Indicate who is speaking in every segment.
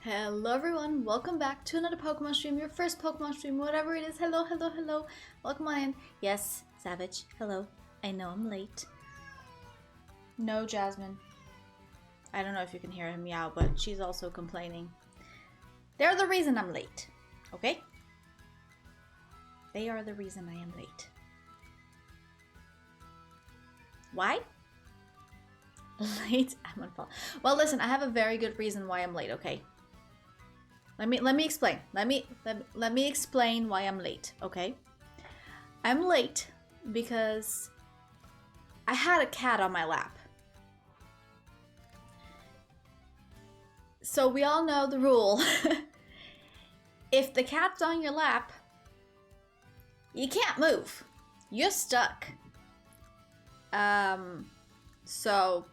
Speaker 1: Hello everyone, welcome back to another Pokemon stream, your first Pokemon stream, whatever it is. Hello, hello, hello. Welcome on in. Yes, Savage, hello. I know I'm late. No, Jasmine. I don't know if you can hear him meow, but she's also complaining. They're the reason I'm late, okay? They are the reason I am late. Why? Late? I'm on phone. Well, listen, I have a very good reason why I'm late, okay? Let me explain. Let me explain why I'm late, okay? I'm late because I had a cat on my lap. So we all know the rule. If the cat's on your lap, you can't move. You're stuck. So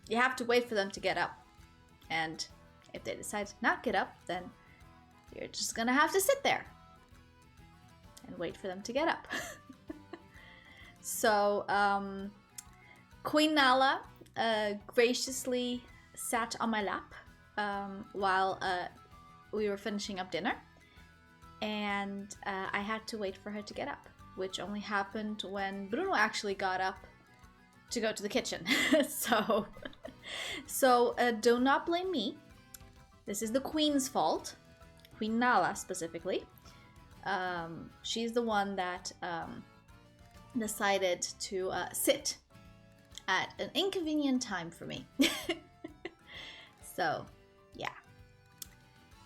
Speaker 1: you have to wait for them to get up. And if they decide to not get up, then you're just gonna have to sit there and wait for them to get up. So Queen Nala graciously sat on my lap while we were finishing up dinner, and I had to wait for her to get up, which only happened when Bruno actually got up to go to the kitchen. So do not blame me. This is the Queen's fault. Queen Nala specifically. She's the one that decided to sit at an inconvenient time for me. So, yeah.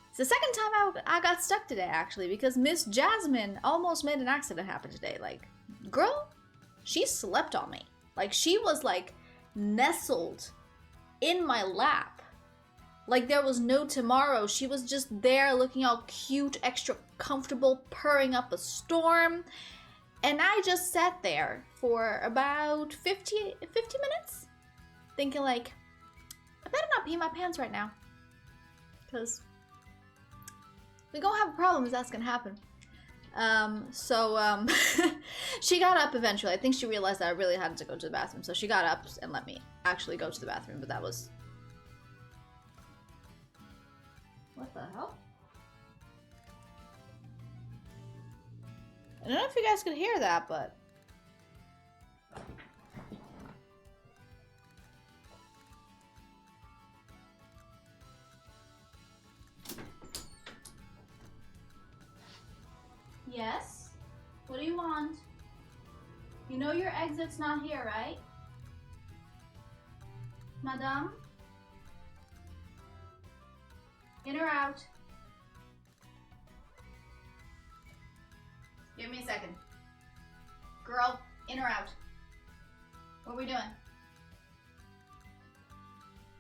Speaker 1: It's the second time I got stuck today, actually, because Miss Jasmine almost made an accident happen today. Like, girl, she slept on me. Like, she was, like, nestled in my lap. Like there was no tomorrow. She was just there looking all cute, extra comfortable, purring up a storm. And I just sat there for about 50 minutes, thinking like, I better not pee my pants right now. Because we're gonna have a problem if that's gonna happen. She got up eventually. I think she realized that I really had to go to the bathroom. So she got up and let me actually go to the bathroom, but that was... What the hell? I don't know if you guys could hear that, but... Yes? What do you want? You know your exit's not here, right? Madame? In or out? Give me a second. Girl, in or out? What are we doing?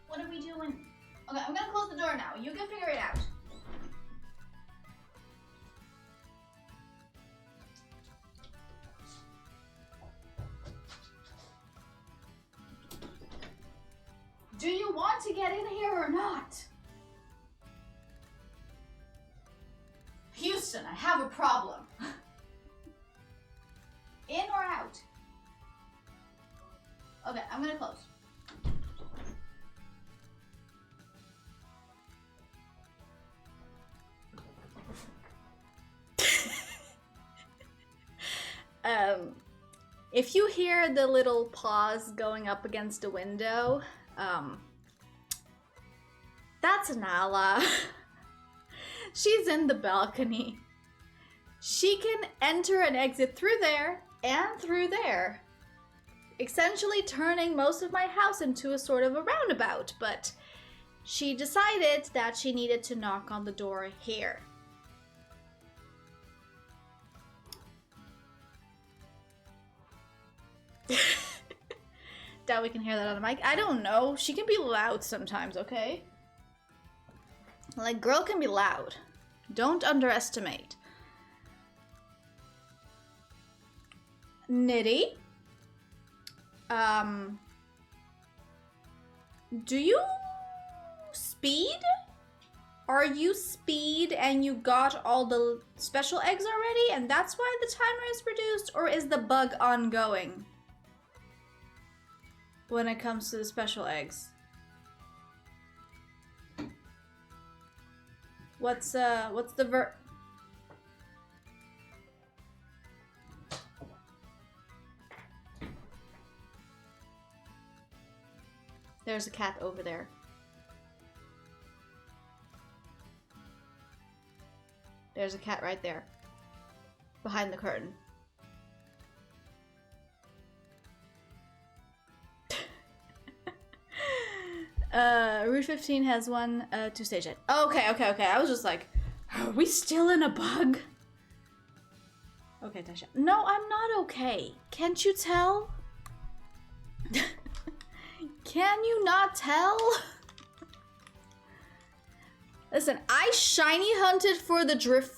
Speaker 1: What are we doing? Okay, I'm gonna close the door now. You can figure it out. Do you want to get in here or not? Houston, I have a problem. In or out? Okay, I'm gonna close. If you hear the little paws going up against a window, that's Nala. She's in the balcony. She can enter and exit through there and through there, essentially turning most of my house into a sort of a roundabout, but she decided that she needed to knock on the door here. Doubt we can hear that on the mic. I don't know. She can be loud sometimes, okay? Like, girl can be loud. Don't underestimate. Nitty? Do you speed? Are you speed and you got all the special eggs already and that's why the timer is reduced? Or is the bug ongoing when it comes to the special eggs? What's the ver... There's a cat over there. There's a cat right there. Behind the curtain. Route 15 has one two-stage hit. Okay. I was just like, are we still in a bug? Okay, Tasha. No, I'm not okay. Can't you tell? Can you not tell? Listen, I shiny hunted for the drift.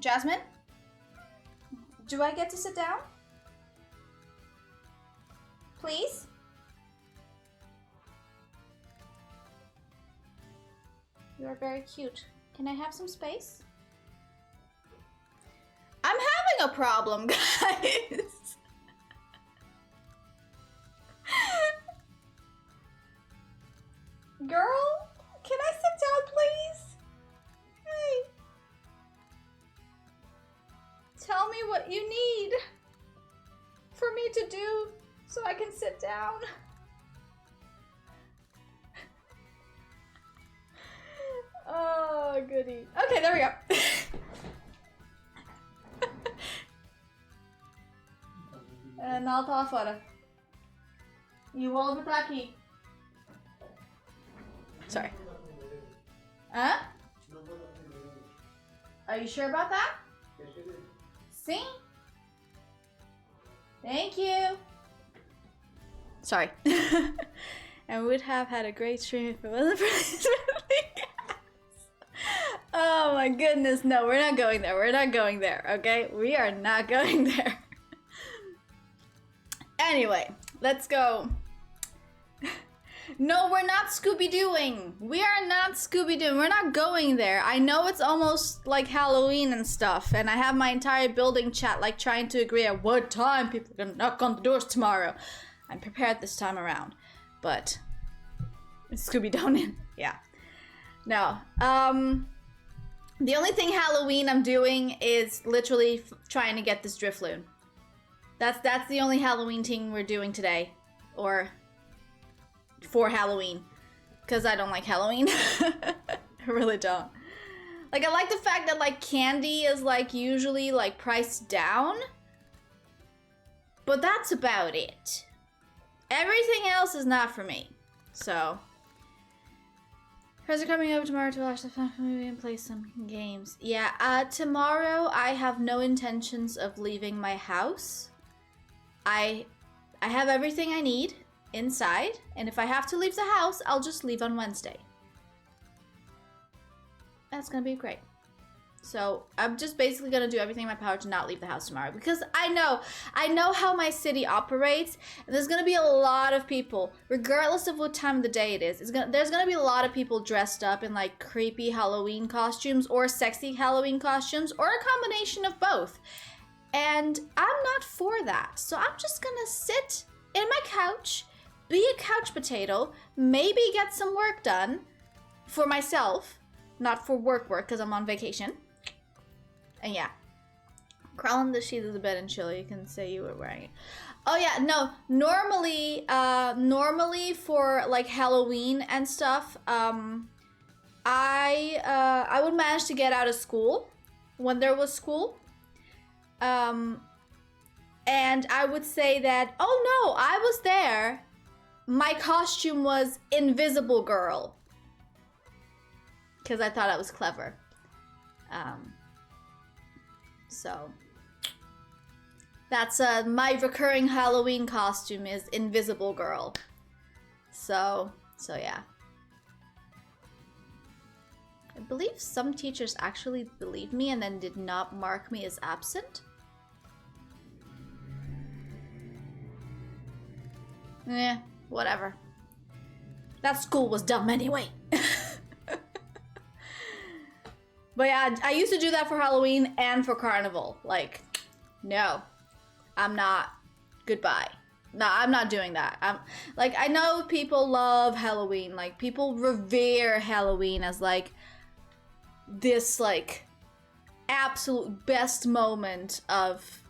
Speaker 1: Jasmine? Do I get to sit down? Please? You are very cute. Can I have some space? I'm having a problem, guys. Girl, can I sit down, please? Hey. Tell me what you need for me to do so I can sit down. Oh, goody. Okay, there we go. Não tá lá fora. E o ovo tá aqui. Sorry. Huh? Are you sure about that? Sim. Thank you. Sorry. And we would have had a great stream if it wasn't for these cats. Oh my goodness, no, we're not going there. We're not going there, okay? We are not going there. Anyway, let's go. No, we're not Scooby-Dooing. We are not Scooby-Dooing. We're not going there. I know it's almost like Halloween and stuff, and I have my entire building chat like trying to agree at what time people are gonna knock on the doors tomorrow. I'm prepared this time around, but Scooby-Dooing, yeah. No, the only thing Halloween I'm doing is literally trying to get this Drifloon. That's the only Halloween thing we're doing today, or for Halloween, because I don't like Halloween. I really don't. Like, I like the fact that like candy is like usually like priced down, but that's about it. Everything else is not for me. So, friends are coming over tomorrow to watch the fun movie and play some games. Yeah, tomorrow I have no intentions of leaving my house. I have everything I need inside, and if I have to leave the house, I'll just leave on Wednesday. That's gonna be great. So I'm just basically gonna do everything in my power to not leave the house tomorrow, because I know how my city operates, and there's gonna be a lot of people, regardless of what time of the day it is. There's gonna be a lot of people dressed up in like creepy Halloween costumes or sexy Halloween costumes, or a combination of both. And I'm not for that. So I'm just gonna sit in my couch, be a couch potato, maybe get some work done for myself, not for work because I'm on vacation. And yeah, crawl in the sheets of the bed and chill. You can say you were wearing it. Oh yeah, no, normally for like Halloween and stuff, I would manage to get out of school when there was school. And I would say that, oh no, I was there. My costume was Invisible Girl. Because I thought I was clever. So that's my recurring Halloween costume is Invisible Girl. So yeah. I believe some teachers actually believed me and then did not mark me as absent. Whatever. That school was dumb anyway. But yeah, I used to do that for Halloween and for Carnival. Like, no, I'm not. Goodbye. No, I'm not doing that. Like, I know people love Halloween. Like, people revere Halloween as like this like absolute best moment of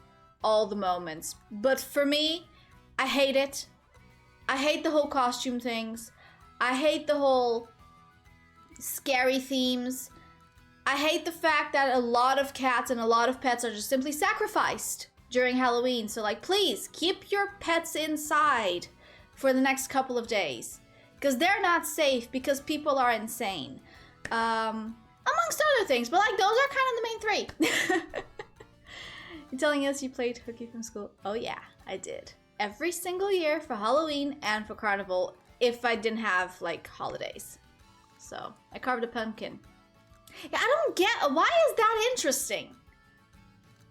Speaker 1: all the moments. But for me, I hate it. I hate the whole costume things. I hate the whole scary themes. I hate the fact that a lot of cats and a lot of pets are just simply sacrificed during Halloween. So like, please keep your pets inside for the next couple of days, because they're not safe because people are insane. Amongst other things, but like those are kind of the main three. You're telling us you played hooky from school? Oh yeah, I did. Every single year for Halloween and for Carnival, if I didn't have like holidays. So I carved a pumpkin. Yeah, I don't get, why is that interesting?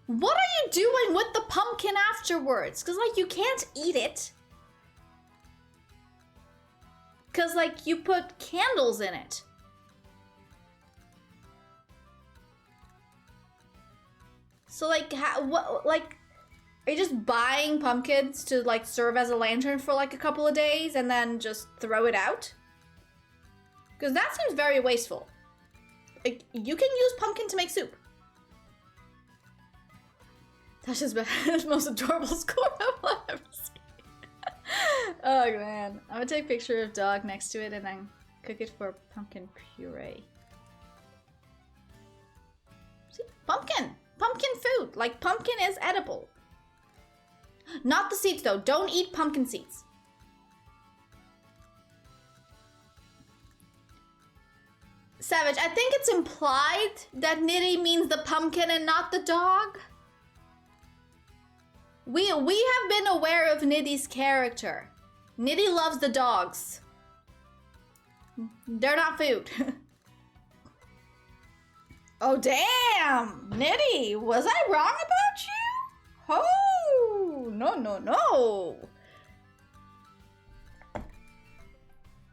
Speaker 1: What are you doing with the pumpkin afterwards? Because like you can't eat it. Because like you put candles in it. So like, what, like, are you just buying pumpkins to like serve as a lantern for like a couple of days and then just throw it out? Because that seems very wasteful. Like, you can use pumpkin to make soup. That's just the most adorable score I've ever seen. Oh man, I'm gonna take a picture of dog next to it and then cook it for pumpkin puree. See, pumpkin food. Like, pumpkin is edible. Not the seeds though. Don't eat pumpkin seeds. Savage, I think it's implied that Nitty means the pumpkin and not the dog. We have been aware of Nitty's character. Nitty loves the dogs. They're not food. Oh damn! Nitty, was I wrong about you? Oh, no.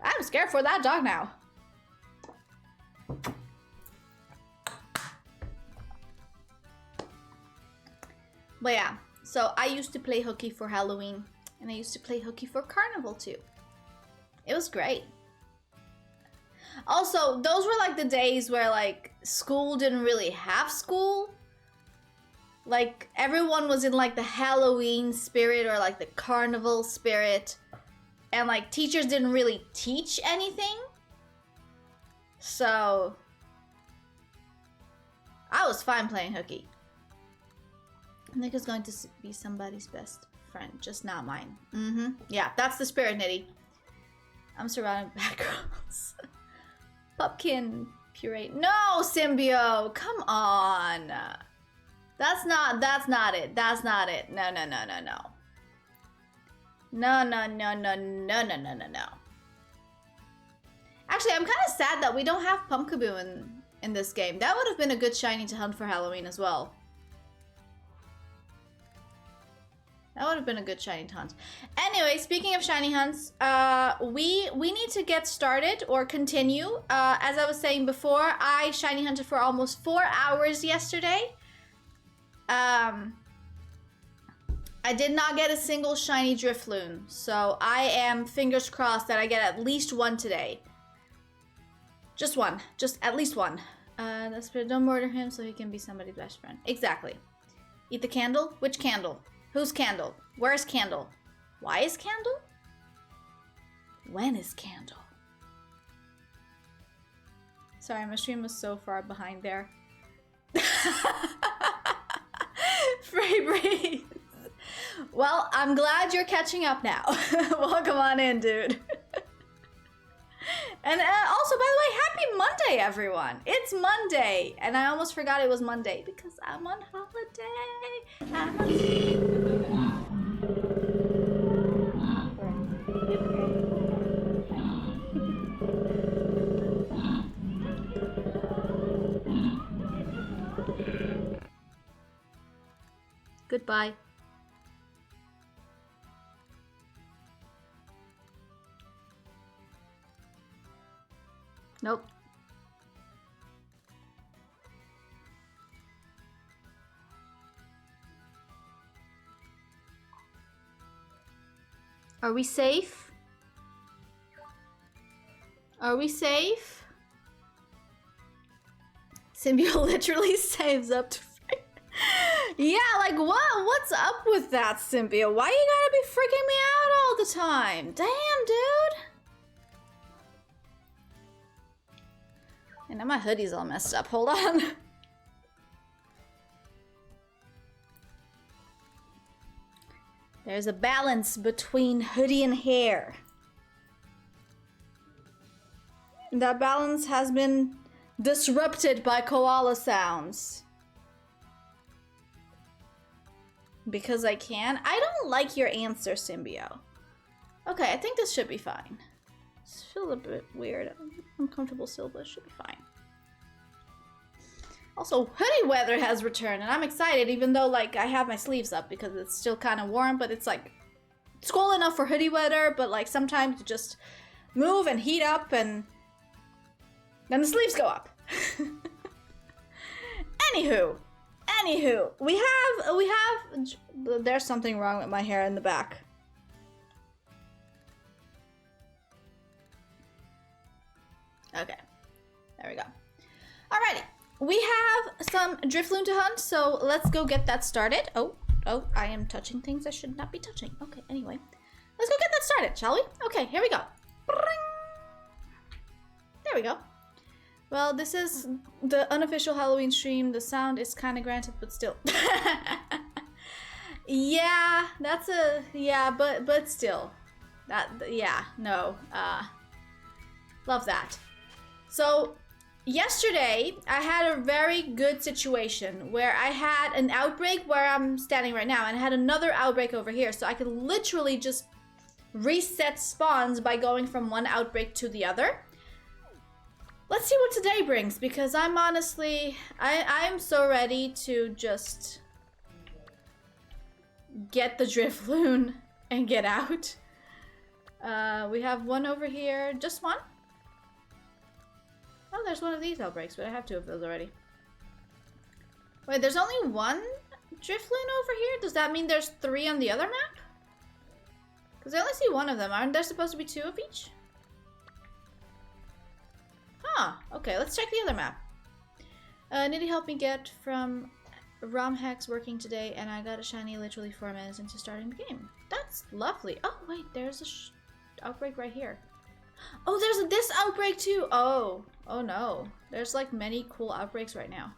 Speaker 1: I'm scared for that dog now. But yeah, so I used to play hooky for Halloween, and I used to play hooky for Carnival too. It was great. Also, those were like the days where like school didn't really have school. Like everyone was in like the Halloween spirit or like the carnival spirit, and like teachers didn't really teach anything. So I was fine playing hooky. Nick is going to be somebody's best friend, just not mine. Yeah, that's the spirit, Nitty. I'm surrounded by girls. Pumpkin puree. No, Symbio, come on. That's not it. That's not it. No. No. Actually, I'm kind of sad that we don't have Pumpkaboo in this game. That would have been a good shiny to hunt for Halloween as well. That would have been a good shiny to hunt. Anyway, speaking of shiny hunts, we need to get started or continue. As I was saying before, I shiny hunted for almost 4 hours yesterday. I did not get a single shiny Drifloon, so I am fingers crossed that I get at least one today. Just one. Just at least one. The spirit, don't murder him so he can be somebody's best friend. Exactly. Eat the candle? Which candle? Whose candle? Where's candle? Why is candle? When is candle? Sorry, my stream was so far behind there. Free breeze. Well, I'm glad you're catching up now. Welcome on in, dude. And also, by the way, happy Monday, everyone. It's Monday. And I almost forgot it was Monday because I'm on holiday. Goodbye. Nope. Are we safe? Are we safe? Symbio literally saves up to... Yeah, like what? What's up with that, Symbio? Why you gotta be freaking me out all the time? Damn, dude. And now my hoodie's all messed up. Hold on. There's a balance between hoodie and hair. That balance has been disrupted by koala sounds. Because I can? I don't like your answer, Symbio. Okay, I think this should be fine. It's still a bit weird. I'm uncomfortable still, but it should be fine. Also, hoodie weather has returned, and I'm excited, even though, like, I have my sleeves up because it's still kind of warm, but it's, like, it's cool enough for hoodie weather, but, like, sometimes you just move and heat up, and then the sleeves go up. Anywho, we have, there's something wrong with my hair in the back. Okay, there we go. Alrighty. We have some Drifloon to hunt, so let's go get that started. Oh, I am touching things I should not be touching. Okay, anyway. Let's go get that started, shall we? Okay, here we go. There we go. Well, this is the unofficial Halloween stream. The sound is kind of granted, but still. Yeah, that's a... Yeah, but still. Yeah, no. Love that. So... Yesterday, I had a very good situation where I had an outbreak where I'm standing right now, and I had another outbreak over here, so I could literally just reset spawns by going from one outbreak to the other. Let's see what today brings, because I'm honestly, I'm so ready to just get the Drifloon and get out. We have one over here, just one? Oh, there's one of these outbreaks, but I have two of those already. Wait, there's only one Drifloon over here? Does that mean there's three on the other map? Because I only see one of them. Aren't there supposed to be two of each? Huh. Okay, let's check the other map. Need to help me get from ROM hacks working today, and I got a shiny literally 4 minutes into starting the game. That's lovely. Oh, wait, there's a outbreak right here. Oh, there's this outbreak too. Oh no. There's like many cool outbreaks right now.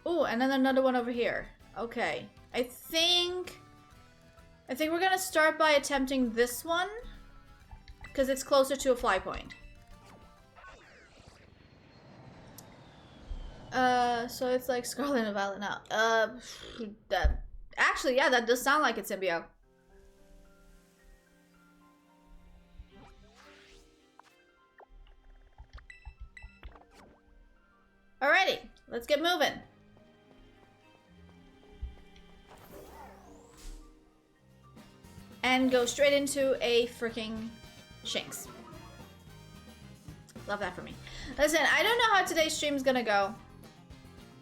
Speaker 1: Oh, and then another one over here. Okay. I think we're gonna start by attempting this one because it's closer to a fly point. So it's like Scarlet and Violet now. Actually, yeah, that does sound like it's Symbio. Alrighty, let's get moving. And go straight into a freaking Shinx. Love that for me. Listen, I don't know how today's stream is gonna go,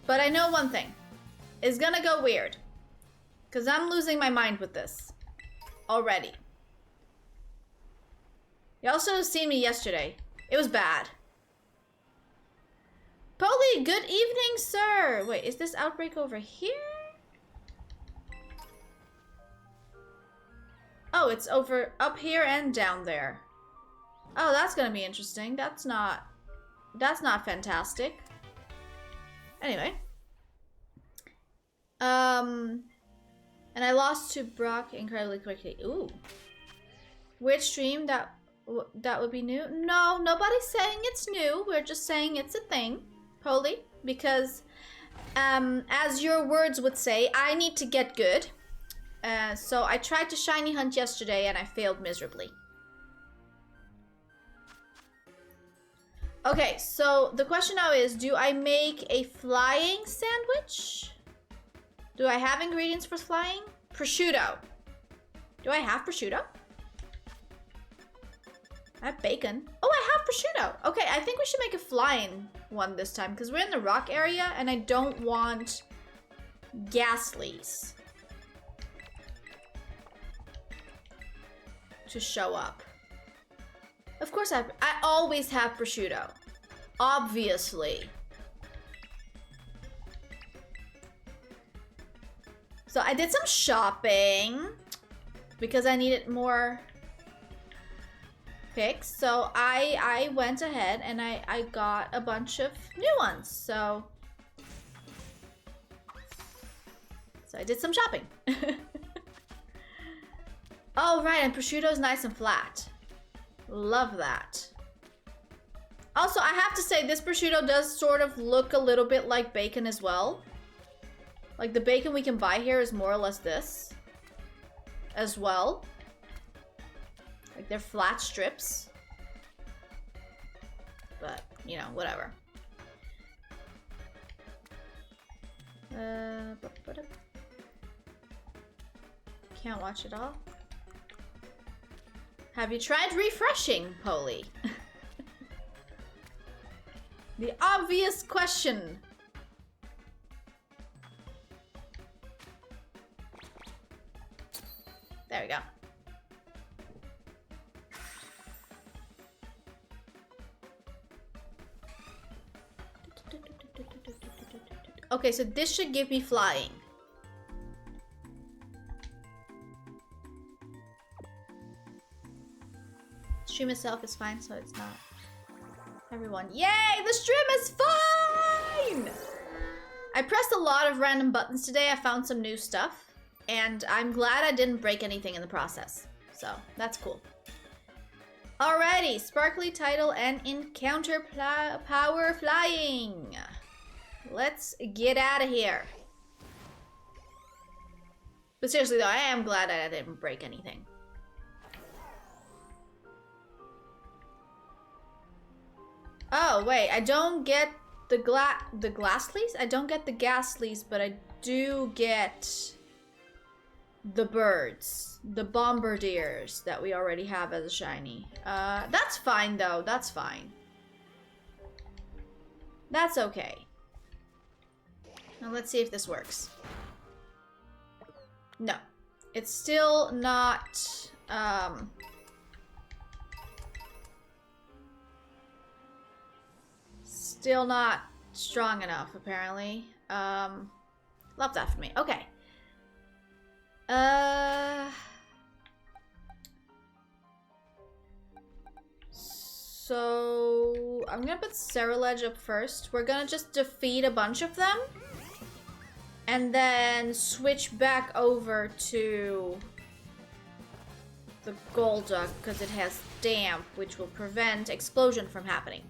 Speaker 1: but I know one thing. It's gonna go weird. Because I'm losing my mind with this. Already. You also seen me yesterday. It was bad. Polly, good evening, sir. Wait, is this outbreak over here? Oh, it's over up here and down there. Oh, that's gonna be interesting. That's not fantastic. Anyway. And I lost to Brock incredibly quickly. Ooh. Which stream that would be new? No, nobody's saying it's new. We're just saying it's a thing. Holy, because as your words would say, I need to get good. So I tried to shiny hunt yesterday and I failed miserably. Okay, so the question now is, do I make a flying sandwich? Do I have ingredients for flying? Prosciutto. Do I have prosciutto? I have bacon. Oh, I have prosciutto. Okay, I think we should make a flying one this time because we're in the rock area and I don't want ghastlies. to show up. Of course I always have prosciutto. Obviously. So I did some shopping because I needed more picks. So I went ahead and I got a bunch of new ones. So I did some shopping. Oh, right, and prosciutto is nice and flat. Love that. Also, I have to say, this prosciutto does sort of look a little bit like bacon as well. Like, the bacon we can buy here is more or less this as well. Like, they're flat strips. But, you know, whatever. Can't watch it all. Have you tried refreshing, Polly? The obvious question. There we go. Okay, so this should give me flying. Stream itself is fine, so it's not. Everyone, yay! The stream is fine! I pressed a lot of random buttons today. I found some new stuff, and I'm glad I didn't break anything in the process. So, that's cool. Alrighty, sparkly title and encounter power flying. Let's get out of here. But seriously though, I am glad I didn't break anything. Oh, wait, I don't get the glass leaves? I don't get the gas leaves, but I do get the birds. The bombardiers that we already have as a shiny. That's fine, though. That's fine. That's okay. Now, let's see if this works. No. It's still not, still not strong enough, apparently. Love that for me. Okay. So I'm gonna put Cerulege up first. We're gonna just defeat a bunch of them. And then switch back over to the Golduck because it has damp, which will prevent explosion from happening.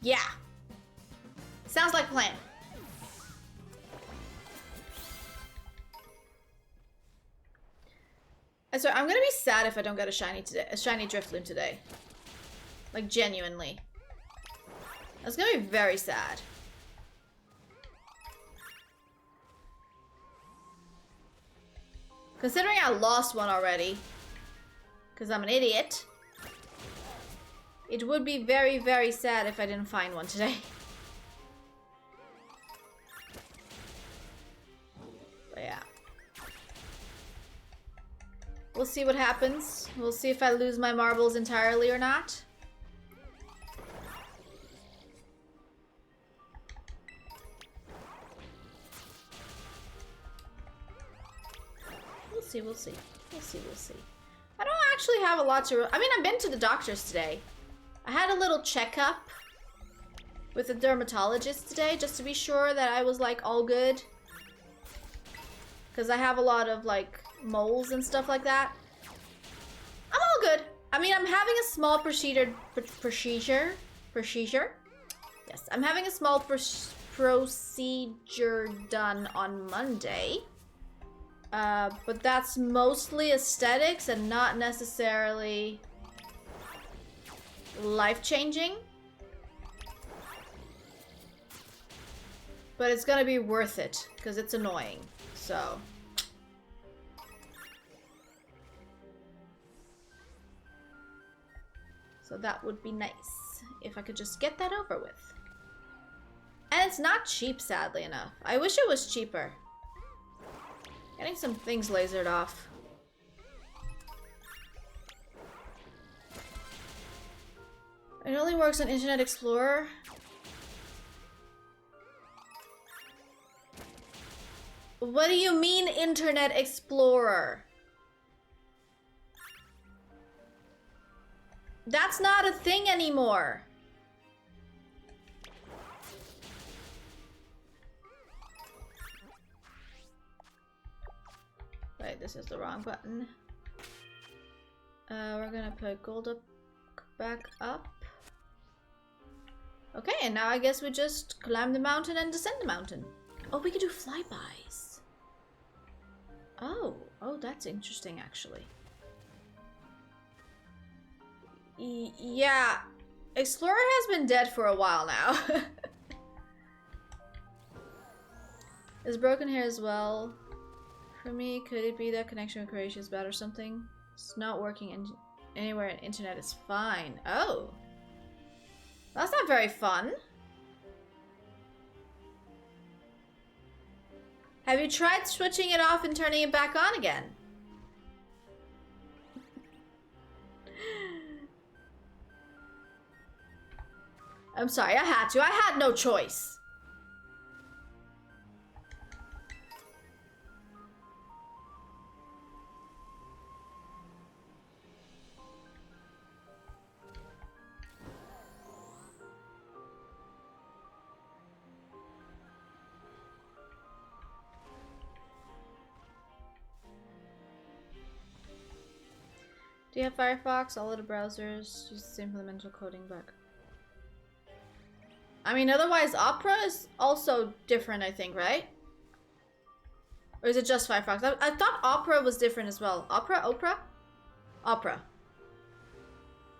Speaker 1: Yeah. Sounds like a plan. So I'm gonna be sad if I don't get a shiny today, a shiny Drifloon today. Like, genuinely. That's gonna be very sad. Considering I lost one already, because I'm an idiot, it would be very, very sad if I didn't find one today. But yeah. We'll see what happens. We'll see if I lose my marbles entirely or not. We'll see, we'll see. We'll see, we'll see. I don't actually have a lot to... I mean, I've been to the doctor's today. I had a little checkup with a dermatologist today just to be sure that I was, like, all good. Because I have a lot of, like, moles and stuff like that. I'm all good. I mean, I'm having a small procedure. Yes, I'm having a small procedure done on Monday. But that's mostly aesthetics and not necessarily life-changing. But it's gonna be worth it, because it's annoying, so. So that would be nice, if I could just get that over with. And it's not cheap, sadly enough. I wish it was cheaper. Getting some things lasered off. It only works on Internet Explorer. What do you mean, Internet Explorer? That's not a thing anymore. Wait, this is the wrong button. We're gonna put gold up, back up. Okay, and now I guess we just climb the mountain and descend the mountain. Oh, we can do flybys. Oh, that's interesting, actually. Yeah, Explorer has been dead for a while now. It's broken here as well. For me, could it be that connection with Croatia is bad or something? It's not working anywhere on internet is fine. Oh. That's not very fun. Have you tried switching it off and turning it back on again? I'm sorry, I had to. I had no choice. Do you have Firefox? All of the browsers use the same fundamental coding bug. I mean, otherwise Opera is also different, I think, right? Or is it just Firefox? I thought Opera was different as well. Opera? Opera.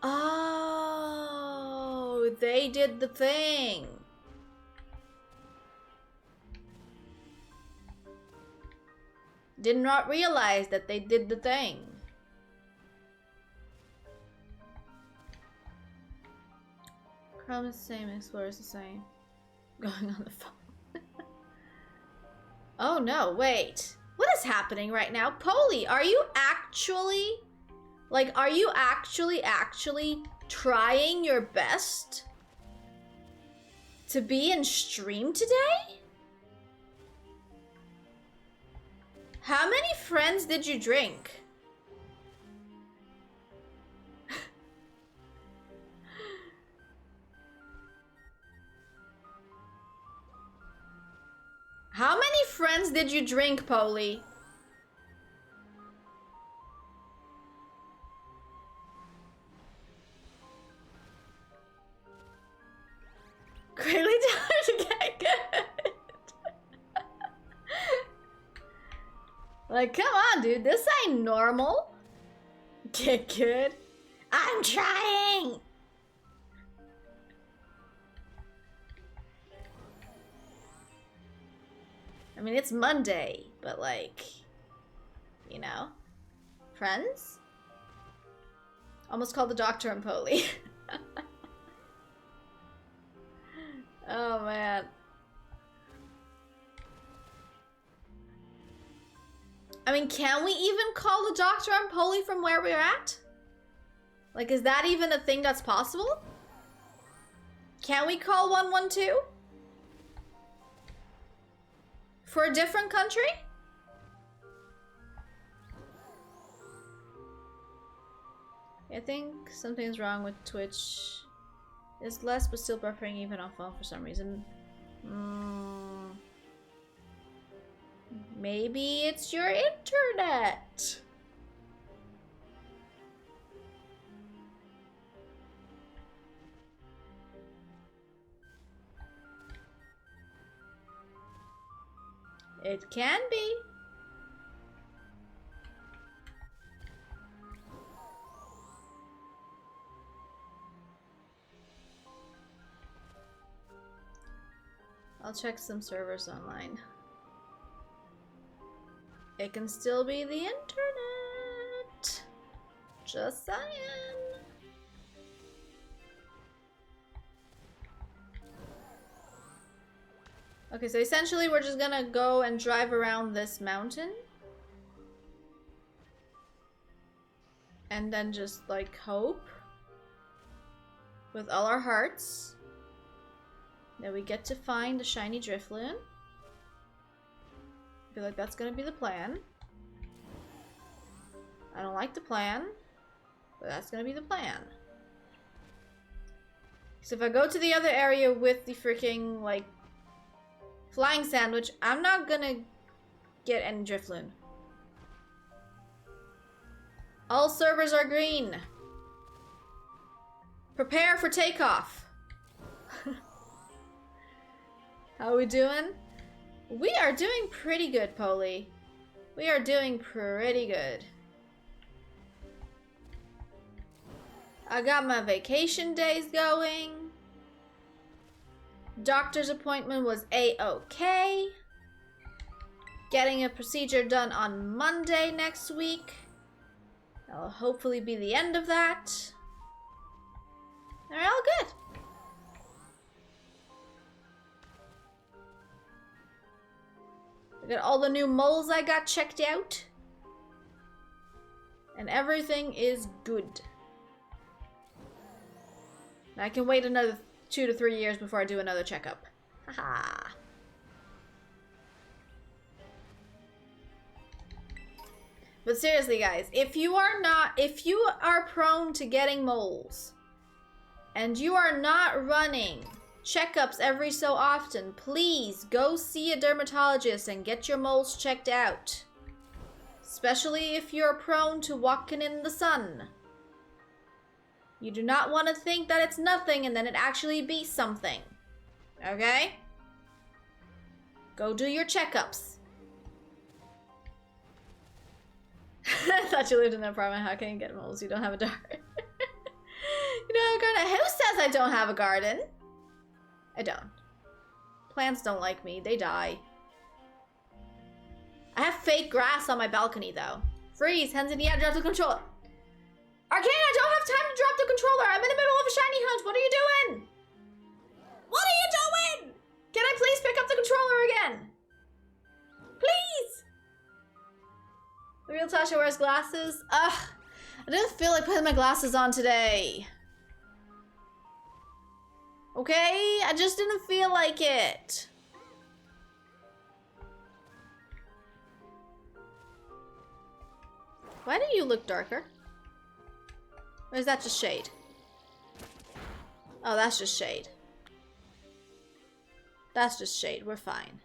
Speaker 1: Oh, they did the thing. Did not realize that they did the thing. Chrome is the same, Explorer is the same. Going on the phone. Oh no, wait. What is happening right now? Polly, are you actually... Like, are you actually trying your best to be in stream today? How many friends did you drink? How many friends did you drink, Polly? Greatly time to get good. Like, come on, dude. This ain't normal. Get good. I'm trying. I mean, it's Monday, but like, you know, friends? Almost called the doctor on Polly. Oh, man. I mean, can we even call the doctor on Polly from where we're at? Like, is that even a thing that's possible? Can we call 112? For a different country? I think something's wrong with Twitch. It's less but still buffering even on phone for some reason. Maybe it's your internet. It can be. I'll check some servers online. It can still be the internet. Just saying. Okay, so essentially we're just gonna go and drive around this mountain. And then just like hope. with all our hearts. Then we get to find a shiny Drifloon. I feel like that's gonna be the plan. I don't like the plan, but that's gonna be the plan. So if I go to the other area with the freaking, like, flying sandwich, I'm not gonna get any Drifloon. All servers are green. Prepare for takeoff. How are we doing? We are doing pretty good, Polly. We are doing pretty good. I got my vacation days going. Doctor's appointment was A-okay. Getting a procedure done on Monday next week. That'll hopefully be the end of that. They're all good. I got all the new moles I got checked out. And everything is good. I can wait another 2 to 3 years before I do another checkup. Haha. But seriously, guys, if you are prone to getting moles, and you are not running checkups every so often, please go see a dermatologist and get your moles checked out. Especially if you're prone to walking in the sun. You do not want to think that it's nothing and then it actually be something. Okay? Go do your checkups. I thought you lived in an apartment. How can you get moles? You don't have a garden. You don't have a garden. Who says I don't have a garden? I don't. Plants don't like me. They die. I have fake grass on my balcony, though. Freeze. Hands in the air. Drop the controller. Arcane, I don't have time to drop the controller. I'm in the middle of a shiny hunt. What are you doing? What are you doing? Can I please pick up the controller again? Please. The real Tasha wears glasses. Ugh. I didn't feel like putting my glasses on today. Okay? I just didn't feel like it. Why do you look darker? Or is that just shade? Oh, that's just shade. That's just shade. We're fine.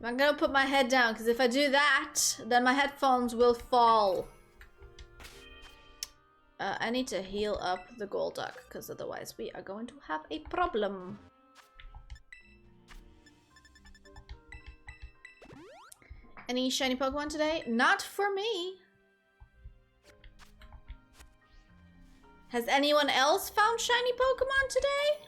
Speaker 1: I'm gonna put my head down, because if I do that, then my headphones will fall. I need to heal up the Golduck, because otherwise we are going to have a problem. Any shiny Pokemon today? Not for me. Has anyone else found shiny Pokemon today?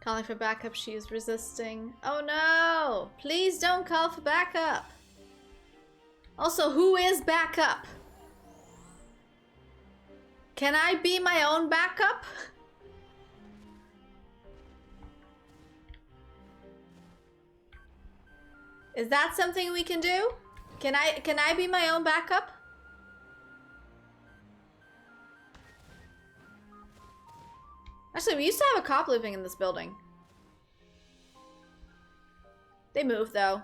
Speaker 1: Calling for backup, she is resisting. Oh no! Please don't call for backup. Also, who is backup? Can I be my own backup? Is that something we can do? Can I be my own backup? Actually, we used to have a cop living in this building. They moved, though.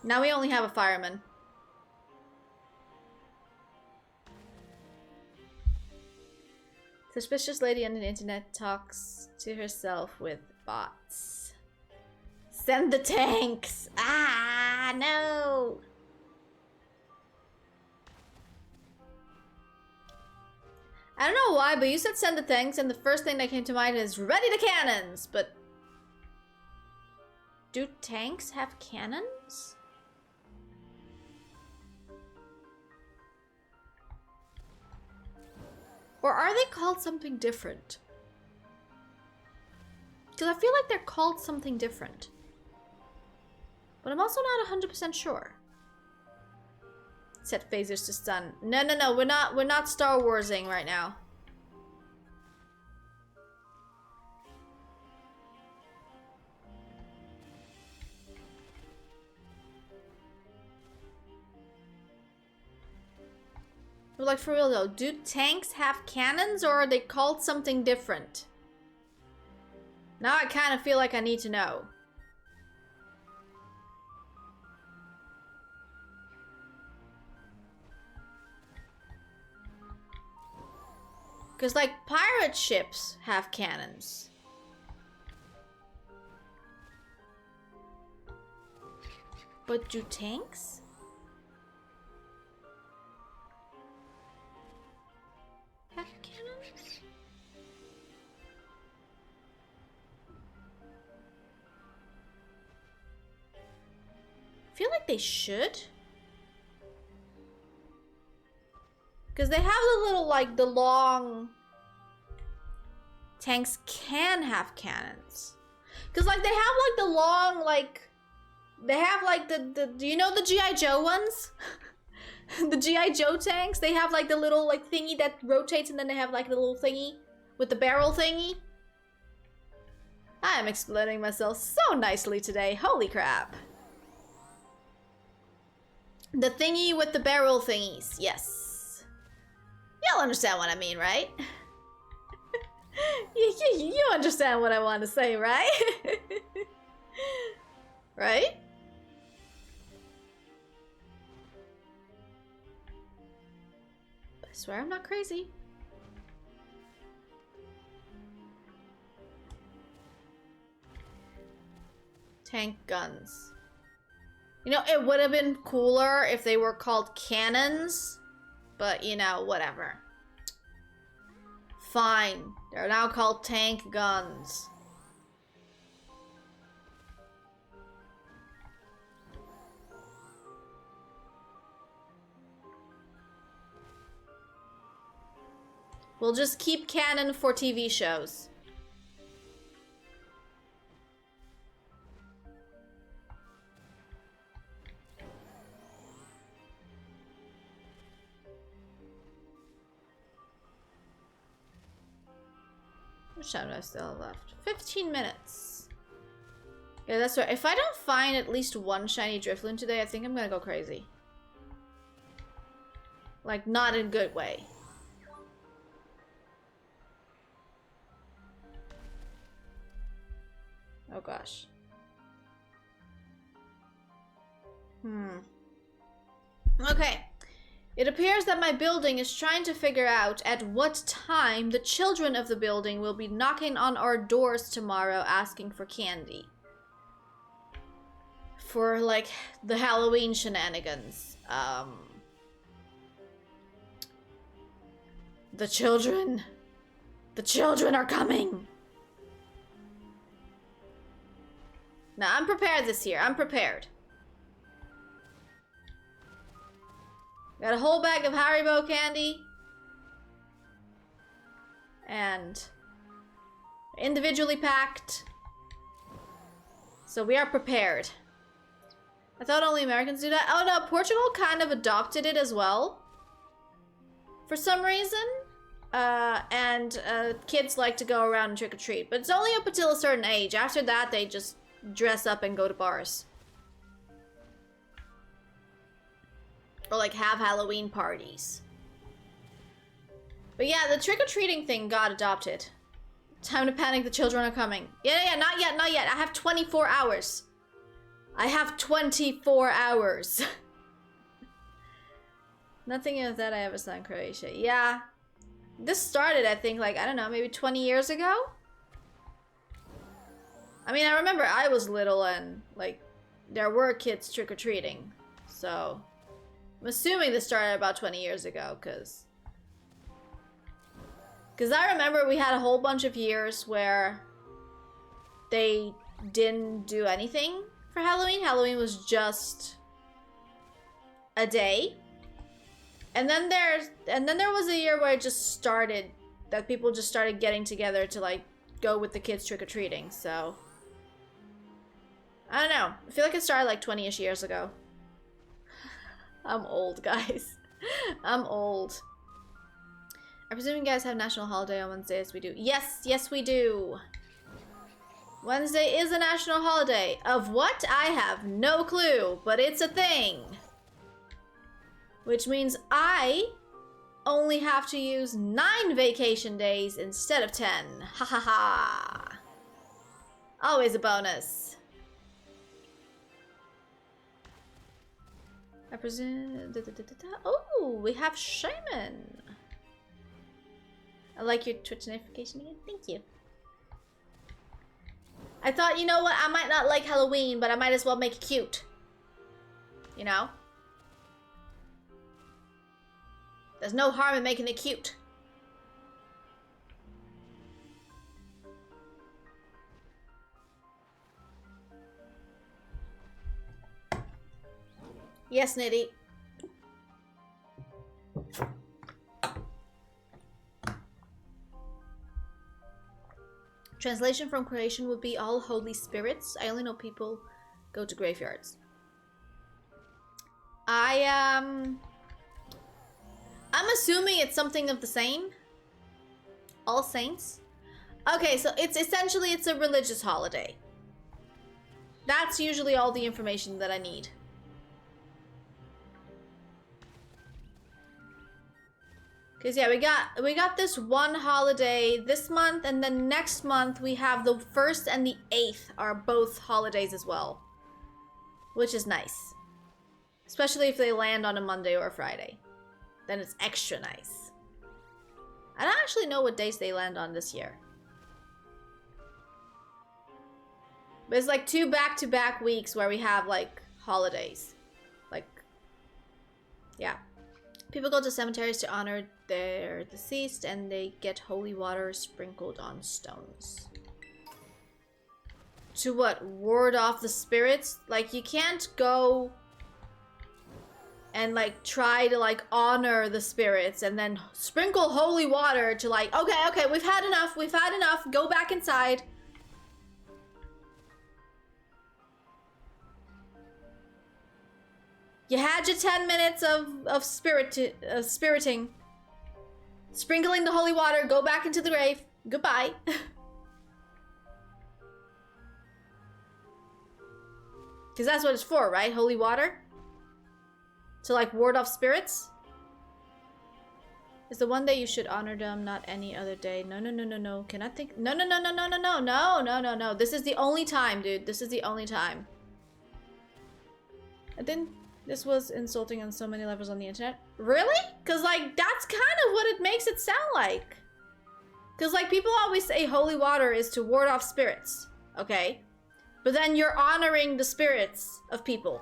Speaker 1: Now we only have a fireman. Suspicious lady on the internet talks to herself with bots. Send the tanks! Ah, no! I don't know why, but you said send the tanks, and the first thing that came to mind is ready the cannons, but... do tanks have cannons? Or are they called something different? Because I feel like they're called something different. But I'm also not 100% sure. Set phasers to stun. No, no, no, we're not Star Warsing right now. But like, for real though, do tanks have cannons or are they called something different? Now I kind of feel like I need to know. Because like, pirate ships have cannons. But do tanks? Have cannons? I feel like they should. Because they have the little, like, the long... Tanks can have cannons. Because, like, they have, like, the long, like... They have, like, the do you know the G.I. Joe ones? The G.I. Joe tanks? They have, like, the little, like, thingy that rotates and then they have, like, the little thingy with the barrel thingy. I am explaining myself so nicely today. Holy crap. The thingy with the barrel thingies. Yes. You'll understand what I mean, right? You understand what I want to say, right? Right? I swear I'm not crazy. Tank guns. You know, it would have been cooler if they were called cannons, but you know, whatever. Fine. They're now called tank guns. We'll just keep canon for TV shows. How much time do I still have left? 15 minutes. Yeah, that's right. If I don't find at least one shiny Drifloon today, I think I'm gonna go crazy. Like, not in a good way. Oh gosh. Okay. It appears that my building is trying to figure out at what time the children of the building will be knocking on our doors tomorrow asking for candy. For, like, the Halloween shenanigans. The children are coming. Now, I'm prepared this year. I'm prepared. Got a whole bag of Haribo candy. And individually packed. So we are prepared. I thought only Americans do that. Oh no, Portugal kind of adopted it as well. For some reason. Kids like to go around and trick-or-treat. But it's only up until a certain age. After that, they just dress up and go to bars. Or like have Halloween parties. But yeah, the trick-or-treating thing got adopted. Time to panic, the children are coming. Yeah, not yet, not yet. I have 24 hours. I have 24 hours. Nothing of that I ever saw in Croatia. Yeah. This started, I think, like, I don't know, maybe 20 years ago? I mean, I remember I was little and, like, there were kids trick-or-treating. So, I'm assuming this started about 20 years ago, because I remember we had a whole bunch of years where they didn't do anything for Halloween. Halloween was just a day. And then there was a year where it just started, that people just started getting together to, like, go with the kids trick-or-treating, so I don't know. I feel like it started like 20-ish years ago. I'm old, guys. I'm old. I presume you guys have national holiday on Wednesdays. We do. Yes, yes we do. Wednesday is a national holiday. Of what? I have no clue, but it's a thing. Which means I only have to use 9 vacation days instead of 10. Ha ha ha. Always a bonus. I presume... Oh, we have Shaman. I like your Twitch notification again. Thank you. I thought, you know what? I might not like Halloween, but I might as well make it cute. You know? There's no harm in making it cute. Yes, Nitty. Translation from Croatian would be all holy spirits. I only know people go to graveyards. I'm assuming it's something of the same. All Saints. Okay, so it's essentially it's a religious holiday. That's usually all the information that I need. Because yeah, we got this one holiday this month, and then next month we have the 1st and the 8th are both holidays as well. Which is nice. Especially if they land on a Monday or a Friday. Then it's extra nice. I don't actually know what days they land on this year. But it's like 2 back-to-back weeks where we have like holidays. Like, yeah. People go to cemeteries to honor their deceased, and they get holy water sprinkled on stones. To what? Ward off the spirits? Like, you can't go and like try to like honor the spirits and then sprinkle holy water to like, okay, we've had enough, go back inside. You had your 10 minutes of spiriting. Sprinkling the holy water, go back into the grave. Goodbye. Because that's what it's for, right? Holy water? To like ward off spirits? It's the one day you should honor them, not any other day. No. Can I think? No. This is the only time, dude. This is the only time. I didn't... This was insulting on so many levels on the internet. Really? Because, like, that's kind of what it makes it sound like. Because, like, people always say holy water is to ward off spirits. Okay? But then you're honoring the spirits of people.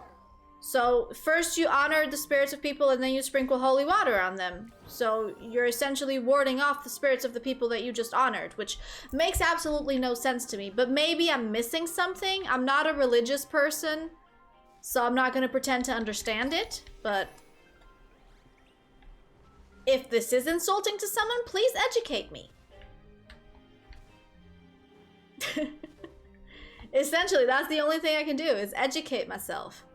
Speaker 1: So, first you honor the spirits of people, and then you sprinkle holy water on them. So, you're essentially warding off the spirits of the people that you just honored, which makes absolutely no sense to me. But maybe I'm missing something. I'm not a religious person. So I'm not going to pretend to understand it, but if this is insulting to someone, please educate me. Essentially, that's the only thing I can do, is educate myself.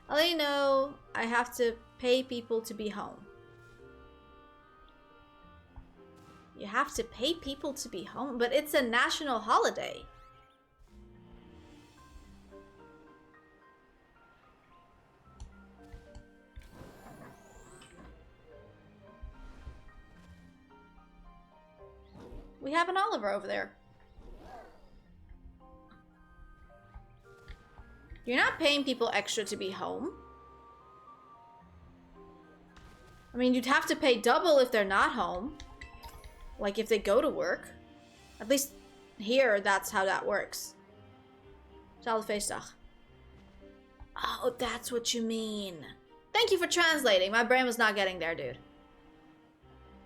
Speaker 1: I'll let you know I have to pay people to be home. You have to pay people to be home, but it's a national holiday. We have an Oliver over there. You're not paying people extra to be home. I mean, you'd have to pay double if they're not home. Like if they go to work. At least here, that's how that works. Feestdag. Oh, that's what you mean. Thank you for translating. My brain was not getting there, dude.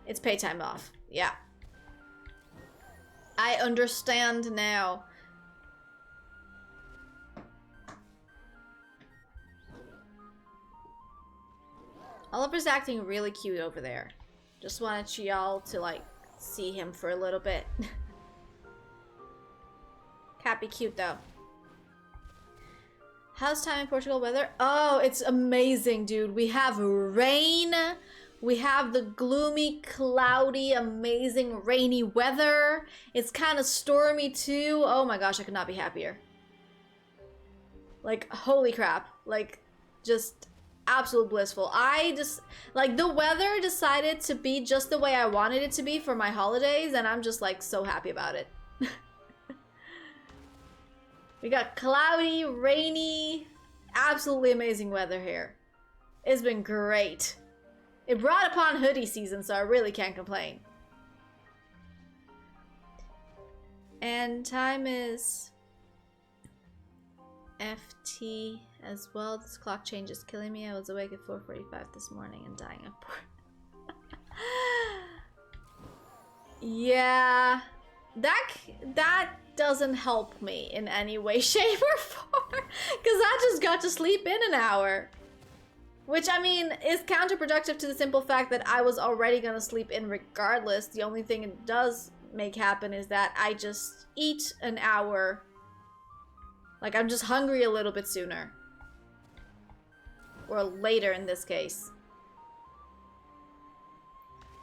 Speaker 1: It's pay time off. Yeah. I understand now. Oliver's acting really cute over there. Just wanted y'all to like see him for a little bit. Can't be cute though. How's time in Portugal weather? Oh, it's amazing, dude. We have rain. We have the gloomy, cloudy, amazing rainy weather. It's kind of stormy too. Oh my gosh, I could not be happier. Like, holy crap. Like, just absolute blissful. I just, like, the weather decided to be just the way I wanted it to be for my holidays, and I'm just, like, so happy about it. We got cloudy, rainy, absolutely amazing weather here. It's been great. It brought upon hoodie season, so I really can't complain. And time is FT as well. This clock change is killing me. I was awake at 4:45 this morning and dying of boredom. Yeah, that doesn't help me in any way, shape, or form, because I just got to sleep in an hour. Which, I mean, is counterproductive to the simple fact that I was already gonna sleep in regardless. The only thing it does make happen is that I just eat an hour. Like, I'm just hungry a little bit sooner. Or later in this case.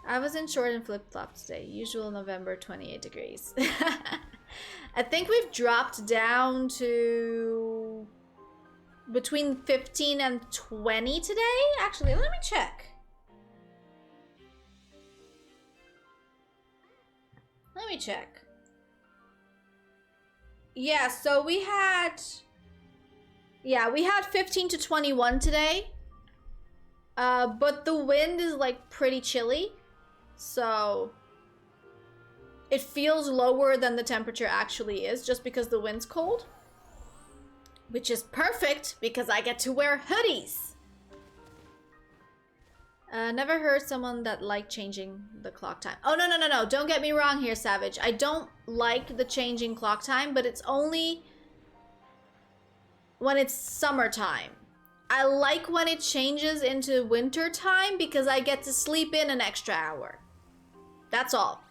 Speaker 1: I was in short and flip-flops today. Usual November, 28 degrees. I think we've dropped down to between 15 and 20 today. Actually, let me check. Let me check. Yeah, so we had 15 to 21 today. But the wind is like pretty chilly. So it feels lower than the temperature actually is just because the wind's cold. Which is perfect because I get to wear hoodies. Never heard someone that liked changing the clock time. Oh, no. Don't get me wrong here, Savage. I don't like the changing clock time, but it's only when it's summertime. I like when it changes into winter time because I get to sleep in an extra hour. That's all.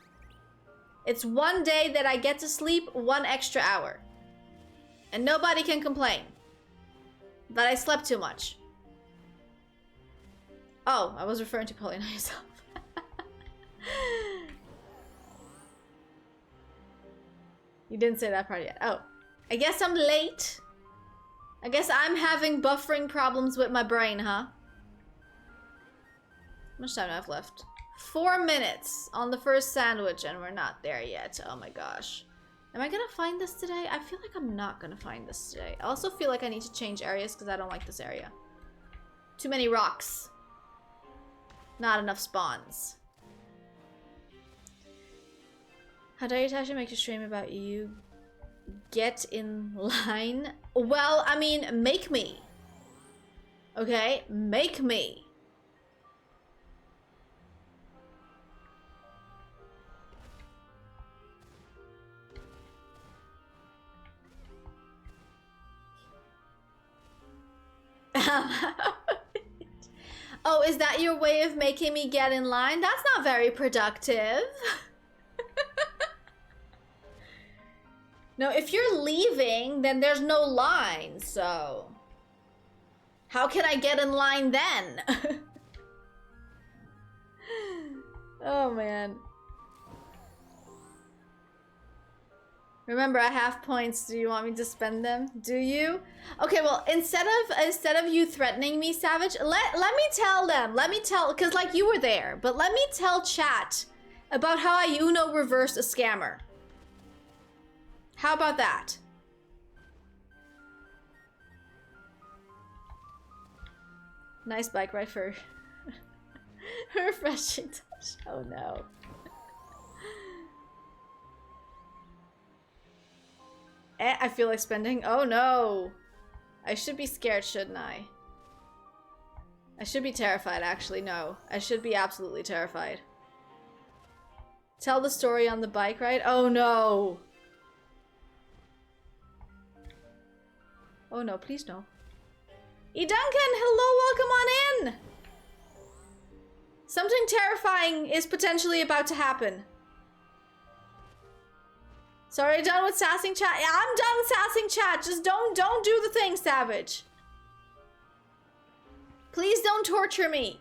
Speaker 1: It's one day that I get to sleep 1 extra hour. And nobody can complain that I slept too much. Oh, I was referring to Paulina yourself. You didn't say that part yet. Oh, I guess I'm late. I guess I'm having buffering problems with my brain, huh? How much time do I have left? 4 minutes on the first sandwich and we're not there yet. Oh my gosh. Am I gonna find this today? I feel like I'm not gonna find this today. I also feel like I need to change areas because I don't like this area. Too many rocks. Not enough spawns. How dare you, Tasha, make a stream about you? Get in line? Well, I mean, make me. Okay? Make me. Oh, is that your way of making me get in line? That's not very productive. No, if you're leaving, then there's no line, so how can I get in line then? Oh man. Remember, I have points. Do you want me to spend them? Do you? Okay, well, instead of you threatening me, Savage, let me tell them. Let me tell, because like you were there, but let me tell chat about how I Uno reversed a scammer. How about that? Nice bike ride for refreshing touch. Oh no. I feel like spending. Oh no. I should be scared, shouldn't I? I should be terrified, actually. No. I should be absolutely terrified. Tell the story on the bike ride. Oh no. Oh no, please no. E. Duncan, hello, welcome on in. Something terrifying is potentially about to happen. Sorry, done with sassing chat. Yeah, I'm done with sassing chat. Just don't do the thing, Savage. Please don't torture me.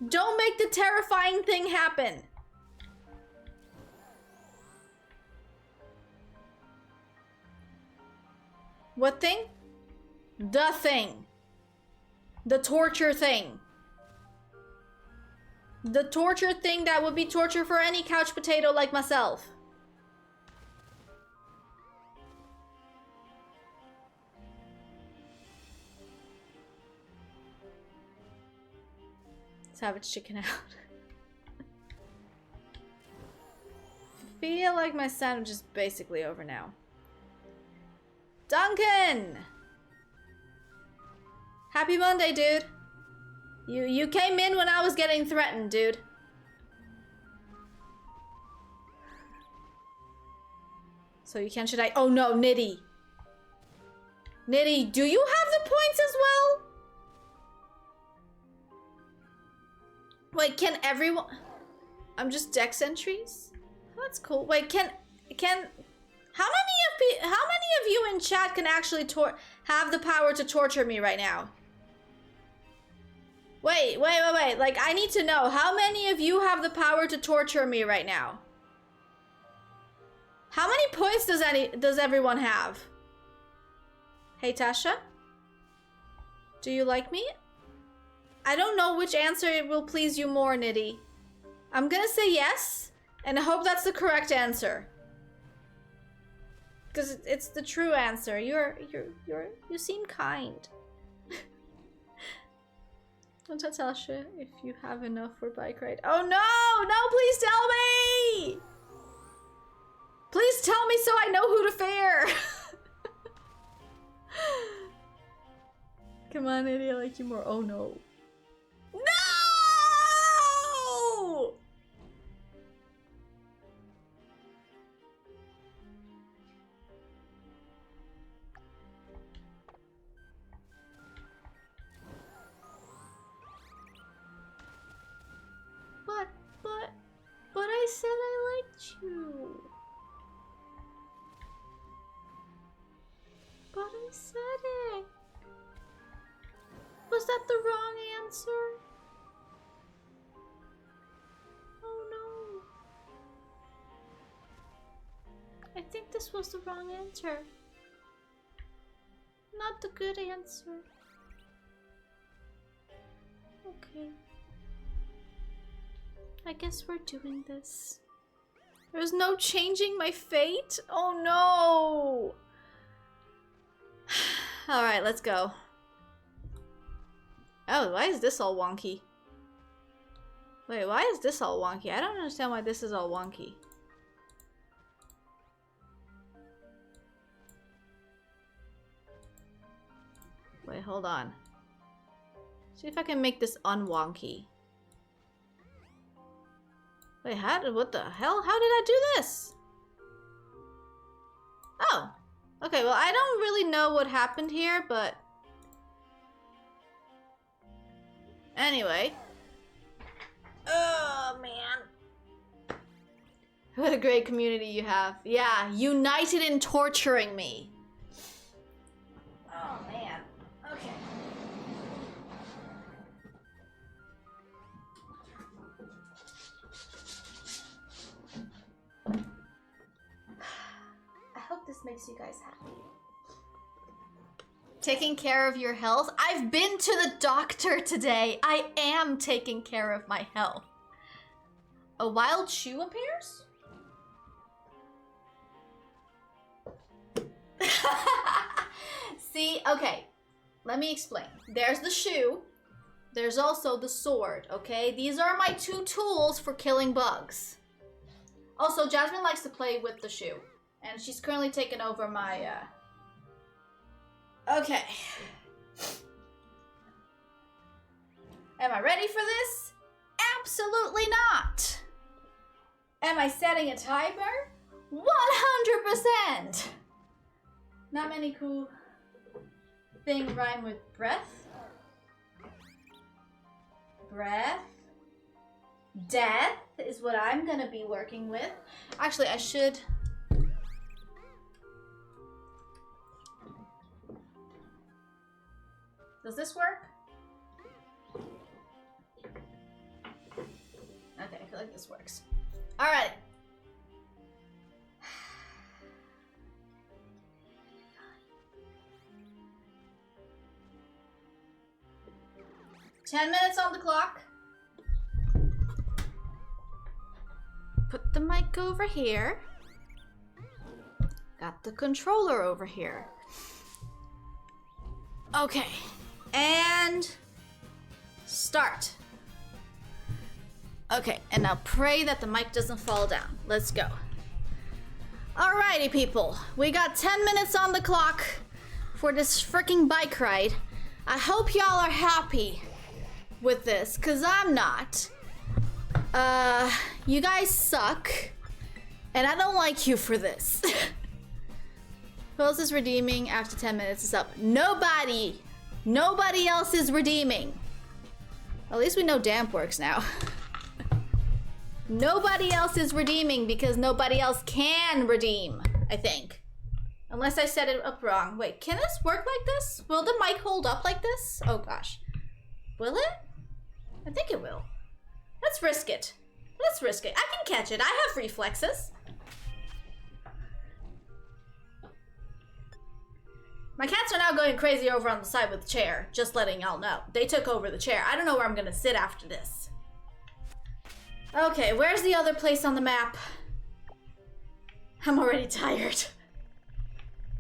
Speaker 1: Don't make the terrifying thing happen. What thing? The thing. The torture thing. The torture thing that would be torture for any couch potato like myself. Savage chicken out. I feel like my sandwich is basically over now. Duncan! Happy Monday, dude. You came in when I was getting threatened, dude. So you can't should I? Oh no, Nitty. Nitty, do you have the points as well? Wait, can everyone? I'm just dex entries. That's cool. Wait, can how many of you in chat can actually have the power to torture me right now? Wait. Like, I need to know, how many of you have the power to torture me right now? How many points does everyone have? Hey, Tasha? Do you like me? I don't know which answer will please you more, Nitty. I'm gonna say yes, and I hope that's the correct answer. Because it's the true answer. You seem kind. Don't tell Tasha if you have enough for bike ride. Oh no! No, please tell me! Please tell me so I know who to fare! Come on, Eddie, I like you more. Oh no. No! But I said I liked you. But I said it. Was that the wrong answer? Oh no. I think this was the wrong answer. Not the good answer. Okay. I guess we're doing this. There's no changing my fate? Oh no! Alright, let's go. Oh, why is this all wonky? Wait, why is this all wonky? I don't understand why this is all wonky. Wait, hold on. See if I can make this unwonky. Wait, what the hell? How did I do this? Oh. Okay, well, I don't really know what happened here, but... Anyway. Oh, man. What a great community you have. Yeah, united in torturing me. Oh, man. Okay. I hope this makes you guys happy. Taking care of your health? I've been to the doctor today. I am taking care of my health. A wild shoe appears? See, okay. Let me explain. There's the shoe. There's also the sword, okay? These are my two tools for killing bugs. Also, Jasmine likes to play with the shoe. And she's currently taken over my, Okay. Am I ready for this? Absolutely not. Am I setting a timer? 100%. Not many cool things rhyme with breath. Breath. Death is what I'm gonna be working with. Actually, I should... Does this work? Okay, I feel like this works. All right. Ten minutes on the clock. Put the mic over here. Got the controller over here. Okay. And start. Okay, and now pray that the mic doesn't fall down. Let's go. Alrighty, people. We got 10 minutes on the clock for this freaking bike ride. I hope y'all are happy with this, because I'm not. You guys suck, and I don't like you for this. Who else is redeeming after 10 minutes is up? Nobody! Nobody else is redeeming. At least we know Damp works now. Nobody else is redeeming because nobody else can redeem, I think. Unless I set it up wrong. Wait, can this work like this? Will the mic hold up like this? Oh gosh. Will it? I think it will. Let's risk it. Let's risk it. I can catch it. I have reflexes. My cats are now going crazy over on the side with the chair. Just letting y'all know. They took over the chair. I don't know where I'm gonna sit after this. Okay, where's the other place on the map? I'm already tired.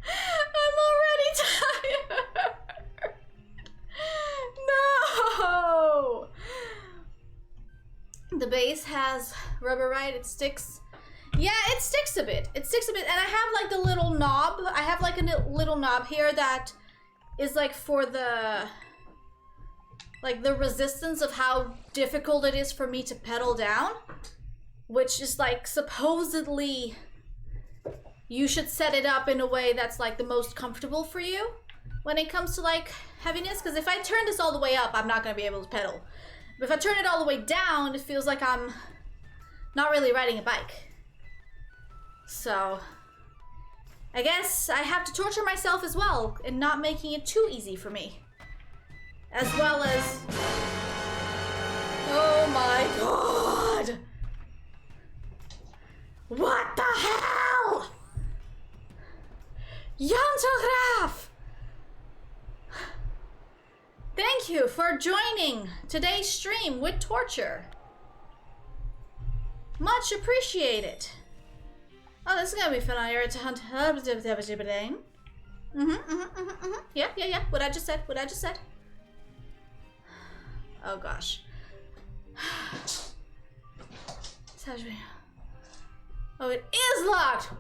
Speaker 1: I'm already tired. No! The base has rubber, right? It sticks. Yeah, it sticks a bit. It sticks a bit. And I have like the little knob. I have like a little knob here that is like for the... like the resistance of how difficult it is for me to pedal down. Which is like supposedly you should set it up in a way that's like the most comfortable for you when it comes to like heaviness. Because if I turn this all the way up, I'm not going to be able to pedal. But if I turn it all the way down, it feels like I'm not really riding a bike. So, I guess I have to torture myself as well in not making it too easy for me. As well as... oh my god! What the hell? Jantograf! Thank you for joining today's stream with torture. Much appreciated. Oh, this is gonna be fun. You're to hunt. Yeah. What I just said. Oh gosh. Oh, it is locked.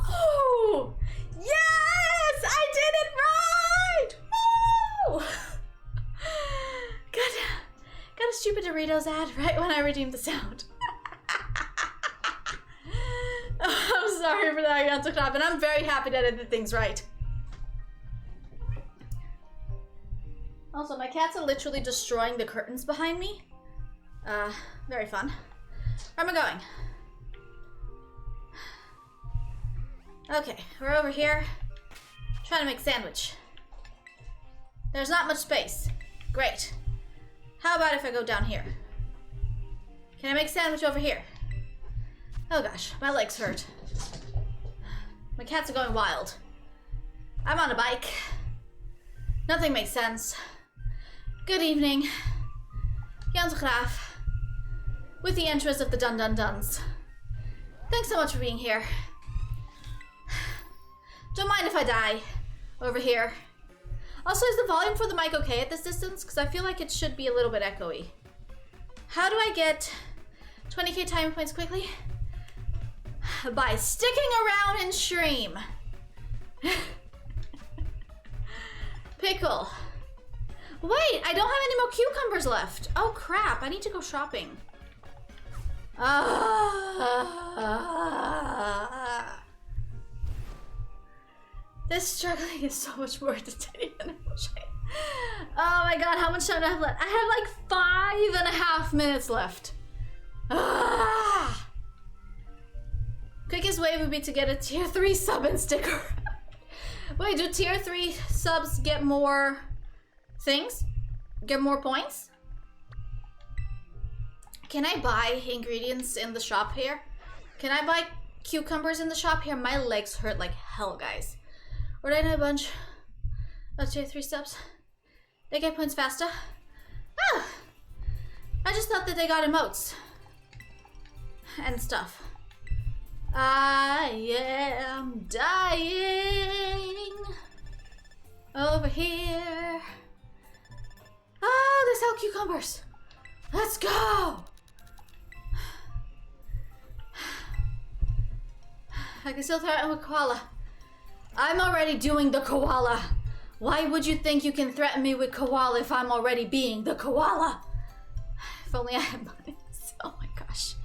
Speaker 1: Woo! Yes, I did it right. Woo! Got a stupid Doritos ad right when I redeemed the sound. I'm sorry for that, Jantograf, and I'm very happy that I did things right. Also, my cats are literally destroying the curtains behind me. Very fun. Where am I going? Okay, we're over here. Trying to make a sandwich. There's not much space. Great. How about if I go down here? Can I make a sandwich over here? Oh gosh, my legs hurt. My cats are going wild. I'm on a bike. Nothing makes sense. Good evening. Jantograf. With the entrance of the Dun Dun Duns. Thanks so much for being here. Don't mind if I die. Over here. Also, is the volume for the mic okay at this distance? Because I feel like it should be a little bit echoey. How do I get 20k time points quickly? By sticking around and stream. Pickle. Wait, I don't have any more cucumbers left. Oh crap, I need to go shopping. This struggling is so much more entertaining than emotion. Oh my god, how much time do I have left? I have like 5.5 minutes left. Ah! Quickest way would be to get a tier 3 sub and sticker. Wait, do tier 3 subs get more things? Get more points? Can I buy ingredients in the shop here? Can I buy cucumbers in the shop here? My legs hurt like hell, guys. Or did I know a bunch of tier 3 subs? They get points faster? Ah! I just thought that they got emotes. And stuff. I am dying over here. Oh, they sell cucumbers. Let's go. I can still threaten with koala. I'm already doing the koala. Why would you think you can threaten me with koala if I'm already being the koala? If only I had money. Oh my gosh.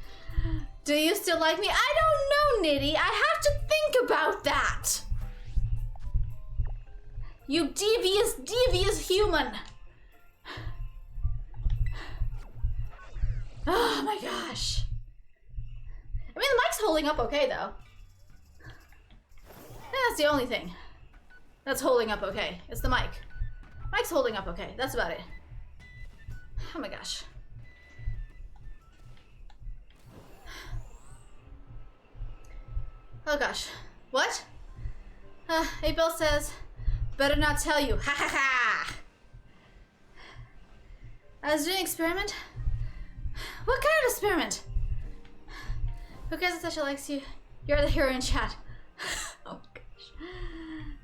Speaker 1: Do you still like me? I don't know, Nitty. I have to think about that. You devious, devious human. Oh my gosh. I mean, the mic's holding up okay, though. That's the only thing that's holding up okay. It's the mic. Mic's holding up okay. That's about it. Oh my gosh. Oh gosh. What? Abel says, better not tell you. Ha ha ha! I was doing an experiment. What kind of experiment? Who cares if Tasha likes you? You're the hero in chat. Oh gosh.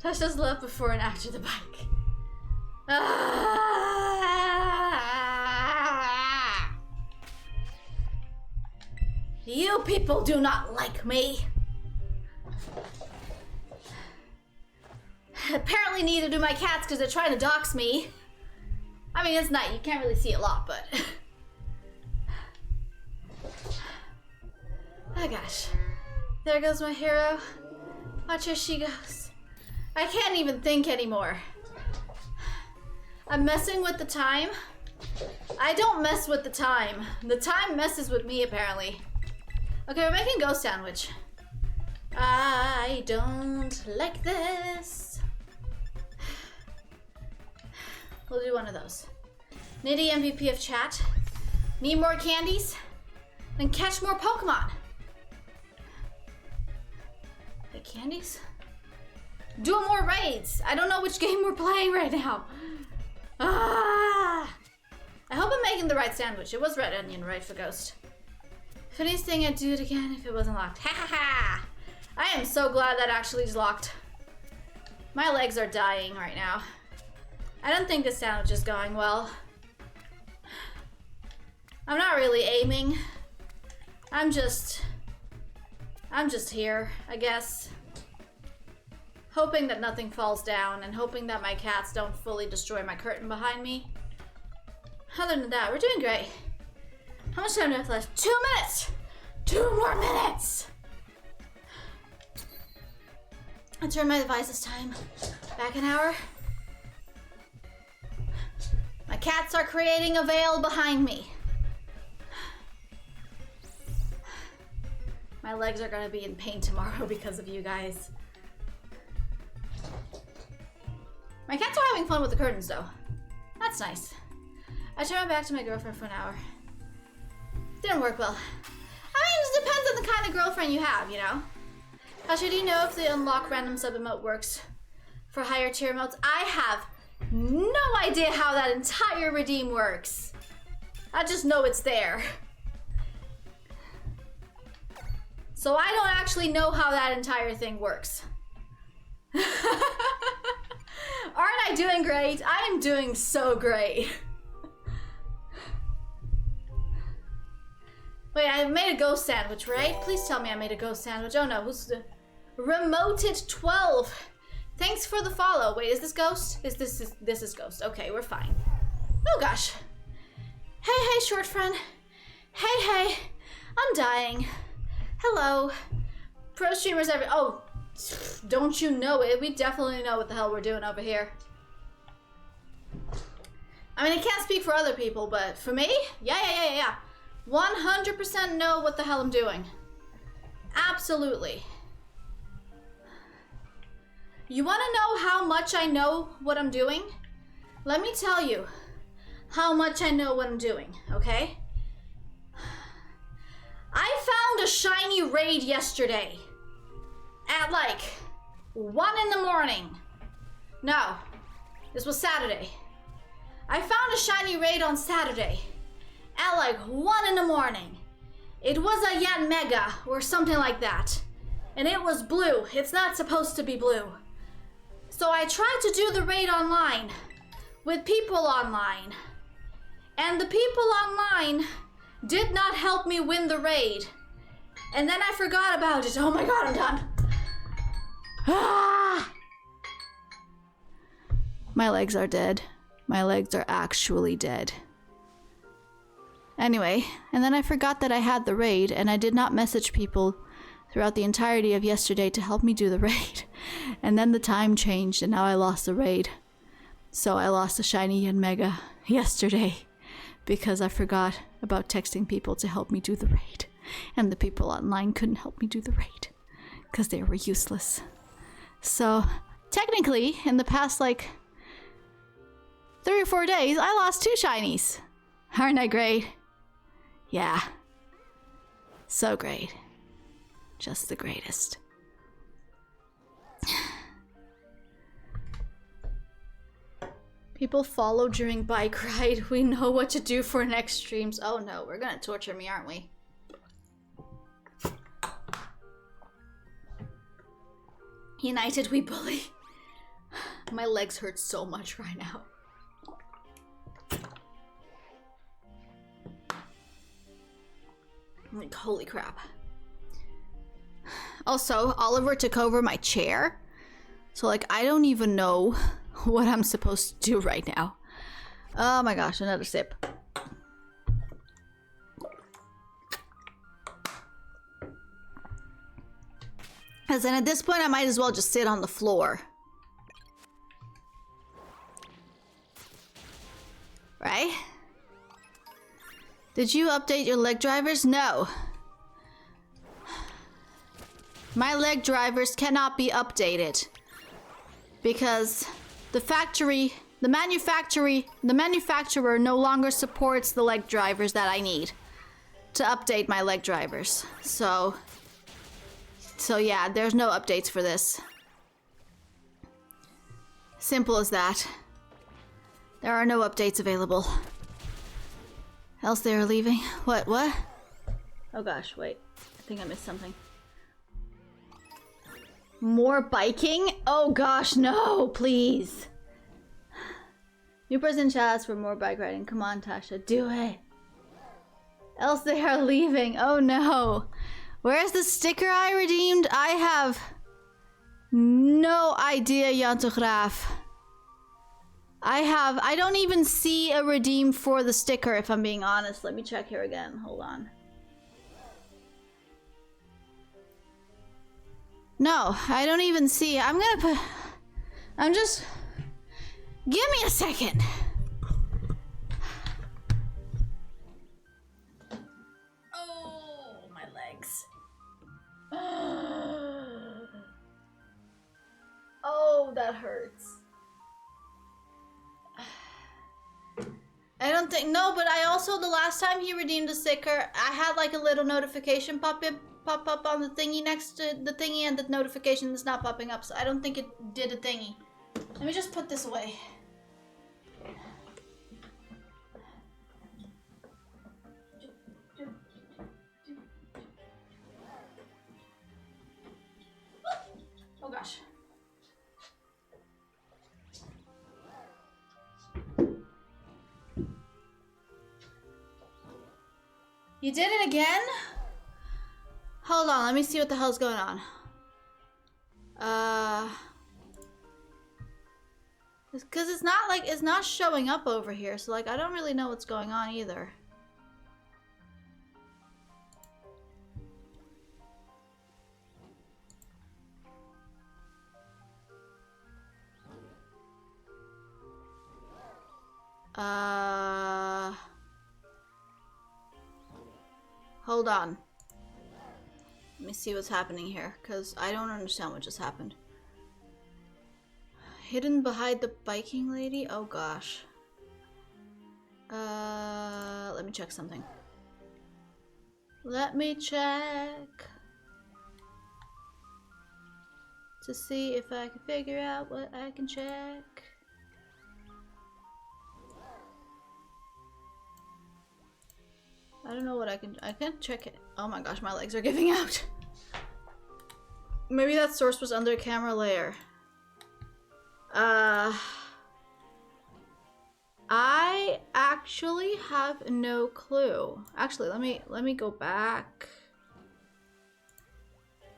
Speaker 1: Tasha's love before and after the bike. Ah! You people do not like me. Apparently neither do my cats because they're trying to dox me. I mean, it's night. You can't really see a lot, but... Oh gosh. There goes my hero. Watch where she goes. I can't even think anymore. I'm messing with the time. I don't mess with the time. The time messes with me, apparently. Okay, we're making ghost sandwich. I don't like this. We'll do one of those. Nitty MVP of chat. Need more candies? Then catch more Pokemon. The candies? Do more raids. I don't know which game we're playing right now. Ah! I hope I'm making the right sandwich. It was red onion, right, for Ghost. Funniest thing, I'd do it again if it wasn't locked. Ha ha ha! I am so glad that actually is locked. My legs are dying right now. I don't think this sandwich is going well. I'm not really aiming. I'm just here, I guess. Hoping that nothing falls down and hoping that my cats don't fully destroy my curtain behind me. Other than that, we're doing great. How much time do I have left? 2 minutes! 2 more minutes! I turn my device this time. Back an hour. My cats are creating a veil behind me. My legs are gonna be in pain tomorrow because of you guys. My cats are having fun with the curtains though. That's nice. I turned my back to my girlfriend for an hour. Didn't work well. I mean, it depends on the kind of girlfriend you have, you know? Tasha, do you know if the unlock random sub emote works for higher tier emotes? I have no idea how that entire redeem works. I just know it's there. So I don't actually know how that entire thing works. Aren't I doing great? I am doing so great. Wait, I made a ghost sandwich, right? Please tell me I made a ghost sandwich. Oh no, who's the... Remoted 12. Thanks for the follow. Wait, is this Ghost? This is Ghost. Okay, we're fine. Oh gosh. Hey, short friend. Hey, I'm dying. Hello. Pro streamers every... Oh, don't you know it? We definitely know what the hell we're doing over here. I mean, I can't speak for other people, but for me? Yeah. 100% know what the hell I'm doing. Absolutely. You want to know how much I know what I'm doing? Let me tell you how much I know what I'm doing, okay? I found a shiny raid yesterday at like 1 in the morning. No, this was Saturday. I found a shiny raid on Saturday at like 1 in the morning. It was a Yan Mega or something like that. And it was blue. It's not supposed to be blue. So I tried to do the raid online with people online. And the people online did not help me win the raid. And then I forgot about it. Oh my god, I'm done. Ah! My legs are dead. My legs are actually dead. Anyway, and then I forgot that I had the raid, and I did not message people throughout the entirety of yesterday to help me do the raid. And then the time changed, and now I lost the raid. So I lost the shiny and mega yesterday because I forgot about texting people to help me do the raid. And the people online couldn't help me do the raid because they were useless. So technically, in the past like 3 or 4 days, I lost 2 shinies. Aren't I great? Yeah. So great. Just the greatest. People follow during bike ride. We know what to do for next streams. Oh no, we're gonna torture me, aren't we? United we bully. My legs hurt so much right now. Like, holy crap. Also, Oliver took over my chair. So, like, I don't even know what I'm supposed to do right now. Oh my gosh, another sip. Because then at this point, I might as well just sit on the floor. Right? Did you update your leg drivers? No. My leg drivers cannot be updated. Because the manufacturer no longer supports the leg drivers that I need to update my leg drivers. So yeah, there's no updates for this. Simple as that. There are no updates available. Else they are leaving. What? Oh gosh, wait. I think I missed something. More biking? Oh gosh, no, please. New person chats for more bike riding. Come on, Tasha, do it. Else they are leaving. Oh no. Where's the sticker I redeemed? I have no idea, Jantograaf. I don't even see a redeem for the sticker, if I'm being honest. Let me check here again. Hold on. No, I don't even see. I'm just... Give me a second. Oh, my legs. Oh, that hurts. I don't think, no, but I also, the last time he redeemed a sticker, I had like a little notification pop up on the thingy next to the thingy, and the notification is not popping up, so I don't think it did a thingy. Let me just put this away. Oh gosh. You did it again? Hold on, let me see what the hell's going on. Because it's not like, it's not showing up over here, so like I don't really know what's going on either. Hold on. Let me see what's happening here, because I don't understand what just happened. Hidden behind the biking lady? Oh gosh. Let me check something. Let me check to see if I can figure out what I can check. I don't know what I can't check it. Oh my gosh, my legs are giving out. Maybe that source was under a camera layer. I actually have no clue. Actually, let me go back.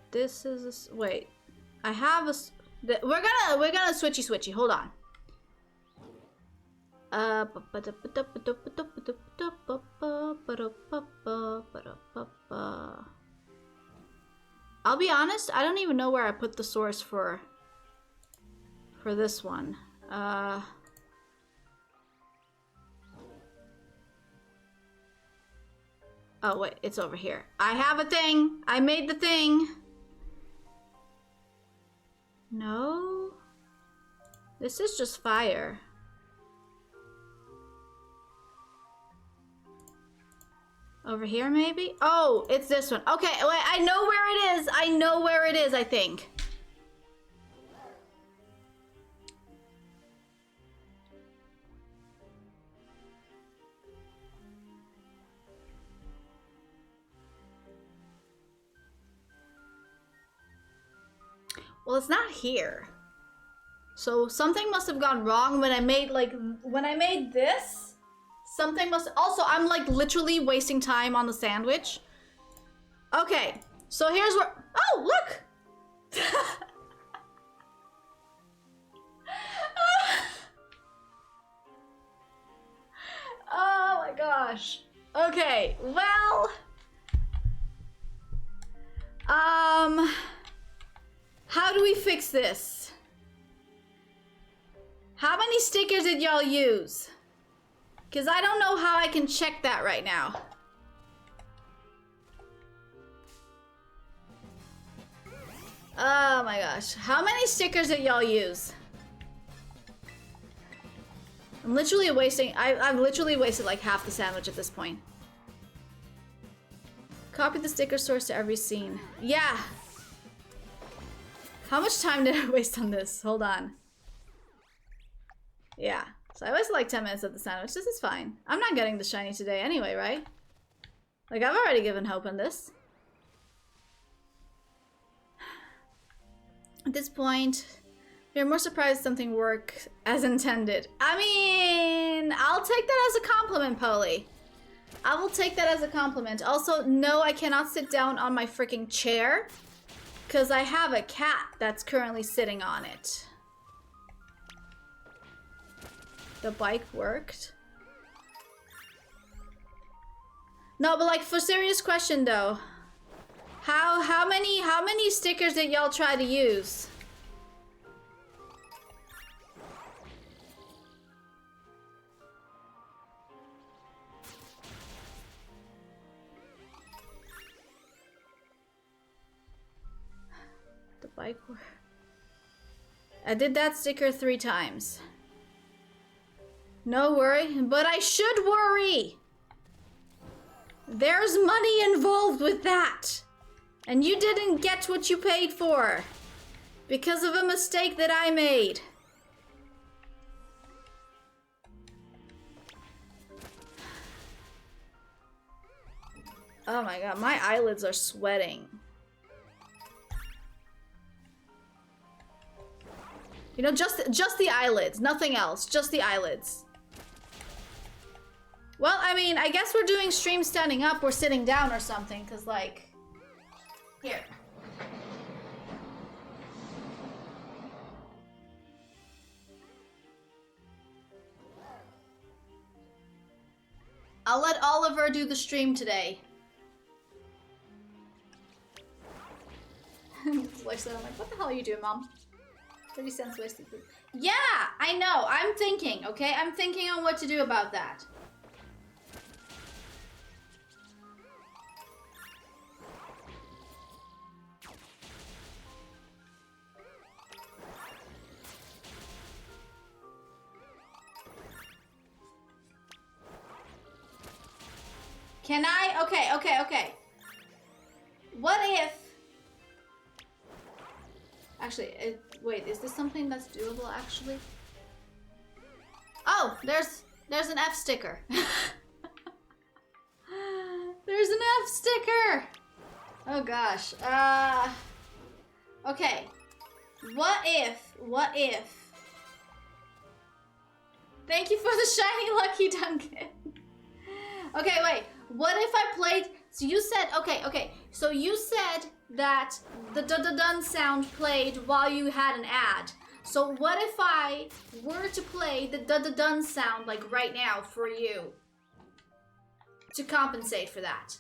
Speaker 1: This is a, wait. I have a we're gonna switchy. Hold on. I'll be honest, I don't even know where I put the source for this one. Oh wait, it's over here. I have a thing. I made the thing. No. This is just fire. Over here, maybe? Oh, it's this one. Okay, wait, I know where it is. I know where it is, I think. Well, it's not here. So something must have gone wrong when I made, like, when I made this. Something must... Also, I'm, like, literally wasting time on the sandwich. Okay, so here's where... Oh, look! Oh my gosh. Okay, well... How do we fix this? How many stickers did y'all use? Because I don't know how I can check that right now. Oh my gosh. How many stickers did y'all use? I'm literally wasting... I've literally wasted like half the sandwich at this point. Copy the sticker source to every scene. Yeah. How much time did I waste on this? Hold on. Yeah. So I wasted like 10 minutes of the sandwich. This is fine. I'm not getting the shiny today anyway, right? Like, I've already given hope on this. At this point, you're more surprised something worked as intended. I mean, I'll take that as a compliment, Polly. I will take that as a compliment. Also, no, I cannot sit down on my freaking chair because I have a cat that's currently sitting on it. The bike worked. No, but like, for serious question though, how many stickers did y'all try to use? The bike worked. I did that sticker 3 times. No worry, but I should worry. There's money involved with that. And you didn't get what you paid for because of a mistake that I made. Oh my god, my eyelids are sweating. You know, just the eyelids, nothing else, just the eyelids. Well, I mean, I guess we're doing stream standing up or sitting down or something, because, like... Here. I'll let Oliver do the stream today. It's like, so I'm like, what the hell are you doing, Mom? 30 cents wasted food. Yeah, I know. I'm thinking, okay? I'm thinking on what to do about that. Can I? Okay. What if... Actually, wait, is this something that's doable, actually? Oh, there's an F sticker. There's an F sticker! Oh gosh. Okay. What if... Thank you for the shiny Lucky Duncan. Okay, wait. What if I played... So you said... Okay. So you said that the dun sound played while you had an ad. So what if I were to play the dun sound like right now for you? To compensate for that.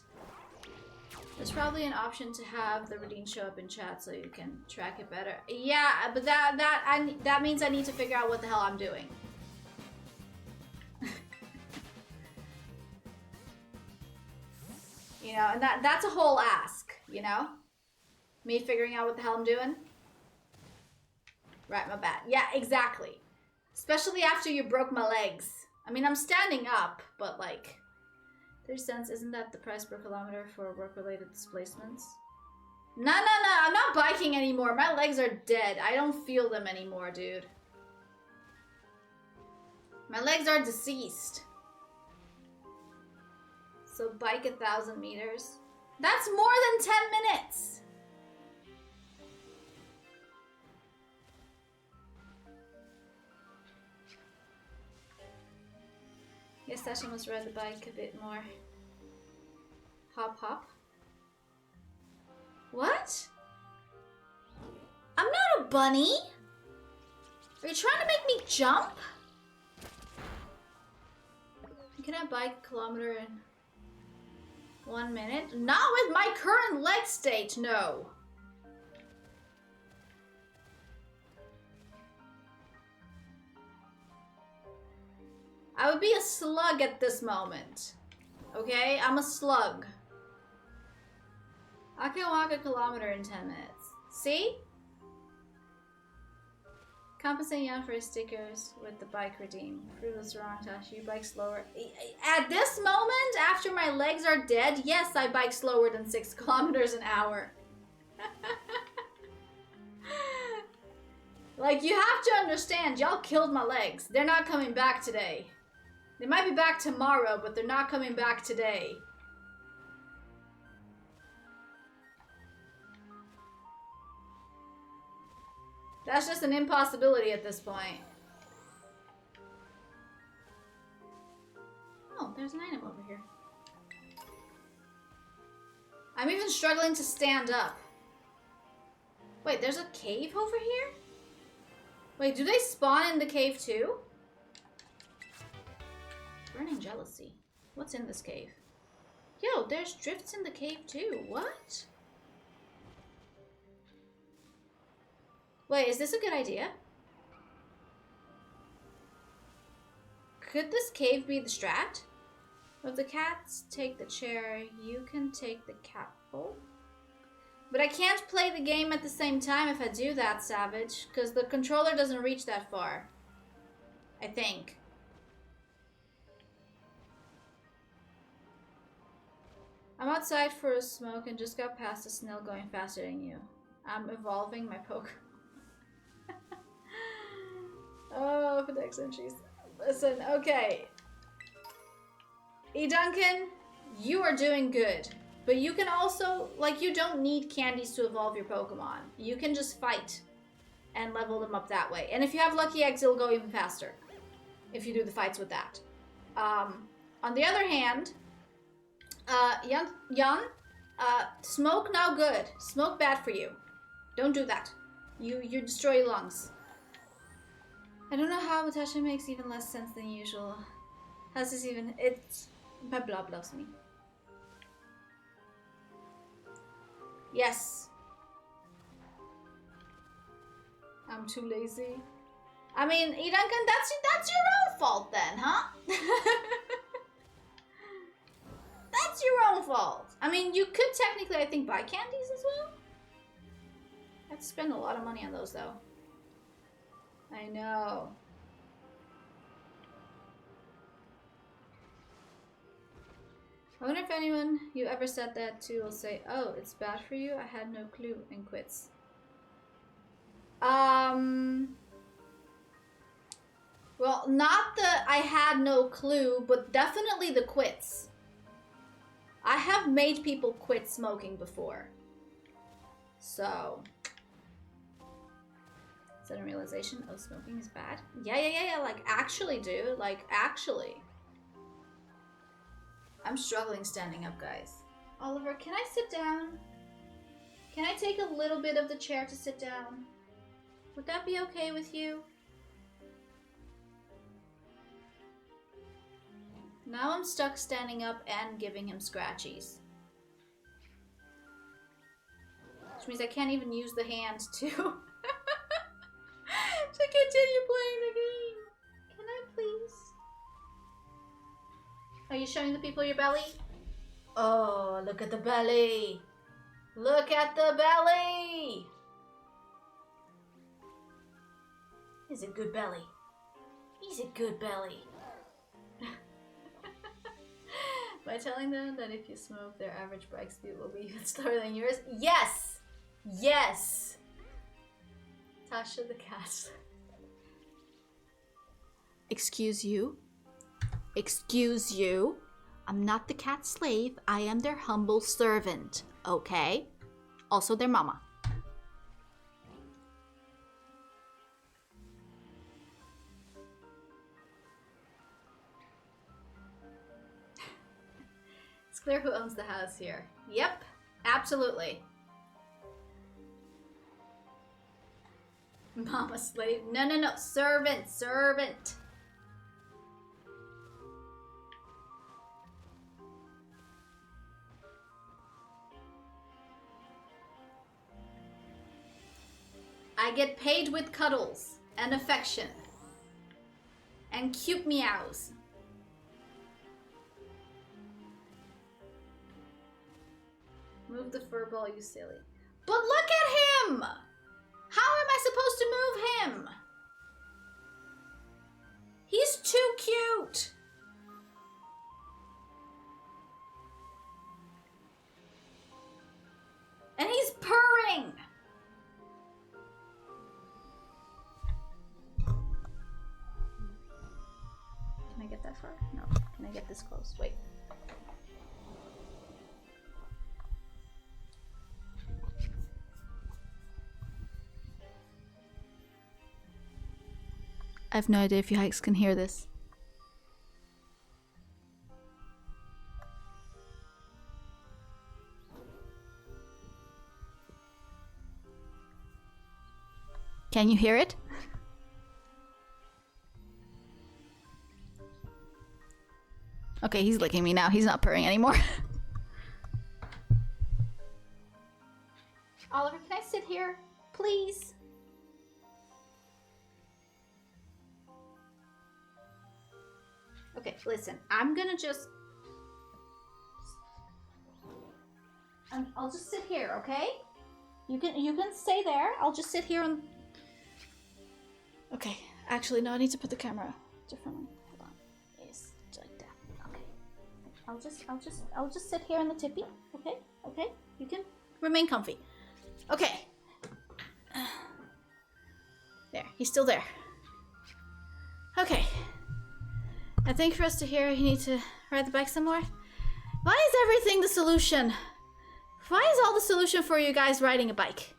Speaker 1: There's probably an option to have the redeem show up in chat so you can track it better. Yeah, but that means I need to figure out what the hell I'm doing. You know, and that's a whole ask, you know? Me figuring out what the hell I'm doing. Right, my bad. Yeah, exactly. Especially after you broke my legs. I mean, I'm standing up, but like... 30 cents, isn't that the price per kilometer for work-related displacements? No, I'm not biking anymore. My legs are dead. I don't feel them anymore, dude. My legs are deceased. So bike 1,000 meters. That's more than 10 minutes. Guess Sasha must ride the bike a bit more. Hop. What? I'm not a bunny. Are you trying to make me jump? Can I bike a kilometer in 1 minute? Not with my current leg state, no. I would be a slug at this moment. Okay? I'm a slug. I can walk a kilometer in 10 minutes. See? Compensate Jan for his stickers with the bike redeem. Prove us wrong, Tasha. You bike slower. At this moment, after my legs are dead, yes, I bike slower than 6 kilometers an hour. Like, you have to understand, y'all killed my legs. They're not coming back today. They might be back tomorrow, but they're not coming back today. That's just an impossibility at this point. Oh, there's an item over here. I'm even struggling to stand up. Wait, there's a cave over here? Wait, do they spawn in the cave too? Burning jealousy. What's in this cave? Yo, there's drifts in the cave too. What? Wait, is this a good idea? Could this cave be the strat? If the cats take the chair, you can take the catpole. But I can't play the game at the same time if I do that, Savage, because the controller doesn't reach that far. I think. I'm outside for a smoke and just got past a snail going faster than you. I'm evolving my poke. Oh, for the next entries. Listen, okay. E. Duncan, you are doing good. But you can also, like, you don't need candies to evolve your Pokemon. You can just fight and level them up that way. And if you have lucky eggs, it'll go even faster. If you do the fights with that. On the other hand, Jan, smoke now good. Smoke bad for you. Don't do that. You destroy your lungs. I don't know how Natasha makes even less sense than usual. How's this even? It's... My blob loves me. Yes. I'm too lazy. I mean, E. Duncan, that's your own fault then, huh? That's your own fault. I mean, you could technically, I think, buy candies as well. I have to spend a lot of money on those, though. I know. I wonder if anyone you ever said that to will say, "Oh, it's bad for you. I had no clue," and quits. Well, not the I had no clue, but definitely the quits. I have made people quit smoking before. So, sudden realization, oh, smoking is bad? Yeah, like actually, dude, like actually. I'm struggling standing up, guys. Oliver, can I sit down? Can I take a little bit of the chair to sit down? Would that be okay with you? Now I'm stuck standing up and giving him scratchies. Which means I can't even use the hand to to continue playing the game. Can I please? Are you showing the people your belly? Oh, look at the belly. Look at the belly. He's a good belly. He's a good belly. By telling them that if you smoke, their average bike speed will be even slower than yours? Yes! Yes! Tasha the cat. Excuse you? Excuse you? I'm not the cat's slave. I am their humble servant, okay? Also their mama. It's clear who owns the house here. Yep, absolutely. Mama slave. No. Servant, servant. I get paid with cuddles and affection and cute meows. Move the fur ball, you silly. But look at him! How am I supposed to move him? He's too cute. And he's purring. Can I get that far? No. Can I get this close? Wait. I have no idea if you hikes can hear this. Can you hear it? Okay, he's licking me now. He's not purring anymore. Oliver, can I sit here? Please? Okay, listen. I'm gonna just... I'll just sit here, okay? You can stay there. I'll just sit here and... Okay, actually, no, I need to put the camera differently. Hold on. Yes, like that. Okay. I'll just sit here in the tippy. Okay? Okay? You can remain comfy. Okay. There, he's still there. Okay. I think for us to hear, you need to ride the bike some more. Why is everything the solution? Why is all the solution for you guys riding a bike?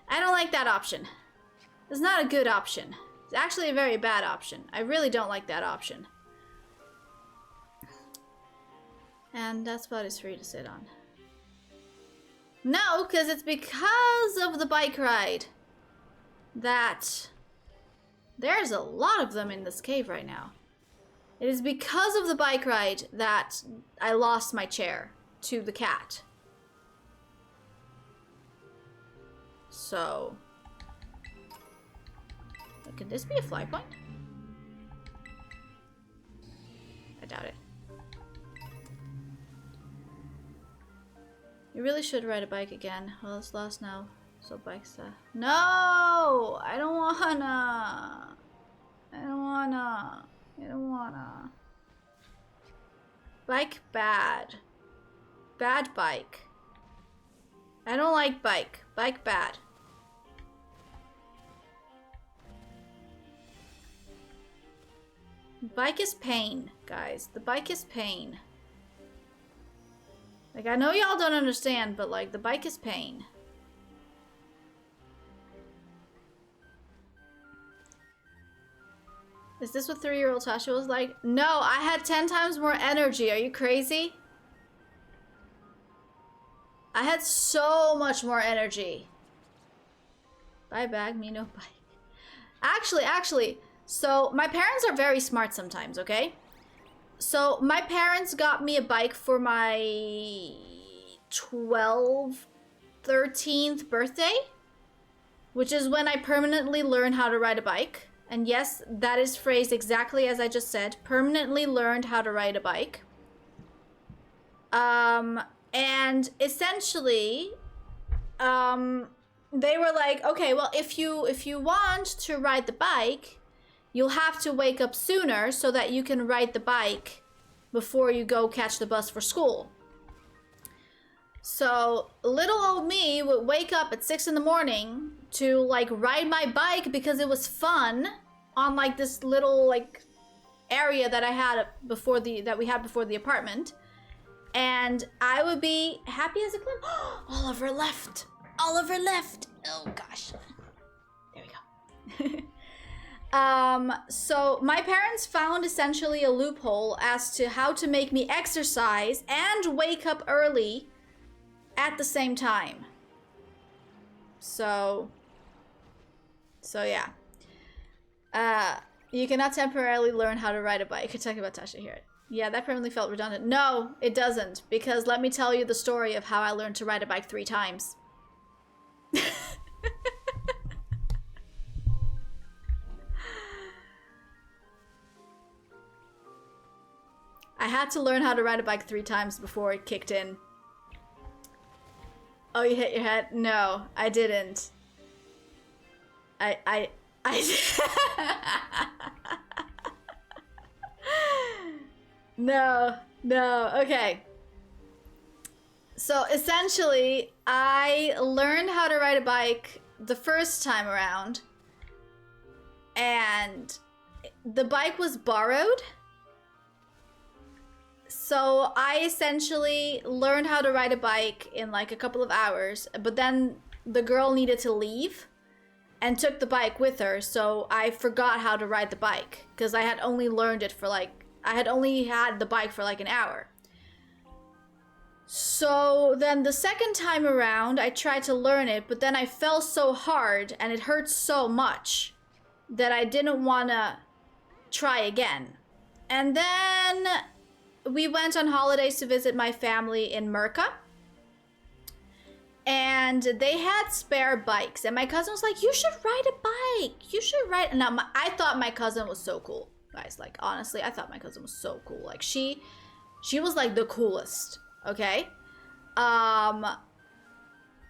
Speaker 1: I don't like that option. It's not a good option. It's actually a very bad option. I really don't like that option. And that spot is free to sit on. No, because it's because of the bike ride that there's a lot of them in this cave right now. It is because of the bike ride that I lost my chair to the cat. So, could this be a fly point? I doubt it. You really should ride a bike again. Well, it's lost now. So bikes, no! I don't wanna! I don't wanna. I don't wanna. Bike bad. Bad bike. I don't like bike. Bike bad. Bike is pain, guys. The bike is pain. Like, I know y'all don't understand, but like, the bike is pain. Is this what 3-year-old Tasha was like? No, I had 10 times more energy. Are you crazy? I had so much more energy. Buy a bag, me no bike. Actually, so my parents are very smart sometimes, okay? So my parents got me a bike for my 13th birthday, which is when I permanently learned how to ride a bike. And yes, that is phrased exactly as I just said. Permanently learned how to ride a bike. And essentially, they were like, okay, well, if you want to ride the bike, you'll have to wake up sooner so that you can ride the bike before you go catch the bus for school. So little old me would wake up at 6 in the morning to like ride my bike because it was fun on like this little like area that I had before that we had before the apartment. And I would be happy as a clam. Oliver left. Oliver left. Oh gosh. There we go. So my parents found essentially a loophole as to how to make me exercise and wake up early at the same time. So yeah. You cannot temporarily learn how to ride a bike. You're talking about Tasha here. Yeah, that permanently felt redundant. No, it doesn't. Because let me tell you the story of how I learned to ride a bike 3 times. I had to learn how to ride a bike 3 times before it kicked in. Oh, you hit your head? No, I didn't. I No, okay. So essentially, I learned how to ride a bike the first time around, and the bike was borrowed. So I essentially learned how to ride a bike in like a couple of hours, but then the girl needed to leave and took the bike with her, so I forgot how to ride the bike because I had only learned it for like, I had only had the bike for like an hour. So then the second time around, I tried to learn it, but then I fell so hard and it hurt so much that I didn't want to try again. And then we went on holidays to visit my family in Merca. And they had spare bikes. And my cousin was like, you should ride a bike. You should ride. Now, I thought my cousin was so cool. Guys, like, honestly, I thought my cousin was so cool. Like, she was, like, the coolest. Okay?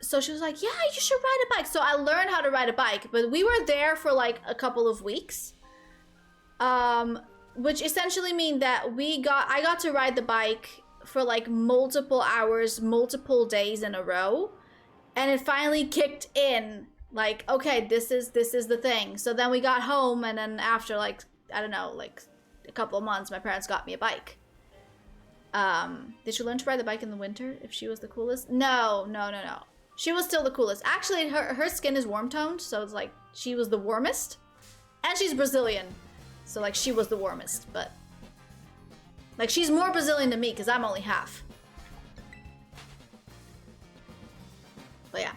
Speaker 1: So she was like, yeah, you should ride a bike. So I learned how to ride a bike. But we were there for, like, a couple of weeks. Which essentially mean that I got to ride the bike for, like, multiple hours, multiple days in a row. And it finally kicked in, like, okay, this is the thing. So then we got home, and then after, like, I don't know, like a couple of months, my parents got me a bike. Did she learn to ride the bike in the winter if she was the coolest? No. She was still the coolest. Actually, her skin is warm-toned, so it's like she was the warmest. And she's Brazilian, so, like, she was the warmest, but... Like, she's more Brazilian than me, because I'm only half. But yeah,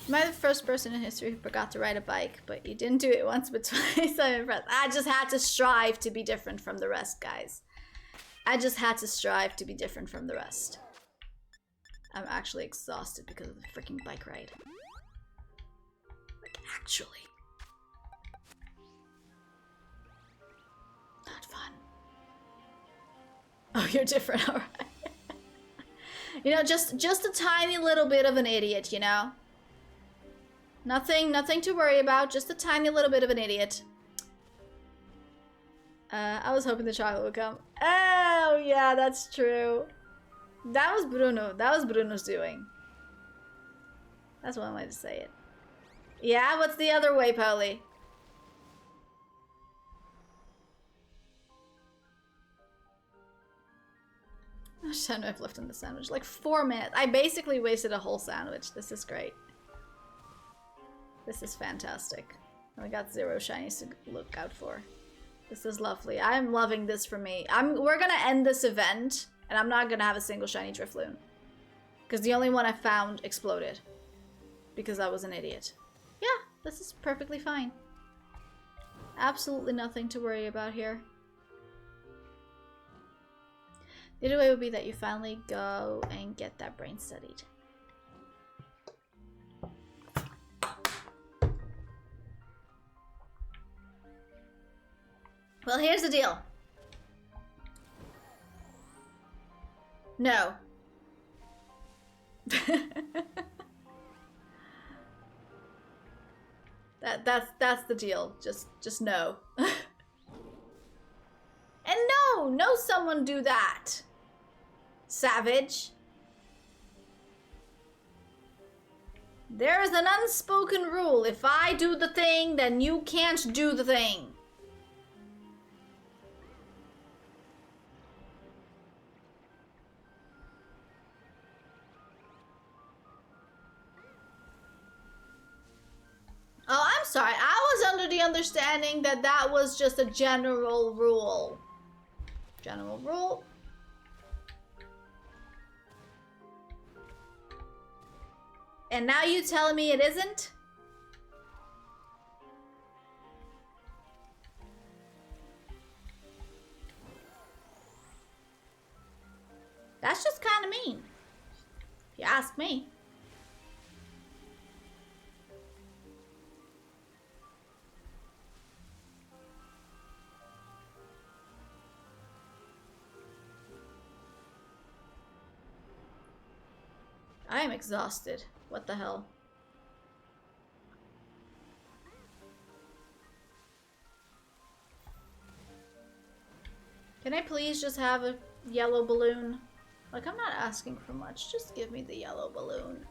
Speaker 1: you might be the first person in history who forgot to ride a bike, but you didn't do it once but twice. I'm impressed. I just had to strive to be different from the rest, guys. I just had to strive to be different from the rest. I'm actually exhausted because of the freaking bike ride. Like, actually. Not fun. Oh, you're different, alright. You know, just a tiny little bit of an idiot, you know? Nothing to worry about, just a tiny little bit of an idiot. I was hoping the chocolate would come. Oh, yeah, that's true. That was Bruno. That was Bruno's doing. That's one way to say it. Yeah, what's the other way, Polly? How much time do I have left in the sandwich? Like 4 minutes. I basically wasted a whole sandwich. This is great. This is fantastic. And we got 0 shinies to look out for. This is lovely. I'm loving this for me. We're gonna end this event, and I'm not gonna have a single shiny Drifloon. Because the only one I found exploded. Because I was an idiot. Yeah, this is perfectly fine. Absolutely nothing to worry about here. The other way would be that you finally go and get that brain studied. Well, here's the deal. No. That's the deal. Just no. And no someone do that. Savage. There is an unspoken rule. If I do the thing, then you can't do the thing. Oh, I'm sorry. I was under the understanding that that was just a general rule. General rule. And now you telling me it isn't? That's just kind of mean, if you ask me. I am exhausted. What the hell? Can I please just have a yellow balloon? Like, I'm not asking for much. Just give me the yellow balloon.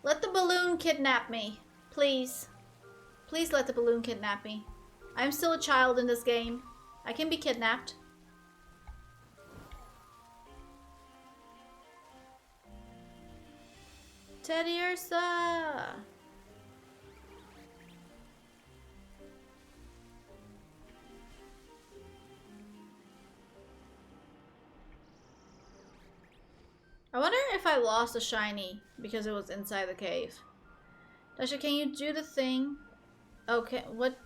Speaker 1: Let the balloon kidnap me. Please. Please let the balloon kidnap me. I'm still a child in this game. I can be kidnapped. Teddy Ursa! I wonder if I lost a shiny because it was inside the cave. Dasha, can you do the thing? Okay, what?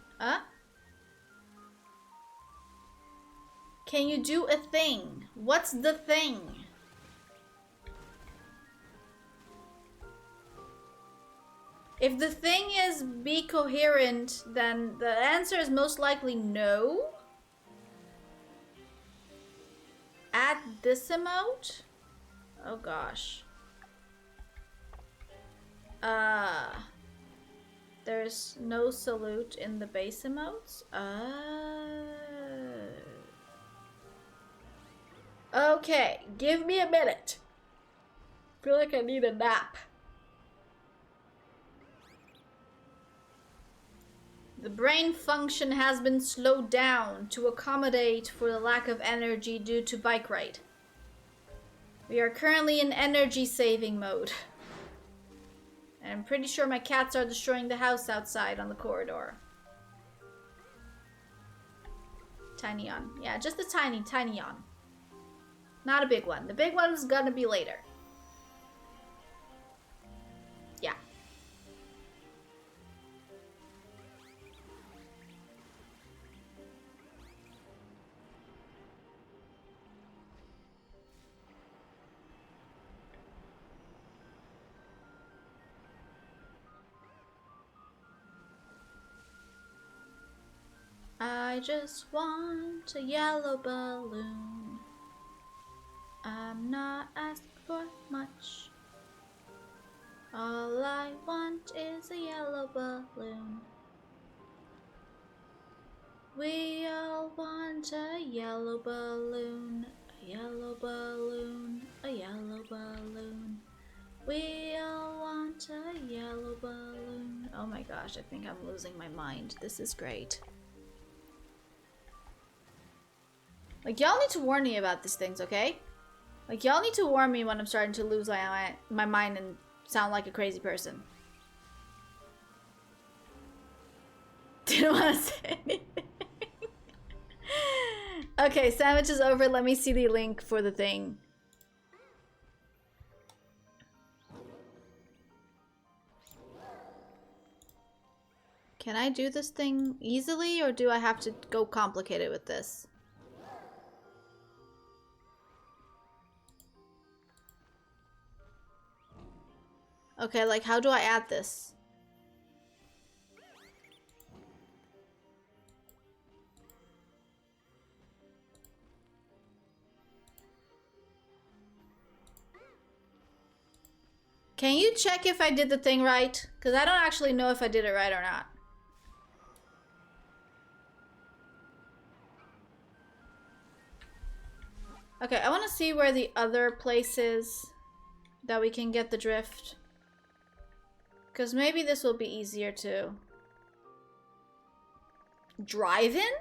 Speaker 1: Can you do a thing? What's the thing? If the thing is be coherent, then the answer is most likely no. Add this emote? Oh gosh. There's no salute in the base emotes? Okay, give me a minute. I feel like I need a nap. The brain function has been slowed down to accommodate for the lack of energy due to bike ride. We are currently in energy saving mode. And I'm pretty sure my cats are destroying the house outside on the corridor. Tiny yawn. Yeah, just a tiny yawn. Not a big one. The big one's gonna be later. Yeah. I just want a yellow balloon. I'm not asking for much. All I want is a yellow balloon. We all want a yellow balloon, a yellow balloon, gosh, I think I'm losing my mind. This is great. Like, y'all need to warn me about these things, okay? Like, y'all need to warn me when I'm starting to lose my mind and sound like a crazy person. Didn't want to say anything. Okay, sandwich is over. Let me see the link for the thing. Can I do this thing easily, or do I have to go complicated with this? Okay, like, how do I add this? Can you check if I did the thing right? Because I don't actually know if I did it right or not. Okay, I want to see where the other place is that we can get the drift. Because maybe this will be easier to drive in?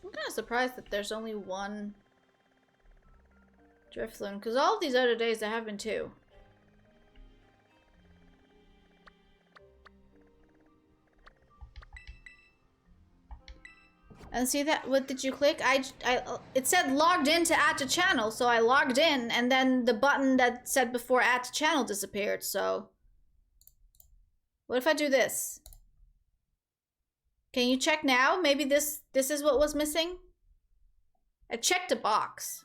Speaker 1: I'm kind of surprised that there's only one Drifloon, because all of these other days there have been two. And see that, what did you click? It said logged in to add to channel, so I logged in, and then the button that said before add to channel disappeared, so. What if I do this? Can you check now? Maybe this is what was missing? I checked a box.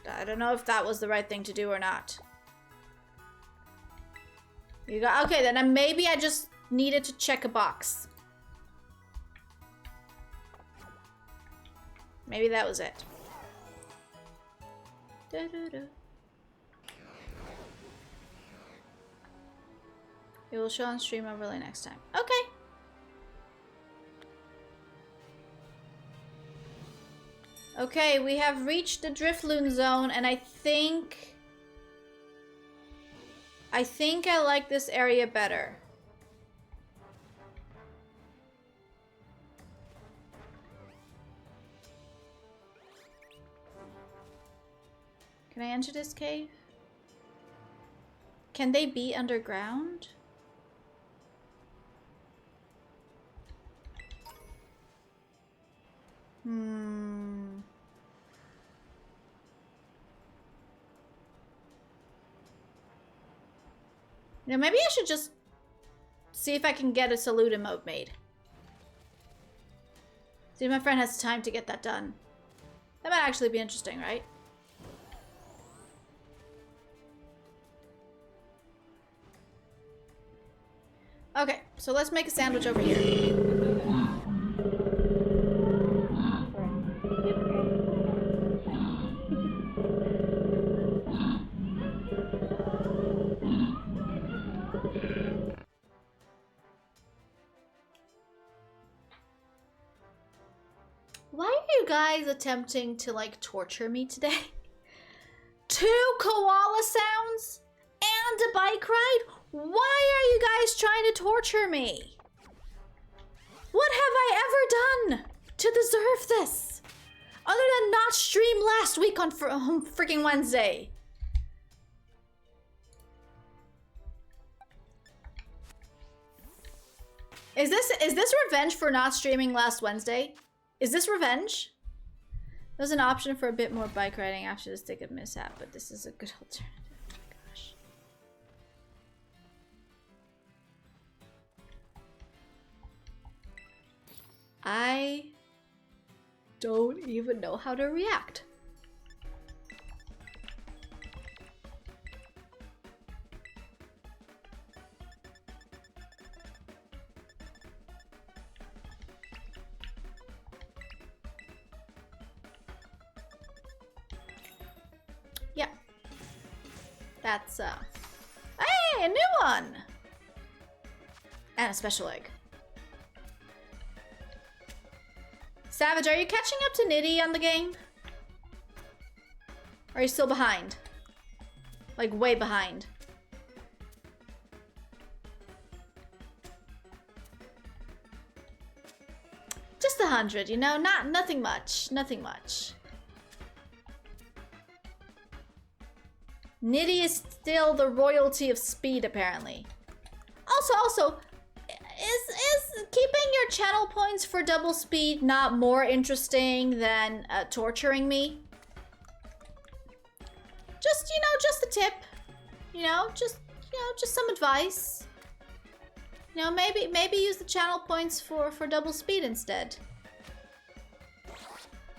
Speaker 1: I don't know if that was the right thing to do or not. You got, okay, then maybe I just needed to check a box. Maybe that was it. Da-da-da. It will show on stream overlay next time. Okay. Okay, we have reached the Drifloon zone, and I think I like this area better. Can I enter this cave? Can they be underground? You know, maybe I should just see if I can get a salute emote made. See if my friend has time to get that done. That might actually be interesting, right? Okay, so let's make a sandwich over here. Why are you guys attempting to, like, torture me today? 2 koala sounds and a bike ride? Why are you guys trying to torture me? What have I ever done to deserve this? Other than not stream last week on freaking Wednesday. Is this revenge for not streaming last Wednesday? Is this revenge? There's an option for a bit more bike riding after the stick of mishap, but this is a good alternative. Oh my gosh. I don't even know how to react. Yeah. That's, hey, a new one! And a special egg. Savage, are you catching up to Nitty on the game? Or are you still behind? Like, way behind. Just 100, you know? Nothing much. Nothing much. Nitty is still the royalty of speed, apparently. Also, is keeping your channel points for double speed not more interesting than torturing me? Just, you know, just a tip. Just some advice. You know, maybe use the channel points for double speed instead.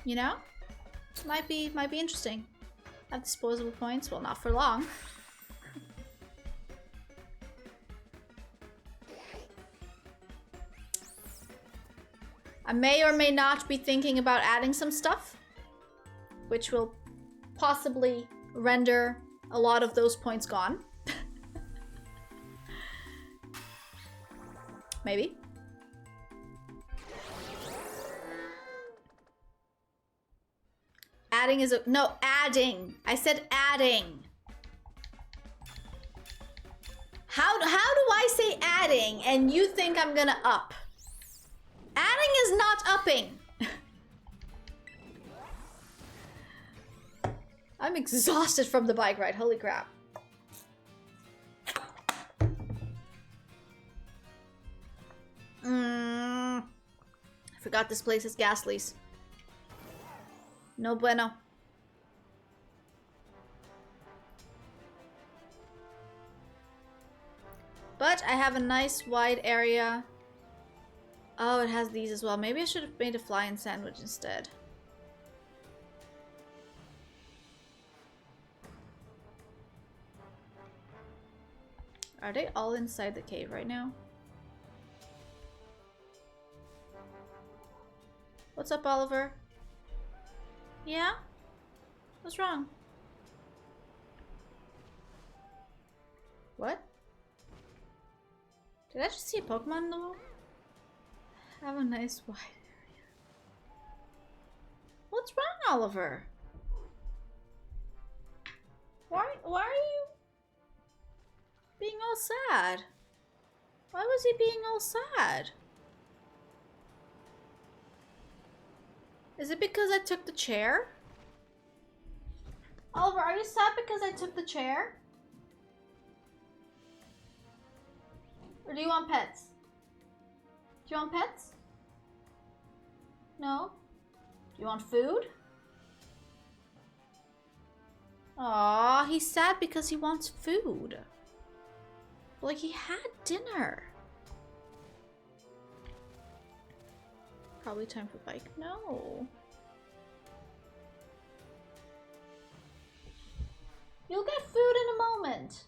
Speaker 1: You know? Might be interesting. Have disposable points? Well, not for long. I may or may not be thinking about adding some stuff, which will possibly render a lot of those points gone. Maybe. Adding is a... No, adding. I said adding. How do I say adding and you think I'm gonna up? Adding is not upping. I'm exhausted from the bike ride. Holy crap. I forgot this place is Ghastly's. No bueno. But I have a nice wide area. Oh, it has these as well. Maybe I should have made a fly-in sandwich instead. Are they all inside the cave right now? What's up, Oliver? Yeah? What's wrong? What? Did I just see a Pokemon in the wall? Have a nice wide area. What's wrong, Oliver? Why are you being all sad? Why was he being all sad? Is it because I took the chair? Oliver, are you sad because I took the chair? Or do you want pets? Do you want pets? No? Do you want food? Aw, he's sad because he wants food. Like, he had dinner. Probably time for bike. No. You'll get food in a moment.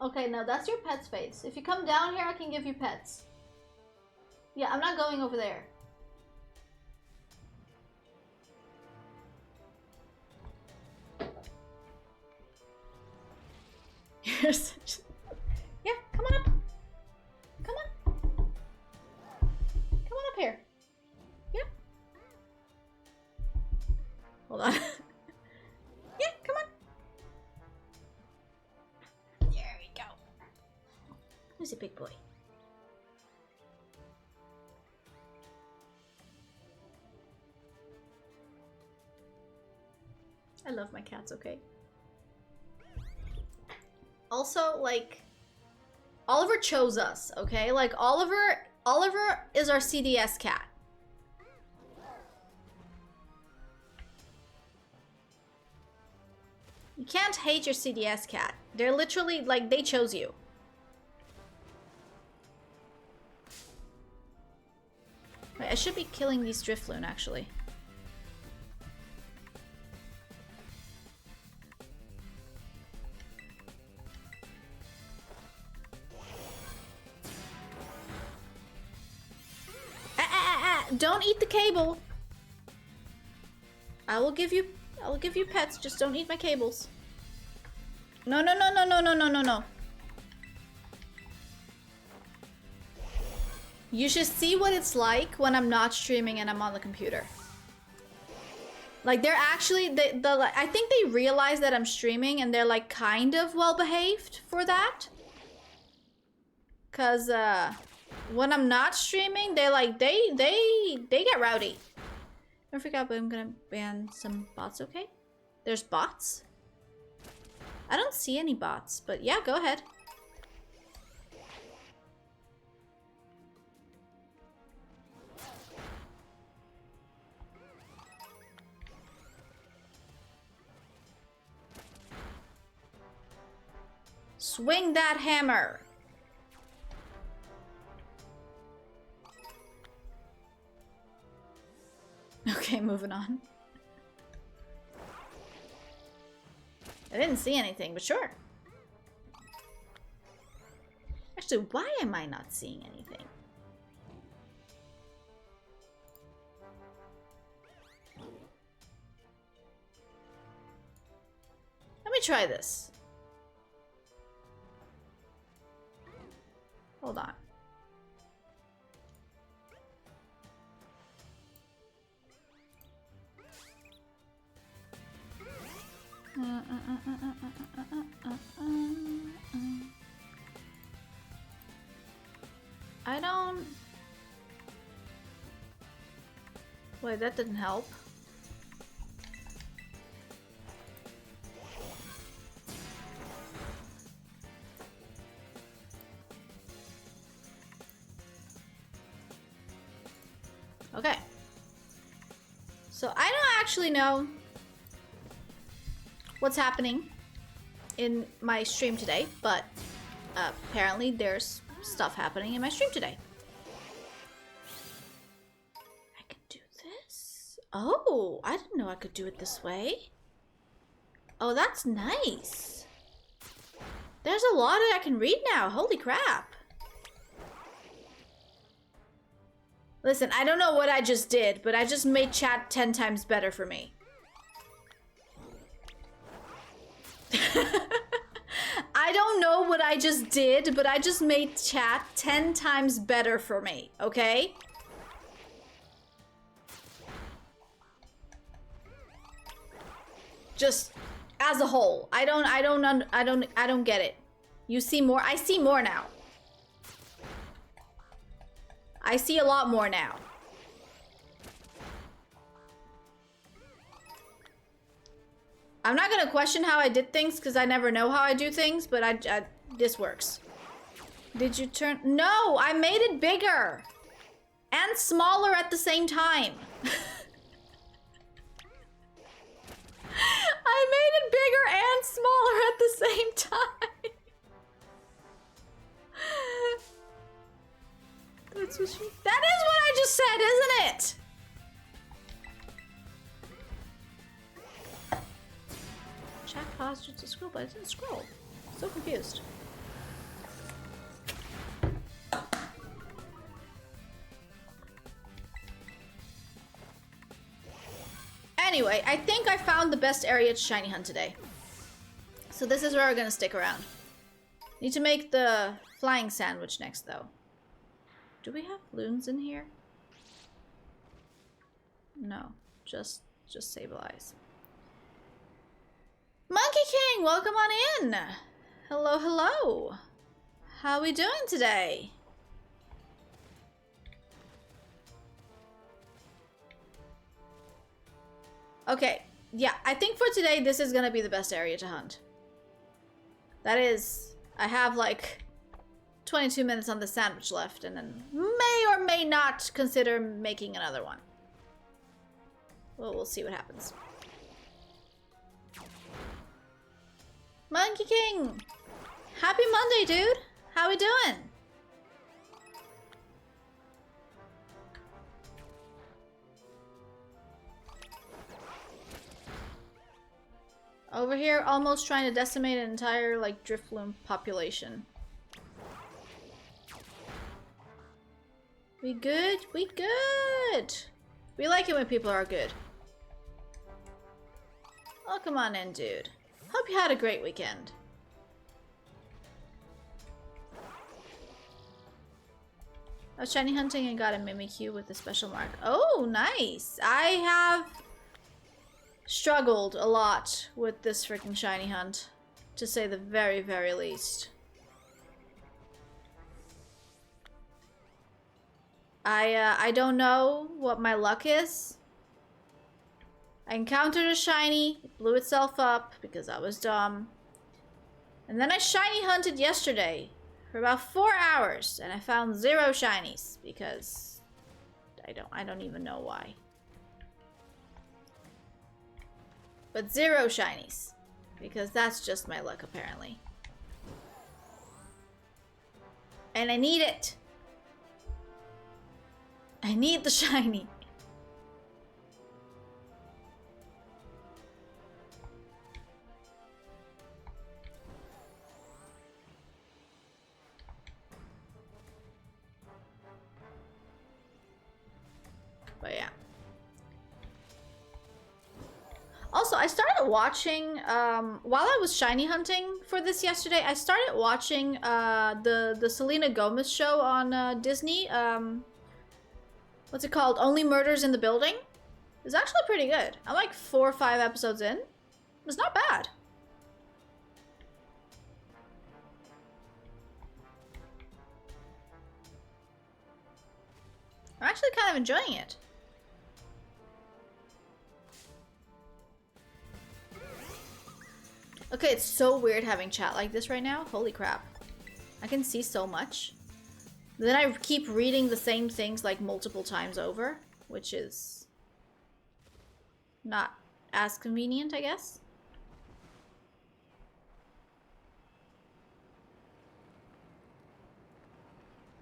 Speaker 1: Okay, now that's your pet space. If you come down here, I can give you pets. Yeah, I'm not going over there. You're such... Yeah, come on up. Come on. Come on up here. Yeah. Hold on. Yeah, come on. There we go. Who's a big boy? I love my cats, okay? Also, like, Oliver chose us, okay? Like, Oliver is our CDS cat. You can't hate your CDS cat. They're literally, like, they chose you. Wait, I should be killing these Drifloon, actually. Don't eat the cable. I will give you pets, just don't eat my cables. No, no, no, no, no, no, no, no, no. You should see what it's like when I'm not streaming and I'm on the computer. Like, they're actually, I think they realize that I'm streaming and they're like kind of well behaved for that. Cause when I'm not streaming, they like, they get rowdy. Don't forget, but I'm gonna ban some bots, okay? There's bots? I don't see any bots, but yeah, go ahead. Swing that hammer. Okay, moving on. I didn't see anything, but sure. Actually, why am I not seeing anything? Let me try this. Hold on. I don't... Wait, that didn't help. Okay. So I don't actually know what's happening in my stream today, but apparently there's stuff happening in my stream today. I can do this? Oh, I didn't know I could do it this way. Oh, that's nice. There's a lot that I can read now. Holy crap. Listen, I don't know what I just did, but I just made chat 10 times better for me. I don't know what I just did, but I just made chat 10 times better for me, okay? Just as a whole. I don't get it. You see more? I see more now. I see a lot more now. I'm not gonna question how I did things because I never know how I do things, but this works. Did you turn? No, I made it bigger and smaller at the same time. I made it bigger and smaller at the same time. That's what that is what I just said, isn't it? Chat paused to scroll, but I didn't scroll. So confused. Anyway, I think I found the best area to shiny hunt today. So this is where we're gonna stick around. Need to make the flying sandwich next, though. Do we have loons in here? No, just Sable Eyes. Monkey King, welcome on in. Hello, hello. How we doing today? Okay, yeah, I think for today this is gonna be the best area to hunt. That is, I have like 22 minutes on the sandwich left, and then may or may not consider making another one. Well, we'll see what happens. Monkey King! Happy Monday, dude! How we doing? Over here, almost trying to decimate an entire, like, Drifloon population. We good? We good! We like it when people are good. Oh, come on in, dude. Hope you had a great weekend. I was shiny hunting and got a Mimikyu with a special mark. Oh, nice! I have struggled a lot with this freaking shiny hunt, to say the very, very least. I don't know what my luck is. I encountered a shiny, it blew itself up because I was dumb. And then I shiny hunted yesterday for about 4 hours and I found 0 shinies because I don't even know why. But 0 shinies because that's just my luck apparently. And I need it. I need the shiny. But yeah. Also, I started watching, while I was shiny hunting for this yesterday, I started watching the Selena Gomez show on Disney. What's it called? Only Murders in the Building? It's actually pretty good. I'm like 4 or 5 episodes in. It's not bad. I'm actually kind of enjoying it. Okay, it's so weird having chat like this right now. Holy crap. I can see so much. Then I keep reading the same things like multiple times over, which is not as convenient, I guess.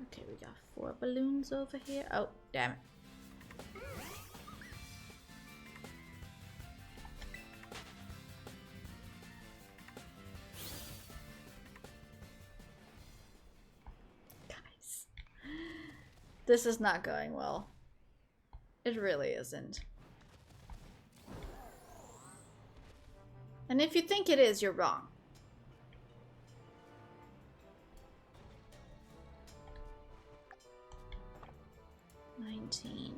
Speaker 1: Okay, we got 4 balloons over here. Oh, damn it. This is not going well. It really isn't. And if you think it is, you're wrong. $19.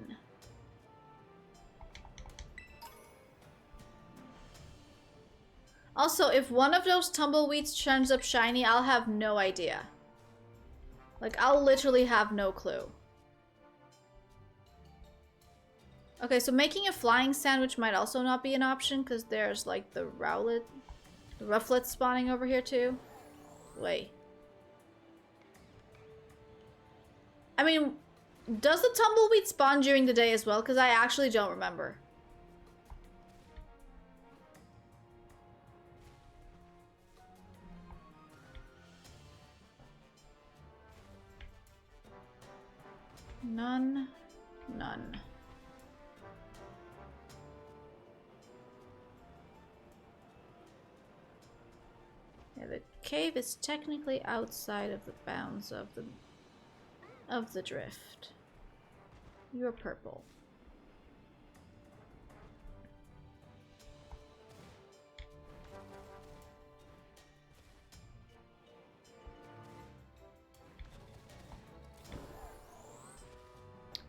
Speaker 1: Also, if one of those tumbleweeds turns up shiny, I'll have no idea. Like, I'll literally have no clue. Okay, so making a flying sandwich might also not be an option because there's like the rufflet spawning over here too. Wait. I mean, does the tumbleweed spawn during the day as well? Because I actually don't remember. None. None. Yeah, the cave is technically outside of the bounds of the drift. You're purple.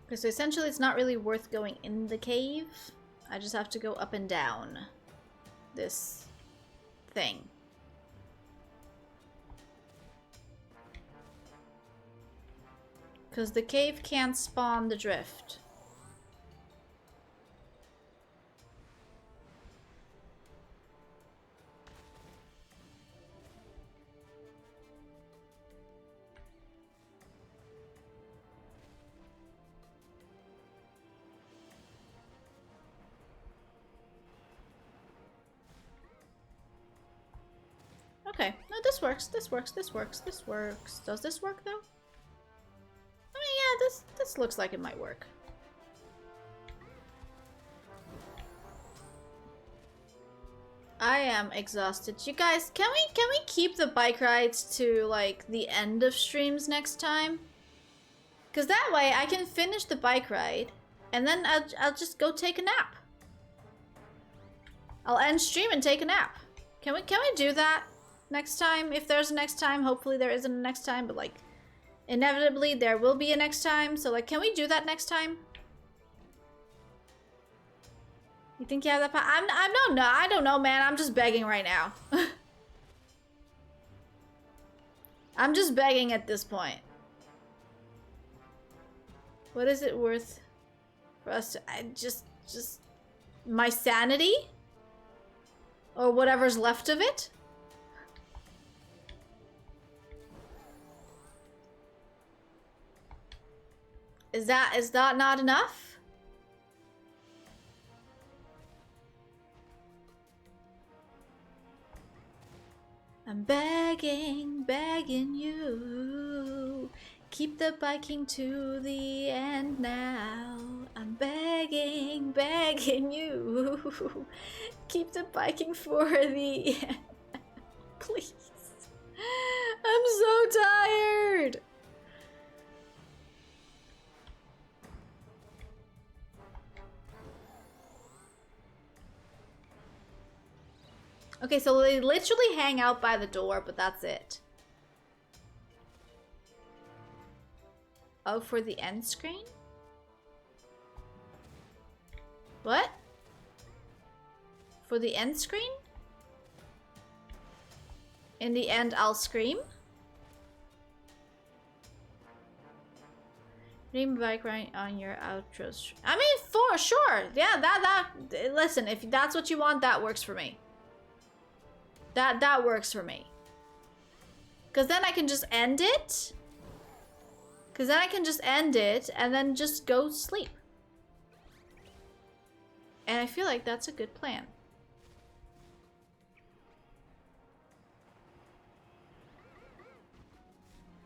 Speaker 1: Okay, so essentially it's not really worth going in the cave. I just have to go up and down this thing. Because the cave can't spawn the drift. Okay, no, this works, this works, this works, this works. Does this work though? I mean, yeah, this looks like it might work. I am exhausted. You guys, can we keep the bike rides to like the end of streams next time? Cause that way I can finish the bike ride and then I'll just go take a nap. I'll end stream and take a nap. Can we do that next time? If there's a next time, hopefully there isn't a next time, but like inevitably there will be a next time. So like, can we do that next time? You think you have that power? I don't know, man. I'm just begging right now. I'm just begging at this point. What is it worth for us to... just my sanity? Or whatever's left of it? Is that not enough? I'm begging you. Keep the biking to the end now. I'm begging you. Keep the biking for the end. Please. I'm so tired. Okay, so they literally hang out by the door, but that's it. Oh, for the end screen? What? For the end screen? In the end, I'll scream? Dream bike ride on your outros. I mean, for sure. Yeah, listen, if that's what you want, that works for me. That works for me. Because then I can just end it. And then just go sleep. And I feel like that's a good plan.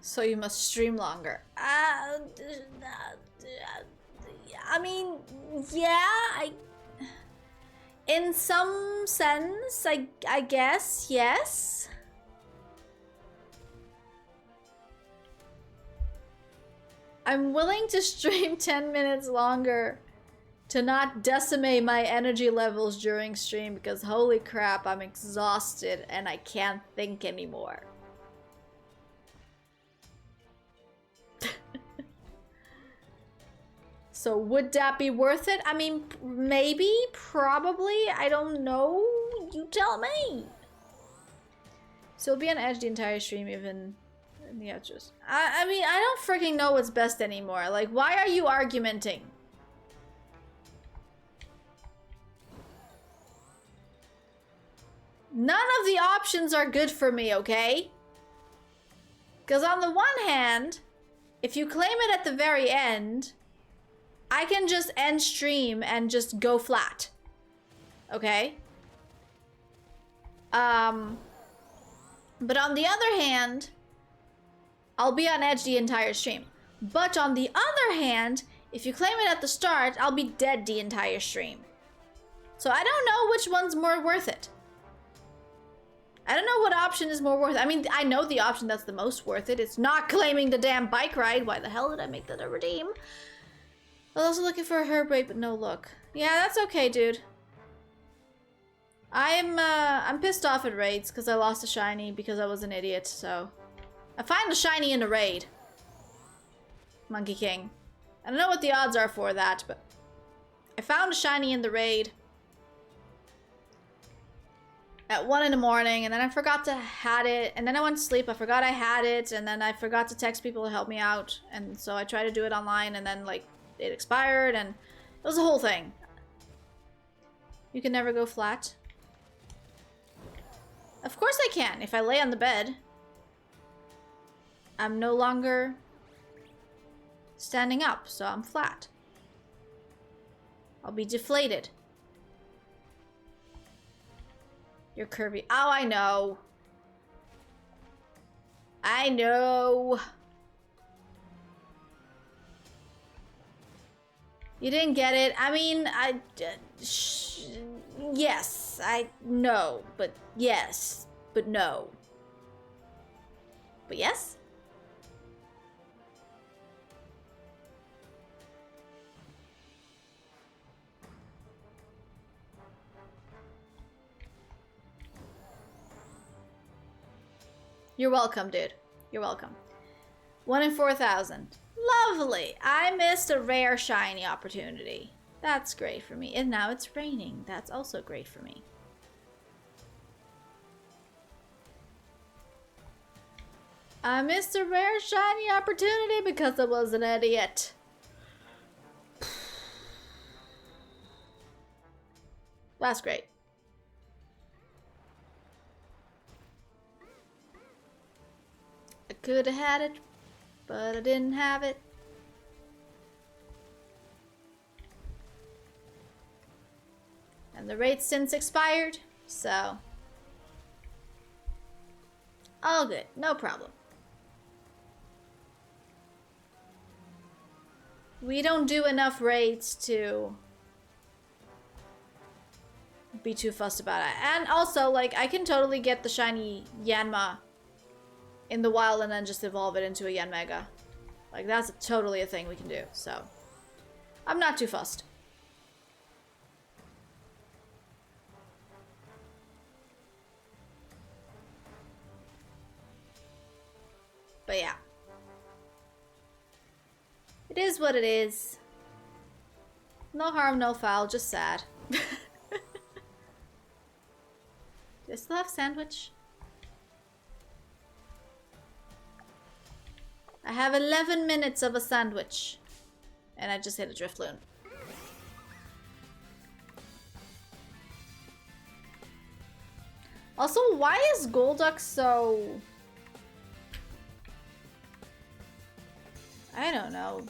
Speaker 1: So you must stream longer. I mean, yeah, in some sense, I guess, yes. I'm willing to stream 10 minutes longer to not decimate my energy levels during stream because holy crap, I'm exhausted and I can't think anymore. So would that be worth it? I mean, maybe, probably, I don't know. You tell me. So it'll be on edge the entire stream, even in the outros. I mean, I don't freaking know what's best anymore. Like, why are you argumenting? None of the options are good for me, okay? Because on the one hand, if you claim it at the very end, I can just end stream and just go flat. Okay? But on the other hand, I'll be on edge the entire stream. But on the other hand, if you claim it at the start, I'll be dead the entire stream. So I don't know which one's more worth it. I don't know what option is more worth it. I mean, I know the option that's the most worth it. It's not claiming the damn bike ride. Why the hell did I make that a redeem? I was also looking for a herb rate, but no look. Yeah, that's okay, dude. I'm pissed off at raids because I lost a shiny because I was an idiot, so. I find the shiny in a raid. Monkey King. I don't know what the odds are for that, but I found a shiny in the raid at 1 in the morning, and then I forgot to had it, and then I went to sleep, I forgot I had it, and then I forgot to text people to help me out, and so I tried to do it online, and then, like, it expired, and it was a whole thing. You can never go flat. Of course I can, if I lay on the bed. I'm no longer standing up, so I'm flat. I'll be deflated. You're curvy. Oh, I know. I know. You didn't get it. I mean, yes, I know, but yes, but no. But yes? You're welcome, dude. You're welcome. 1 in 4,000. Lovely. I missed a rare shiny opportunity. That's great for me. And now it's raining. That's also great for me. I missed a rare shiny opportunity because I was an idiot. That's great. I could have had it, but I didn't have it. And the raid since expired, so all good, no problem. We don't do enough raids to be too fussed about it. And also, like, I can totally get the shiny Yanma in the wild and then just evolve it into a Yanmega. Like, that's totally a thing we can do, so I'm not too fussed. But yeah. It is what it is. No harm, no foul, just sad. Do I still have sandwich? I have 11 minutes of a sandwich. And I just hit a Drifloon. Also, why is Golduck so... I don't know.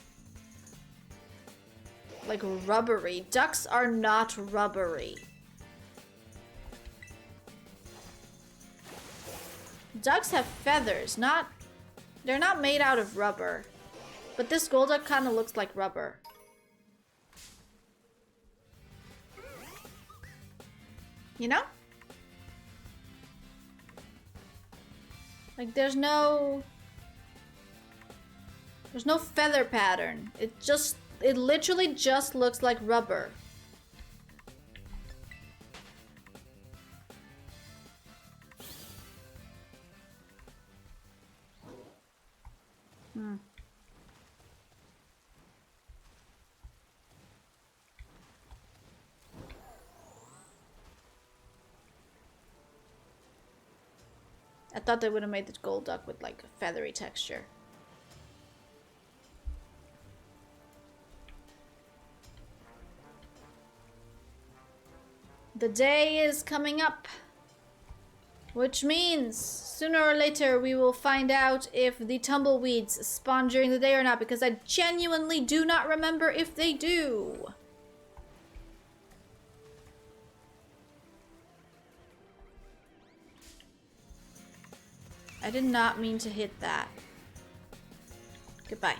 Speaker 1: Like rubbery. Ducks are not rubbery. Ducks have feathers, not... They're not made out of rubber. But this Golduck kind of looks like rubber. You know? Like there's no feather pattern. It literally just looks like rubber. I thought they would have made the Golduck with like a feathery texture. The day is coming up, which means sooner or later we will find out if the tumbleweeds spawn during the day or not, because I genuinely do not remember if they do. I did not mean to hit that. Goodbye.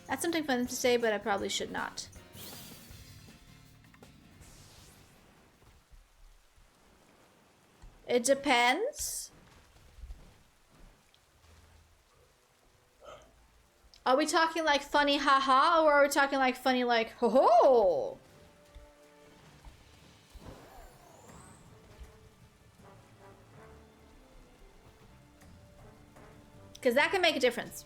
Speaker 1: That's something fun to say, but I probably should not. It depends. Are we talking like funny haha, or are we talking like funny like ho ho? Because that can make a difference.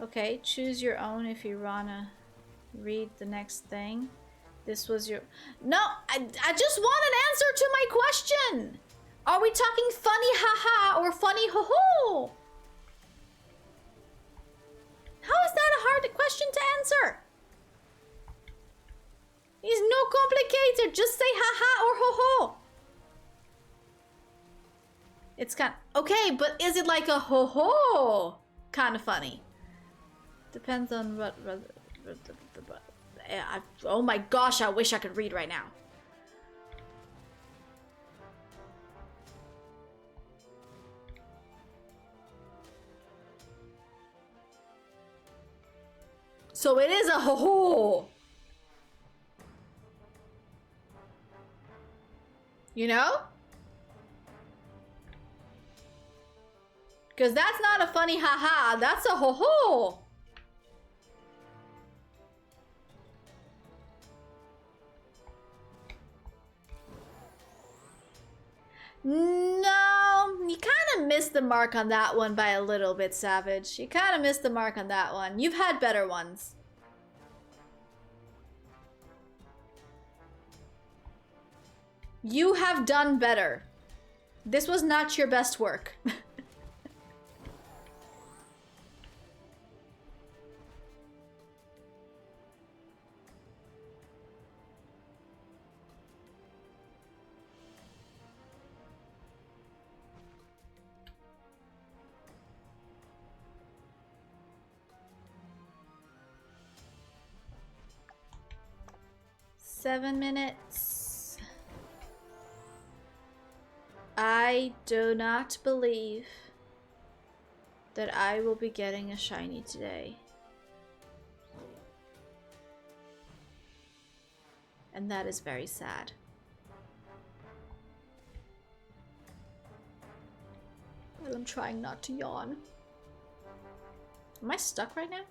Speaker 1: Okay, choose your own if you wanna read the next thing. This was your... No, I just want an answer to my question! Are we talking funny haha or funny ho ho? How is that a hard question to answer? It's no complicated, just say haha or ho ho. It's kind of... Okay, but is it like a ho ho kind of funny? Depends on what... oh my gosh, I wish I could read right now. So it is a ho-ho. You know? Because that's not a funny haha, that's a ho-ho. No, you kind of missed the mark on that one by a little bit, Savage. You kind of missed the mark on that one. You've had better ones. You have done better. This was not your best work. Seven minutes. I do not believe that I will be getting a shiny today. And that is very sad. Well, I'm trying not to yawn. Am I stuck right now?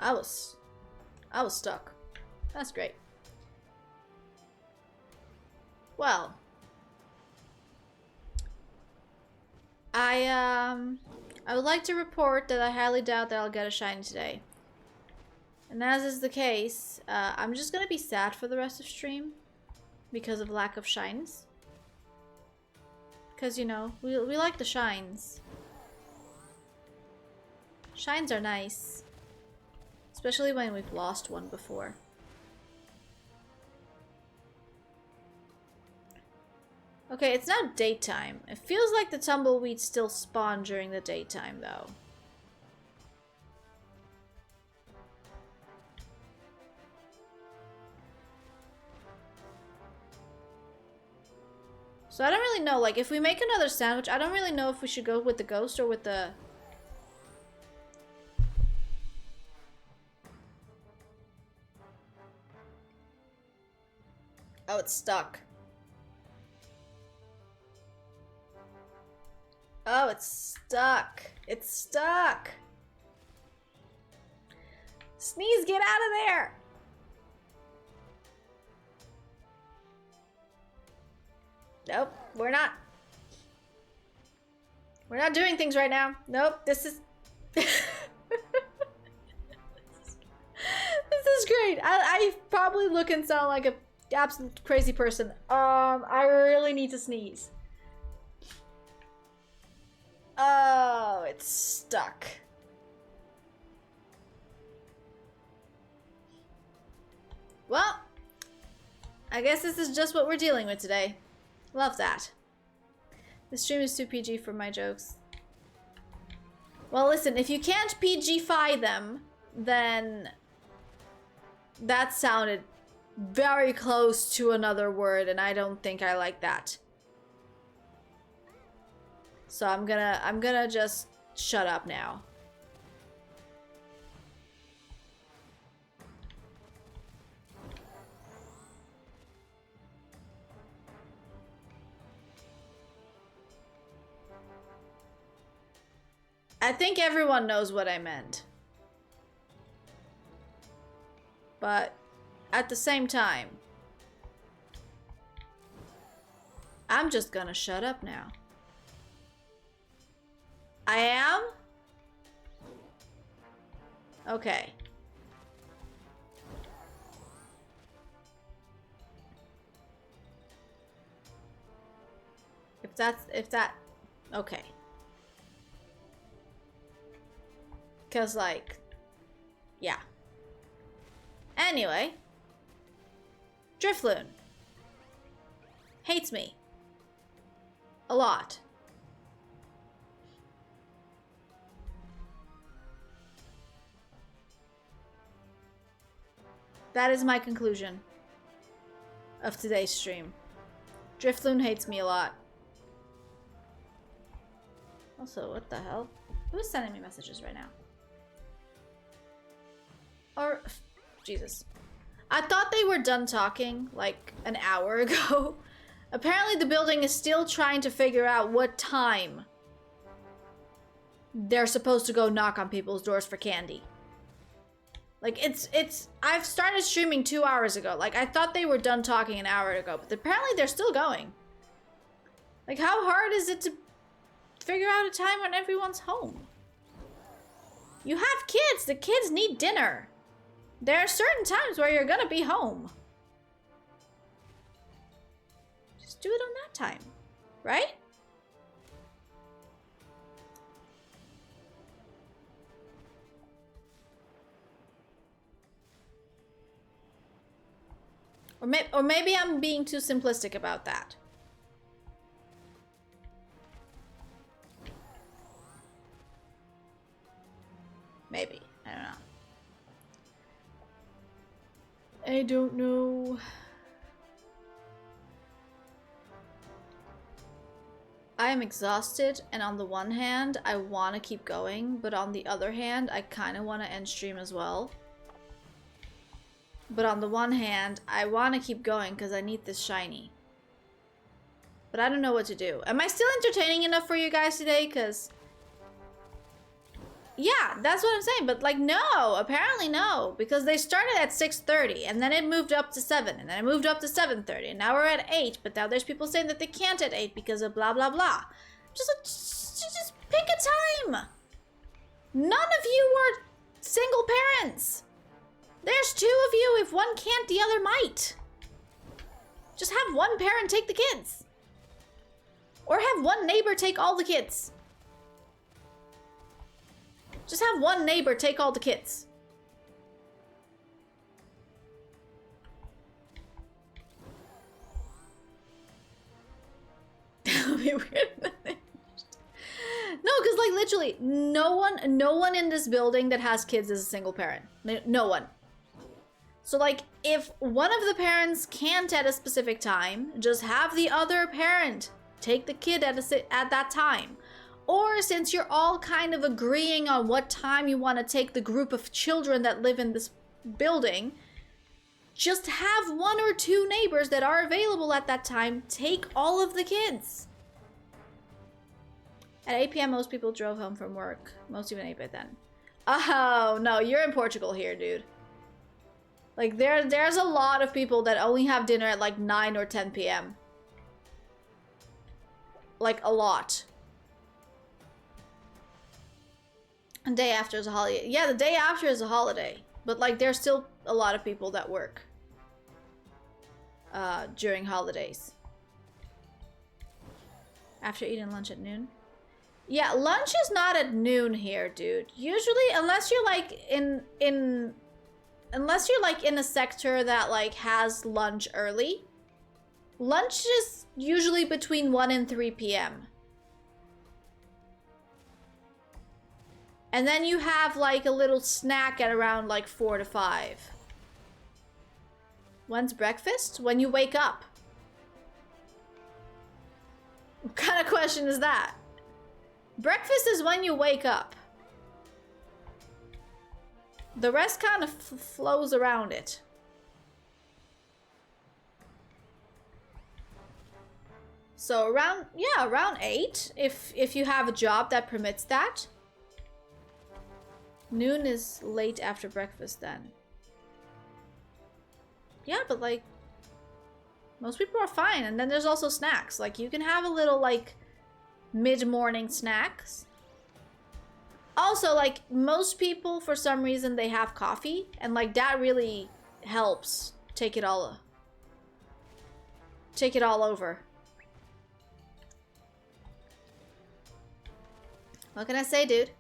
Speaker 1: I was stuck. That's great. Well, I would like to report that I highly doubt that I'll get a shiny today. And as is the case, I'm just gonna be sad for the rest of stream because of lack of shines. Because, you know, we like the shines. Shines are nice. Especially when we've lost one before. Okay, it's now daytime. It feels like the tumbleweeds still spawn during the daytime, though. So I don't really know, like, if we make another sandwich, I don't really know if we should go with the ghost or with the... Oh, it's stuck. Oh, it's stuck. It's stuck. Sneeze, get out of there. Nope, we're not. We're not doing things right now. Nope, this is... This is great. I probably look and sound like a absolute crazy person. I really need to sneeze. Oh, it's stuck. Well, I guess this is just what we're dealing with today. Love that. The stream is too PG for my jokes. Well, listen, if you can't PG-fy them, then that sounded very close to another word, and I don't think I like that. So I'm gonna just shut up now. I think everyone knows what I meant. But at the same time, I'm just gonna shut up now. I am? Okay. If that, okay. 'Cause, like, yeah. Anyway. Drifloon. Hates me. A lot. That is my conclusion of today's stream. Drifloon hates me a lot. Also, what the hell? Who's sending me messages right now? Or, Jesus. I thought they were done talking like an hour ago. Apparently the building is still trying to figure out what time they're supposed to go knock on people's doors for candy. Like, I've started streaming 2 hours ago. Like, I thought they were done talking an hour ago, but apparently they're still going. Like, how hard is it to figure out a time when everyone's home? You have kids. The kids need dinner. There are certain times where you're gonna be home. Just do it on that time, right? Or maybe I'm being too simplistic about that. Maybe. I don't know. I don't know. I am exhausted, and on the one hand, I want to keep going, but on the other hand, I kind of want to end stream as well. But on the one hand, I want to keep going because I need this shiny. But I don't know what to do. Am I still entertaining enough for you guys today? Because... yeah, that's what I'm saying. But like, no. Apparently no. Because they started at 6:30 and then it moved up to 7. And then it moved up to 7:30. And now we're at 8. But now there's people saying that they can't at 8 because of blah, blah, blah. Just pick a time. None of you are single parents. There's 2 of you. If one can't, the other might. Just have one parent take the kids. Or have one neighbor take all the kids. Just have one neighbor take all the kids. That would be weird. No, because like literally, no one in this building that has kids is a single parent. No one. So like, if one of the parents can't at a specific time, just have the other parent take the kid at that time. Or since you're all kind of agreeing on what time you want to take the group of children that live in this building, just have 1 or 2 neighbors that are available at that time take all of the kids. At 8 p.m. most people drove home from work. Most even 8 by then. Oh, no, you're in Portugal here, dude. Like, there's a lot of people that only have dinner at like 9 or 10 p.m. Like, a lot. And day after is a holiday. Yeah, the day after is a holiday. But, like, there's still a lot of people that work during holidays. After eating lunch at noon? Yeah, lunch is not at noon here, dude. Usually, unless you're like unless you're like in a sector that like has lunch early, lunch is usually between 1 and 3 p.m. And then you have like a little snack at around like 4 to 5. When's breakfast? When you wake up. What kind of question is that? Breakfast is when you wake up. The rest kind of flows around it. So around 8, if you have a job that permits that. Noon is late after breakfast then. Yeah, but like, most people are fine. And then there's also snacks. Like, you can have a little like mid-morning snacks. Also, like, most people, for some reason, they have coffee. And, like, that really helps take it all over. What can I say, dude?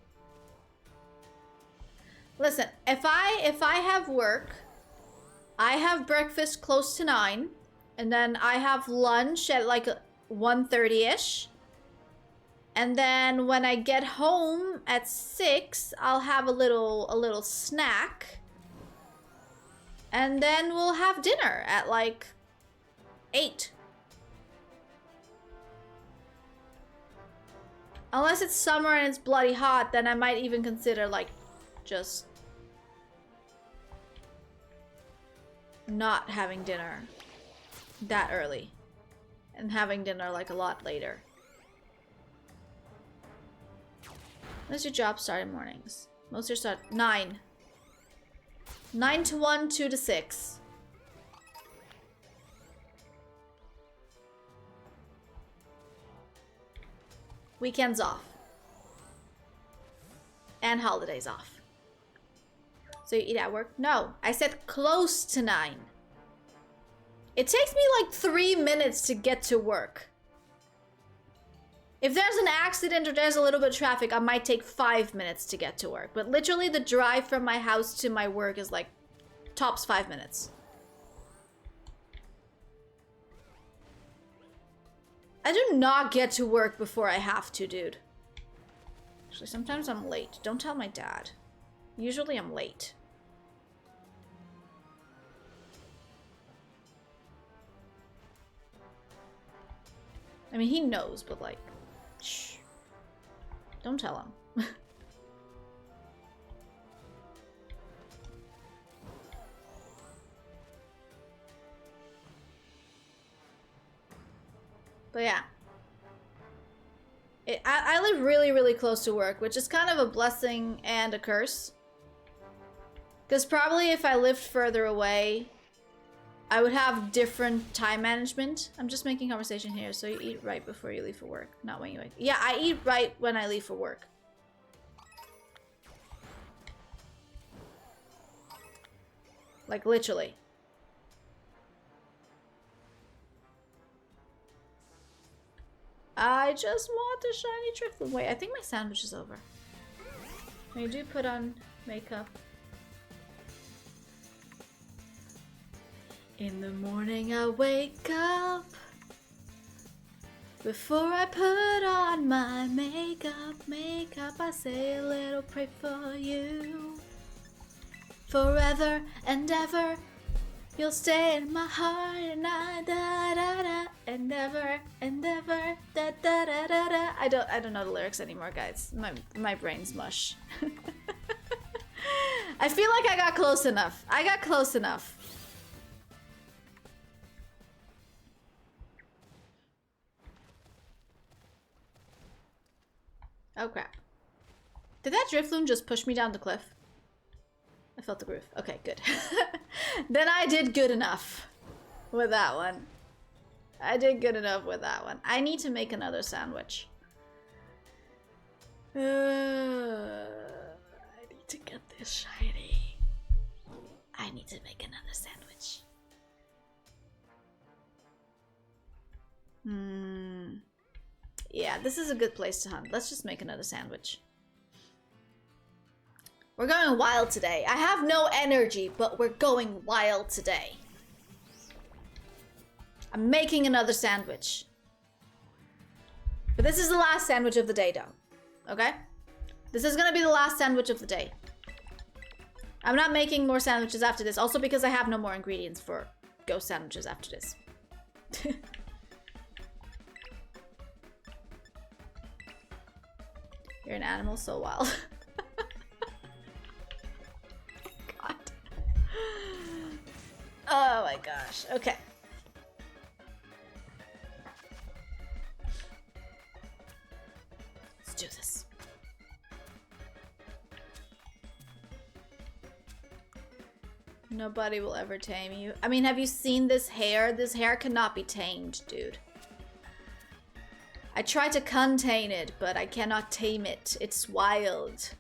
Speaker 1: Listen, if I have work, I have breakfast close to 9. And then I have lunch at, like, 1:30-ish. And then when I get home at 6, I'll have a little snack. And then we'll have dinner at like 8. Unless it's summer and it's bloody hot, then I might even consider like just not having dinner that early. And having dinner like a lot later. When does your job start in mornings? Most of your start 9. 9 to 1, 2 to 6. Weekends off. And holidays off. So you eat at work? No, I said close to 9. It takes me like 3 minutes to get to work. If there's an accident or there's a little bit of traffic, I might take 5 minutes to get to work. But literally the drive from my house to my work is like tops 5 minutes. I do not get to work before I have to, dude. Actually, sometimes I'm late. Don't tell my dad. Usually I'm late. I mean, he knows, but like, shh. Don't tell him. But yeah. I live really, really close to work, which is kind of a blessing and a curse. Because probably if I lived further away, I would have different time management. I'm just making conversation here. So you eat right before you leave for work, not when you wake. Yeah, I eat right when I leave for work. Like literally. I just want the shiny Drifloon. Wait, I think my sandwich is over. I do put on makeup. In the morning I wake up. Before I put on my makeup, I say a little prayer for you. Forever and ever, you'll stay in my heart, and I da da da, and ever, da da da da da. I don't know the lyrics anymore, guys. My brain's mush. I feel like I got close enough. I got close enough. Oh crap. Did that Drifloon just push me down the cliff? I felt the groove. Okay, good. Then I did good enough with that one. I did good enough with that one. I need to make another sandwich. I need to get this shiny. I need to make another sandwich. Yeah, this is a good place to hunt. Let's just make another sandwich. We're going wild today. I have no energy, but we're going wild today. I'm making another sandwich. But this is the last sandwich of the day, though. Okay? This is gonna be the last sandwich of the day. I'm not making more sandwiches after this. Also because I have no more ingredients for ghost sandwiches after this. You're an animal so wild. God. Oh my gosh. Okay. Let's do this. Nobody will ever tame you. I mean, have you seen this hair? This hair cannot be tamed, dude. I try to contain it, but I cannot tame it. It's wild.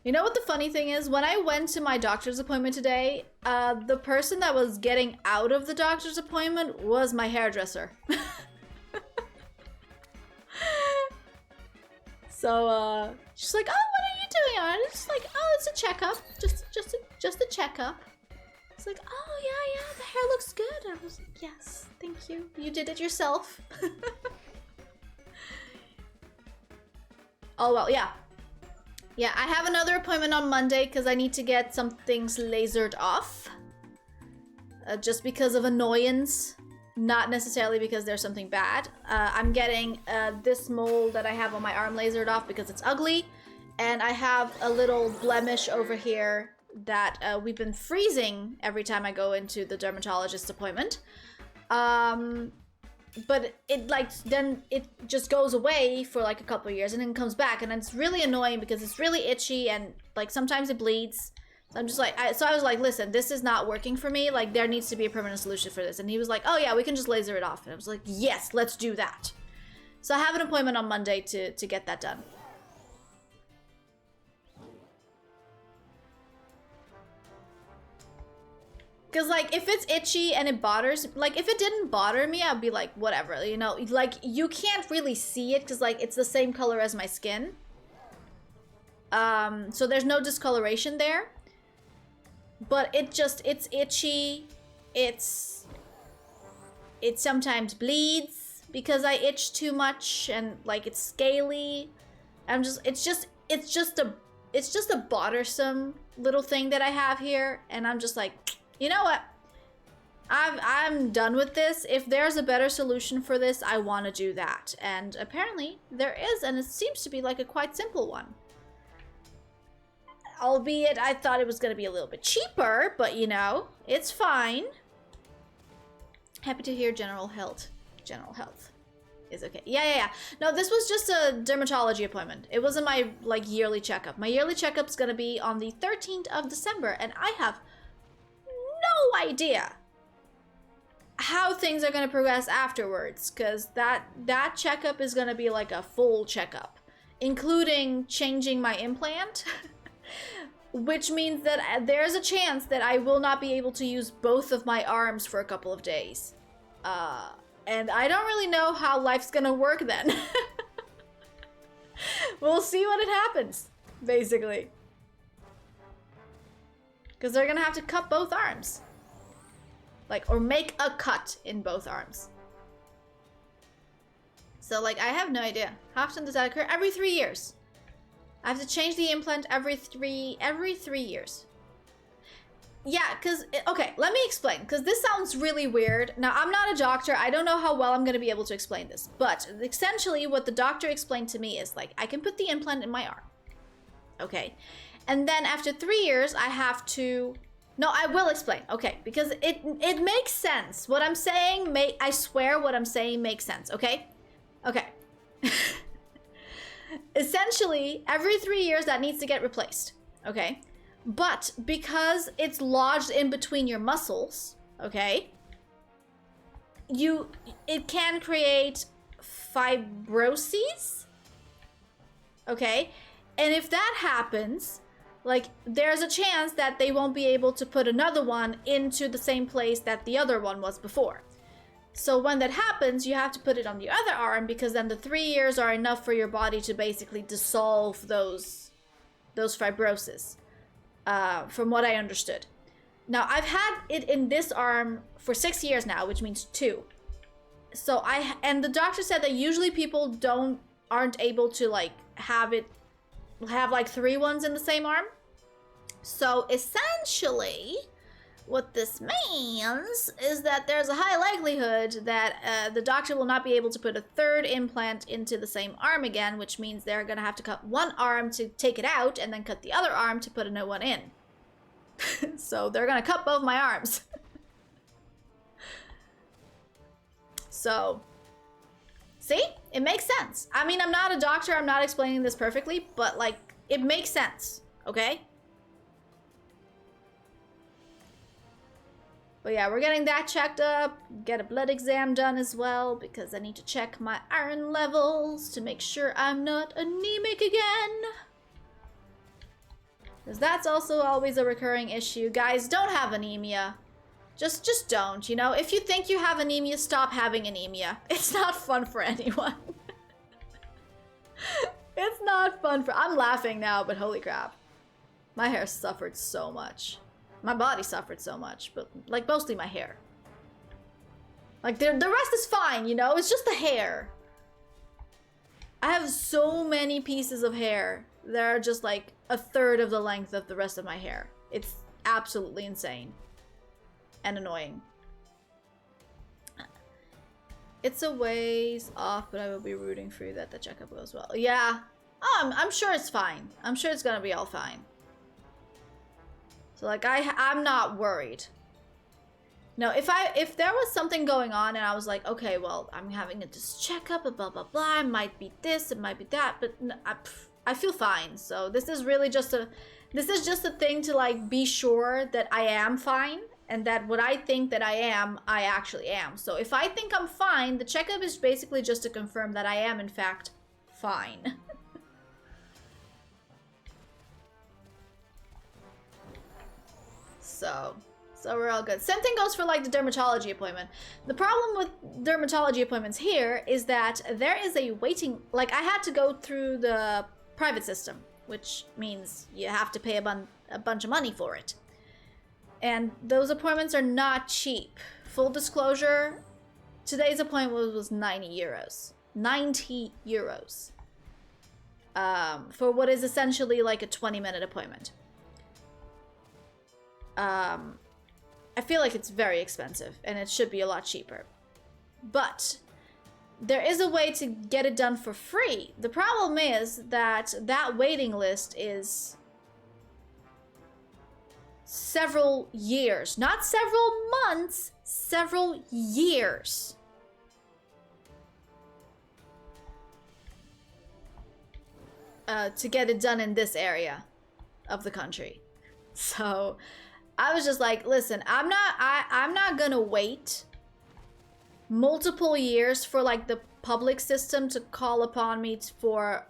Speaker 1: You know what the funny thing is? When I went to my doctor's appointment today, the person that was getting out of the doctor's appointment was my hairdresser. So, she's like, oh, what are you doing? And I was just like, oh, it's a checkup. Just a checkup. It's like, oh, yeah, the hair looks good. I was like, yes, thank you. You did it yourself. Oh, well, yeah. Yeah, I have another appointment on Monday because I need to get some things lasered off. Just because of annoyance. Not necessarily because there's something bad. I'm getting this mole that I have on my arm lasered off because it's ugly. And I have a little blemish over here that we've been freezing every time I go into the dermatologist's appointment. but it like then it just goes away for like a couple of years and then comes back, and it's really annoying because it's really itchy and like sometimes it bleeds. So I'm just like, so I was like, listen, this is not working for me. Like there needs to be a permanent solution for this. And he was like, oh yeah, we can just laser it off. And I was like, yes, let's do that. So I have an appointment on Monday to get that done. Because, like, if it's itchy and it bothers, like, if it didn't bother me, I'd be like, whatever, you know? Like, you can't really see it because, like, it's the same color as my skin. So there's no discoloration there. But it's itchy. It sometimes bleeds because I itch too much and, like, it's scaly. It's just a bothersome little thing that I have here. And I'm just like, you know what? I'm done with this. If there's a better solution for this, I want to do that. And apparently there is, and it seems to be like a quite simple one. Albeit I thought it was going to be a little bit cheaper, but you know, it's fine. Happy to hear general health is okay. Yeah. No, this was just a dermatology appointment. It wasn't my like yearly checkup. My yearly checkup's going to be on the 13th of December, and I have no idea how things are going to progress afterwards, because that checkup is going to be like a full checkup, including changing my implant, which means that there's a chance that I will not be able to use both of my arms for a couple of days. And I don't really know how life's going to work then. We'll see what it happens, basically. Because they're gonna have to cut both arms. Like, or make a cut in both arms. So, like, I have no idea. How often does that occur? Every 3 years. I have to change the implant every three years. Yeah, because, okay, let me explain. Because this sounds really weird. Now, I'm not a doctor. I don't know how well I'm going to be able to explain this. But, essentially, what the doctor explained to me is, like, I can put the implant in my arm. Okay. And then after 3 years, I have to... No, I will explain. Okay, because it makes sense. What I'm saying, I swear what I'm saying makes sense, okay? Okay. Essentially, every 3 years, that needs to get replaced, okay? But because it's lodged in between your muscles, okay? It can create fibroses, okay? And if that happens... like, there's a chance that they won't be able to put another one into the same place that the other one was before. So when that happens, you have to put it on the other arm, because then the 3 years are enough for your body to basically dissolve those fibroses, from what I understood. Now, I've had it in this arm for 6 years now, which means 2. So and the doctor said that usually people aren't able to, like, have like 3 ones in the same arm. So essentially, what this means is that there's a high likelihood that the doctor will not be able to put a 3rd implant into the same arm again, which means they're going to have to cut one arm to take it out and then cut the other arm to put a new one in. So they're going to cut both my arms. So, see? It makes sense. I mean, I'm not a doctor. I'm not explaining this perfectly, but, like, it makes sense, okay? But yeah, we're getting that checked up. Get a blood exam done as well, because I need to check my iron levels to make sure I'm not anemic again. Because that's also always a recurring issue. Guys, don't have anemia. Just don't, you know? If you think you have anemia, stop having anemia. It's not fun for anyone. It's not fun for... I'm laughing now, but holy crap. My hair suffered so much. My body suffered so much, but, like, mostly my hair. Like, the rest is fine, you know? It's just the hair. I have so many pieces of hair that are just, like, a third of the length of the rest of my hair. It's absolutely insane. And annoying. It's a ways off, but I will be rooting for you that the checkup goes well. Yeah. I'm sure it's fine. I'm sure it's gonna be all fine. So, like, I'm not worried. No, if there was something going on and I was like, okay, well, I'm having this checkup, blah blah blah. It might be this, it might be that, but I feel fine. So this is really just a thing to like be sure that I am fine and that what I think that I actually am. So if I think I'm fine, the checkup is basically just to confirm that I am in fact fine. So we're all good. Same thing goes for like the dermatology appointment. The problem with dermatology appointments here is that there is a waiting, like I had to go through the private system, which means you have to pay a bunch of money for it. And those appointments are not cheap. Full disclosure, today's appointment was 90 euros. 90 euros. For what is essentially like a 20-minute appointment. I feel like it's very expensive and it should be a lot cheaper. But there is a way to get it done for free. The problem is that waiting list is several years, not several months, several years. To get it done in this area of the country. So I was just like, listen, I'm not gonna wait multiple years for like the public system to call upon me for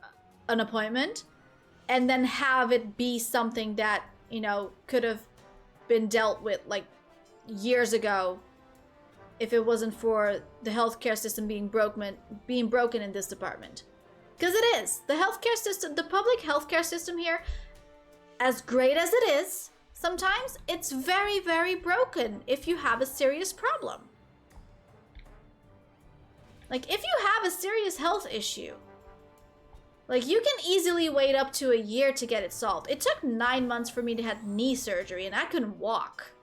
Speaker 1: an appointment and then have it be something that, you know, could have been dealt with like years ago if it wasn't for the healthcare system being broken in this department. Because it is. The healthcare system, the public healthcare system here, as great as it is, sometimes it's very, very broken if you have a serious problem. Like, if you have a serious health issue, like, you can easily wait up to a year to get it solved. It took 9 months for me to have knee surgery, and I couldn't walk.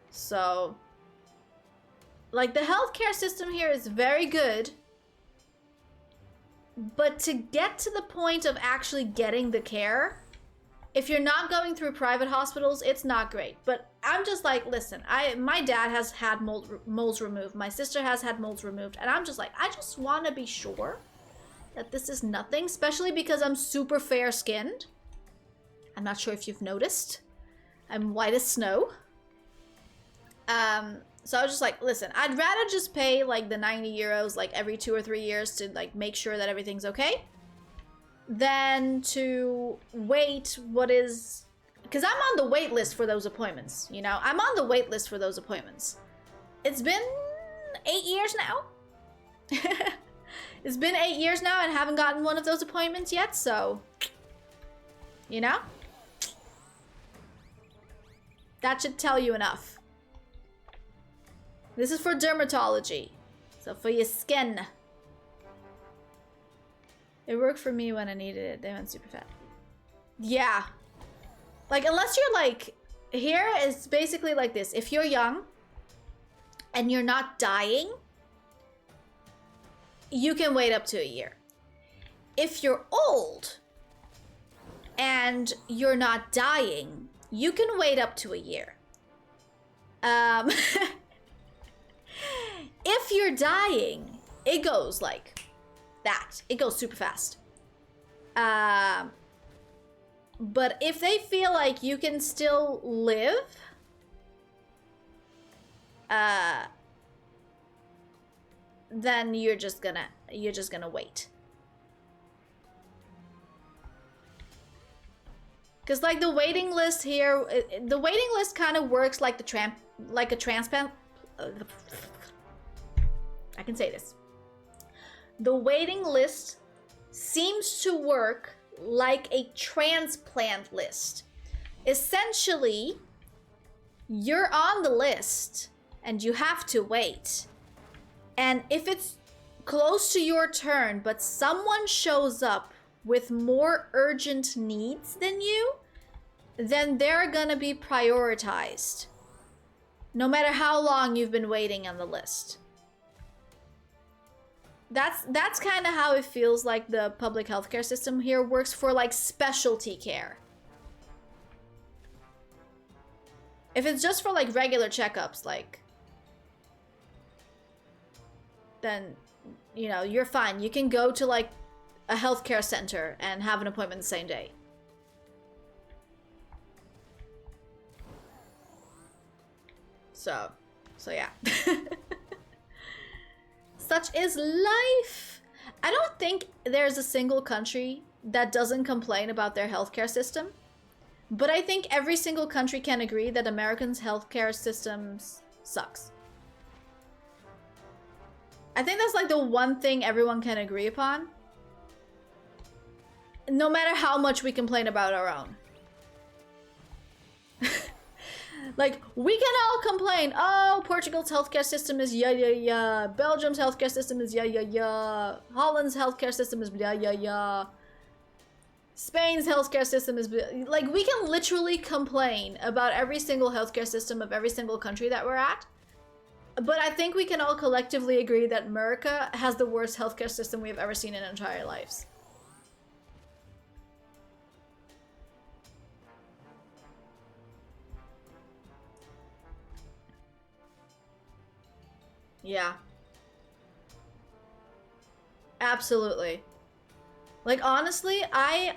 Speaker 1: So, like, the healthcare system here is very good, but to get to the point of actually getting the care, if you're not going through private hospitals, it's not great. But I'm just like, listen, my dad has had moles removed. My sister has had moles removed. And I'm just like, I just want to be sure that this is nothing, especially because I'm super fair-skinned. I'm not sure if you've noticed. I'm white as snow. So I was just like, listen, I'd rather just pay like the 90 euros like every 2 or 3 years to like make sure that everything's okay than to wait what is, because I'm on the wait list for those appointments, you know? I'm on the wait list for those appointments. It's been 8 years now. It's been 8 years now and haven't gotten one of those appointments yet, so, you know? That should tell you enough. This is for dermatology. So for your skin. It worked for me when I needed it. They went super fat. Yeah. Like, unless you're like, here is basically like this. If you're young and you're not dying, you can wait up to a year. If you're old and you're not dying, you can wait up to a year. If you're dying, it goes like that. It goes super fast. But if they feel like you can still live, then you're just gonna wait. Because like the waiting list here, the waiting list kind of works like a transplant. I can say this. The waiting list seems to work like a transplant list. Essentially, you're on the list and you have to wait. And if it's close to your turn, but someone shows up with more urgent needs than you, then they're gonna be prioritized, no matter how long you've been waiting on the list. That's kind of how it feels like the public healthcare system here works for like specialty care. If it's just for like regular checkups, like, then, you know, you're fine. You can go to like a healthcare center and have an appointment the same day. So yeah. Such is life. I don't think there's a single country that doesn't complain about their healthcare system. But I think every single country can agree that Americans' healthcare systems sucks. I think that's like the one thing everyone can agree upon. No matter how much we complain about our own. Like, we can all complain, oh, Portugal's healthcare system is yeah. Belgium's healthcare system is yeah. Holland's healthcare system is yeah. Spain's healthcare system is... Like, we can literally complain about every single healthcare system of every single country that we're at. But I think we can all collectively agree that America has the worst healthcare system we've ever seen in our entire lives. Yeah. Absolutely. Like, honestly, I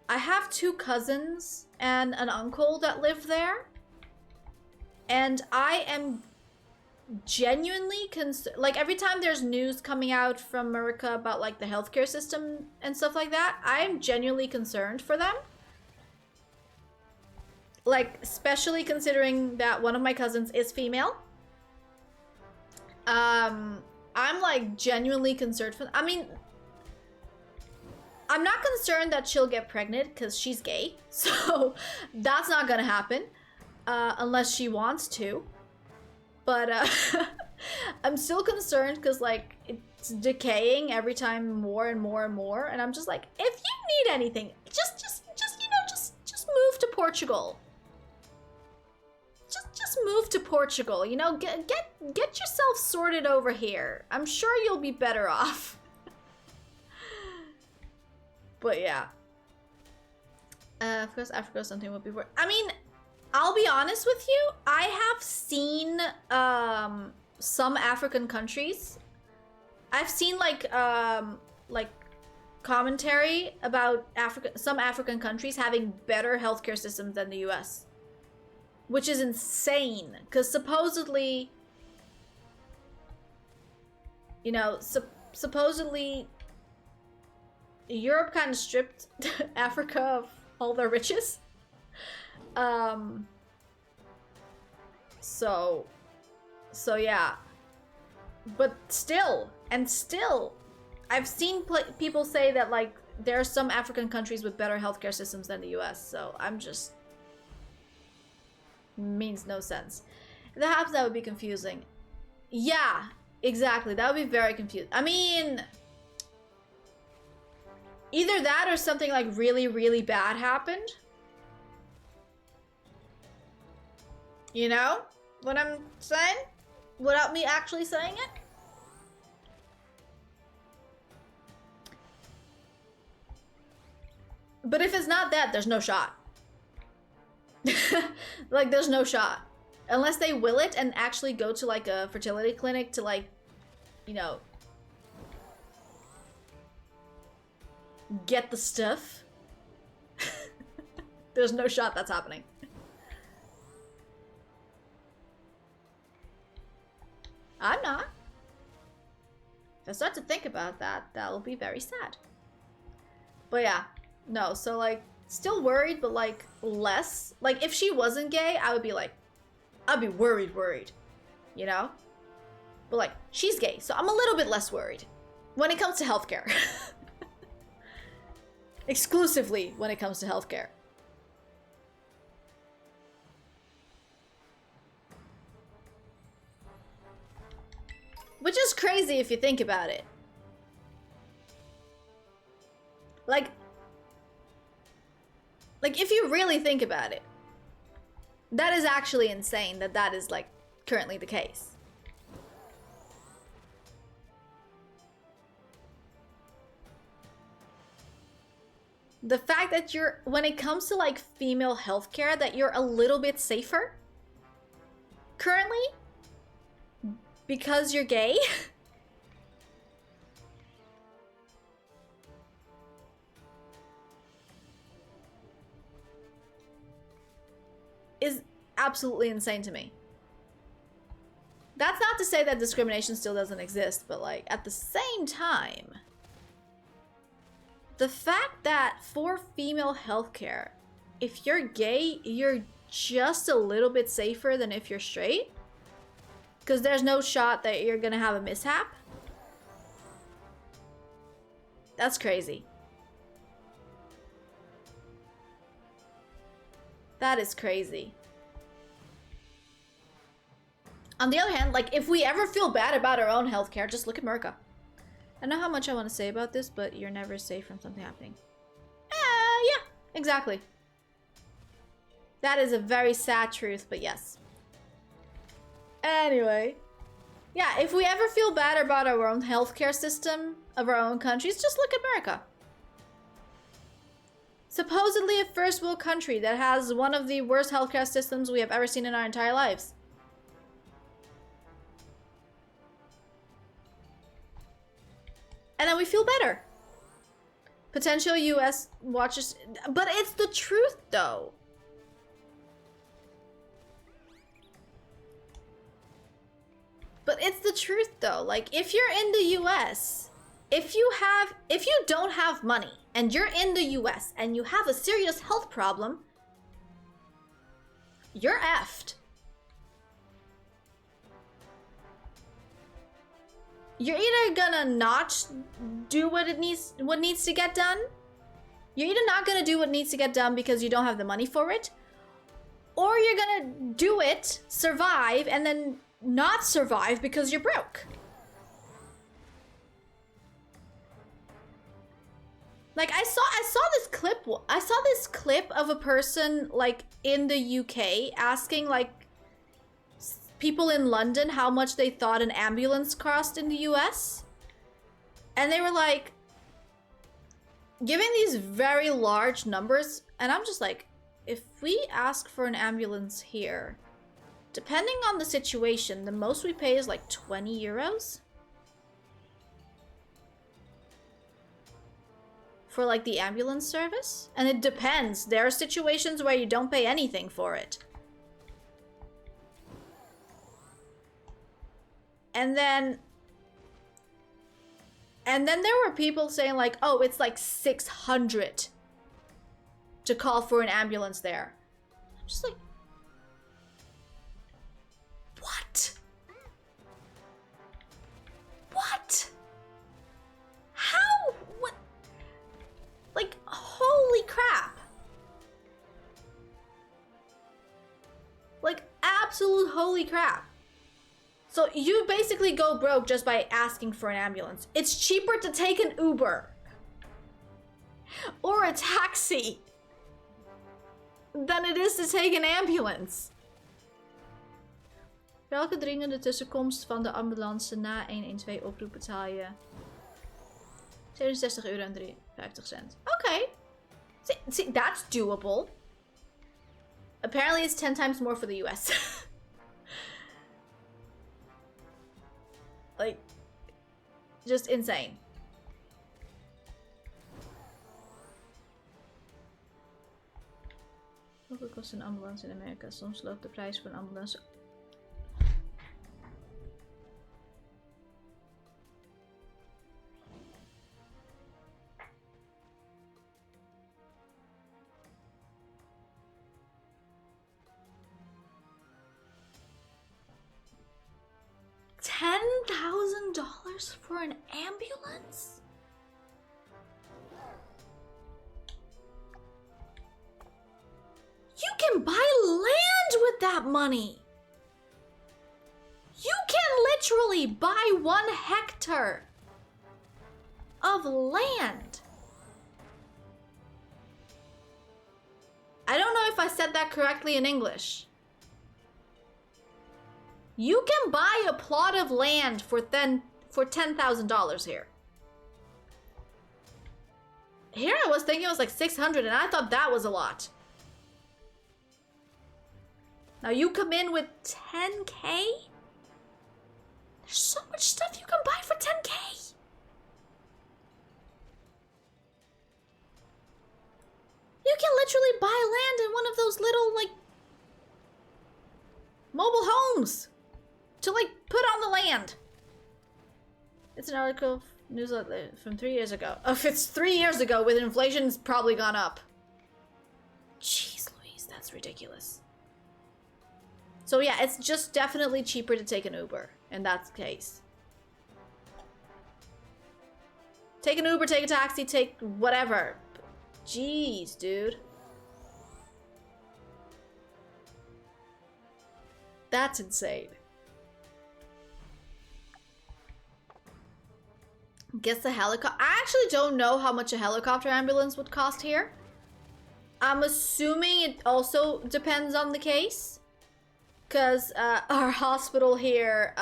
Speaker 1: have 2 cousins and an uncle that live there. And I am genuinely concerned. Like, every time there's news coming out from America about, like, the healthcare system and stuff like that, I'm genuinely concerned for them. Like, especially considering that one of my cousins is female. I'm, like, genuinely concerned for... I mean... I'm not concerned that she'll get pregnant because she's gay, so that's not gonna happen unless she wants to. But I'm still concerned because, like, it's decaying every time more and more, and I'm just like, if you need anything, just you know, just move to Portugal. Just move to Portugal. You know, get yourself sorted over here. I'm sure you'll be better off. But yeah. Of course, Africa is something would be worth. I mean, I'll be honest with you. I have seen some African countries. I've seen like commentary about some African countries having better healthcare systems than the US, which is insane. Because supposedly, you know, supposedly. Europe kind of stripped Africa of all their riches. So yeah. But still, I've seen people say that, like, there are some African countries with better healthcare systems than the US. So I'm just... means no sense. If that happens, that would be confusing. Yeah, exactly. That would be very confusing. I mean... either that or something like really, really bad happened. You know what I'm saying? Without me actually saying it? But if it's not that, there's no shot. Like, there's no shot. Unless they will it and actually go to, like, a fertility clinic to, like, you know... get the stuff. There's no shot that's happening. I'm not. If I start to think about that, that'll be very sad. But yeah, no, so like, still worried, but like, less. Like, if she wasn't gay, I would be like, I'd be worried, you know? But like, she's gay, so I'm a little bit less worried when it comes to healthcare. Exclusively when it comes to healthcare. Which is crazy if you think about it. Like, if you really think about it, that is actually insane that that is, like, currently the case. the fact that you're, when it comes to like female healthcare, that you're a little bit safer currently because you're gay. Is absolutely insane to me. That's not to say that discrimination still doesn't exist, but like at the same time, the fact that for female healthcare, if you're gay, you're just a little bit safer than if you're straight, because there's no shot that you're gonna have a mishap. That's crazy. That is crazy. On the other hand, like, if we ever feel bad about our own healthcare, just look at America. I know how much I want to say about this, but you're never safe from something happening. Yeah, exactly. That is a very sad truth, but yes. Anyway. Yeah, if we ever feel bad about our own healthcare system of our own countries, just look at America. Supposedly a first world country that has one of the worst healthcare systems we have ever seen in our entire lives. And then we feel better. Potential US watchers, but it's the truth though. But it's the truth though. Like, if you're in the US, if you don't have money and you're in the US and you have a serious health problem, you're effed. You're either gonna not do what needs to get done. You're either not gonna do what needs to get done because you don't have the money for it, or you're gonna do it, survive, and then not survive because you're broke. Like, I saw this clip of a person like in the UK asking like people in London how much they thought an ambulance cost in the US. And they were like giving these very large numbers, and I'm just like, if we ask for an ambulance here, depending on the situation, the most we pay is like 20 euros. For like the ambulance service. And it depends. There are situations where you don't pay anything for it. And then there were people saying like, oh, it's like 600 to call for an ambulance there. I'm just like, what? What? How? What? Like, holy crap. Like, absolute holy crap. So you basically go broke just by asking for an ambulance. It's cheaper to take an Uber or a taxi than it is to take an ambulance. Welke dringende tussenkomst van de ambulance na 112 oproep betaal je? €67,53. Okay. See, that's doable. Apparently it's 10 times more for the US. Like, just insane. Hoeveel kost een ambulance in Amerika? Soms loopt de prijs voor een ambulance. $10,000 for an ambulance? You can buy land with that money. You can literally buy 1 hectare of land. I don't know if I said that correctly in English. You can buy a plot of land for $10,000 here. Here I was thinking it was like 600 and I thought that was a lot. Now you come in with 10K? There's so much stuff you can buy for 10K. You can literally buy land in one of those little, like, mobile homes to, like, put on the land. It's an article newsletter from 3 years ago. Oh, if it's 3 years ago, with inflation, it's probably gone up. Jeez Louise, that's ridiculous. So yeah, it's just definitely cheaper to take an Uber, in that case. Take an Uber, take a taxi, take whatever. Jeez, dude. That's insane. Guess the helicopter. I actually don't know how much a helicopter ambulance would cost here. I'm assuming it also depends on the case. Because our hospital here,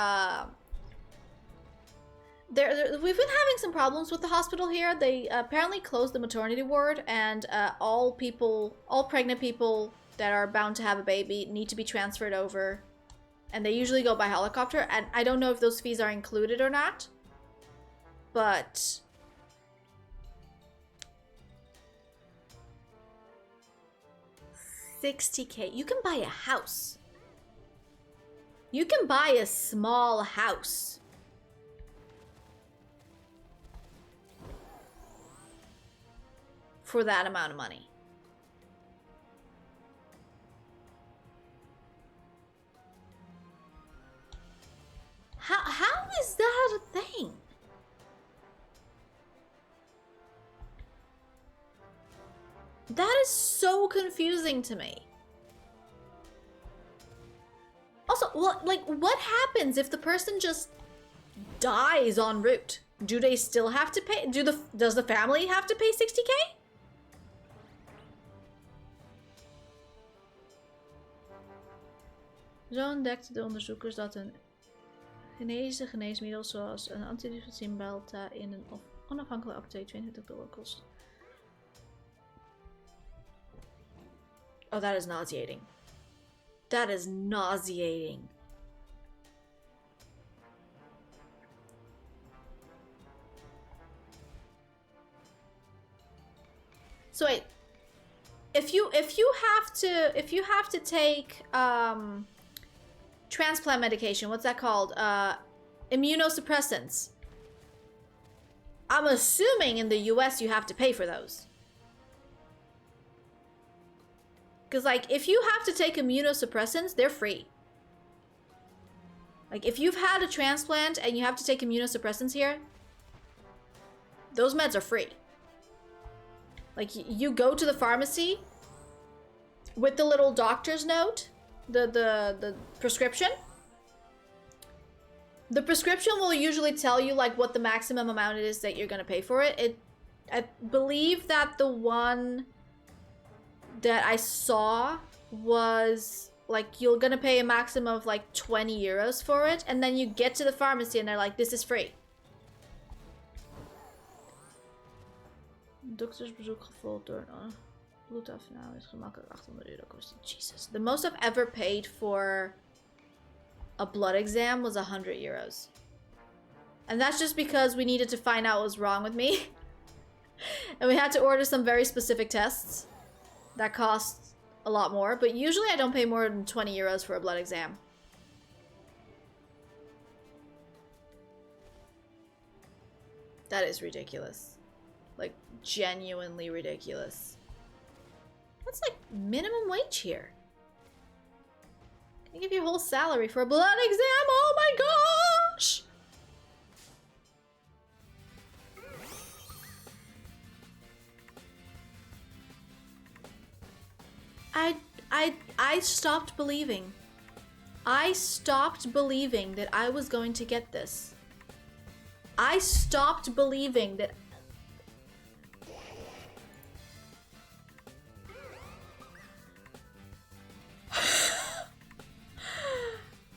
Speaker 1: we've been having some problems with the hospital here. They apparently closed the maternity ward, and all pregnant people that are bound to have a baby need to be transferred over. And they usually go by helicopter, and I don't know if those fees are included or not. But $60K. You can buy a house. You can buy a small house. For that amount of money. How is that a thing? That is so confusing to me. Also, what happens if the person just dies en route? Do they still have to pay? Does the family have to pay 60K? Zo ontdekten de onderzoekers dat een genetische geneesmiddel zoals een antidepressiva in een onafhankelijke apotheek $22 kost. Oh, that is nauseating. That is nauseating. So wait, if you have to take transplant medication, what's that called? Immunosuppressants. I'm assuming in the US you have to pay for those. Because, like, if you have to take immunosuppressants, they're free. Like, if you've had a transplant and you have to take immunosuppressants here, those meds are free. Like, you go to the pharmacy with the little doctor's note, the prescription. The prescription will usually tell you, like, what the maximum amount it is that you're going to pay for it. I believe that the one that I saw was like you're gonna pay a maximum of like 20 euros for it, and then you get to the pharmacy and they're like, this is free. Doktersbezoek gevolgd door een bloedafname is gemakkelijk €800 kost. Jesus. The most I've ever paid for a blood exam was 100 euros. And that's just because we needed to find out what was wrong with me. And we had to order some very specific tests that cost a lot more, but usually I don't pay more than 20 euros for a blood exam. That is ridiculous. Like, genuinely ridiculous. That's like minimum wage here. Can I give you a whole salary for a blood exam? Oh my gosh! I stopped believing. I stopped believing that I was going to get this. I stopped believing that...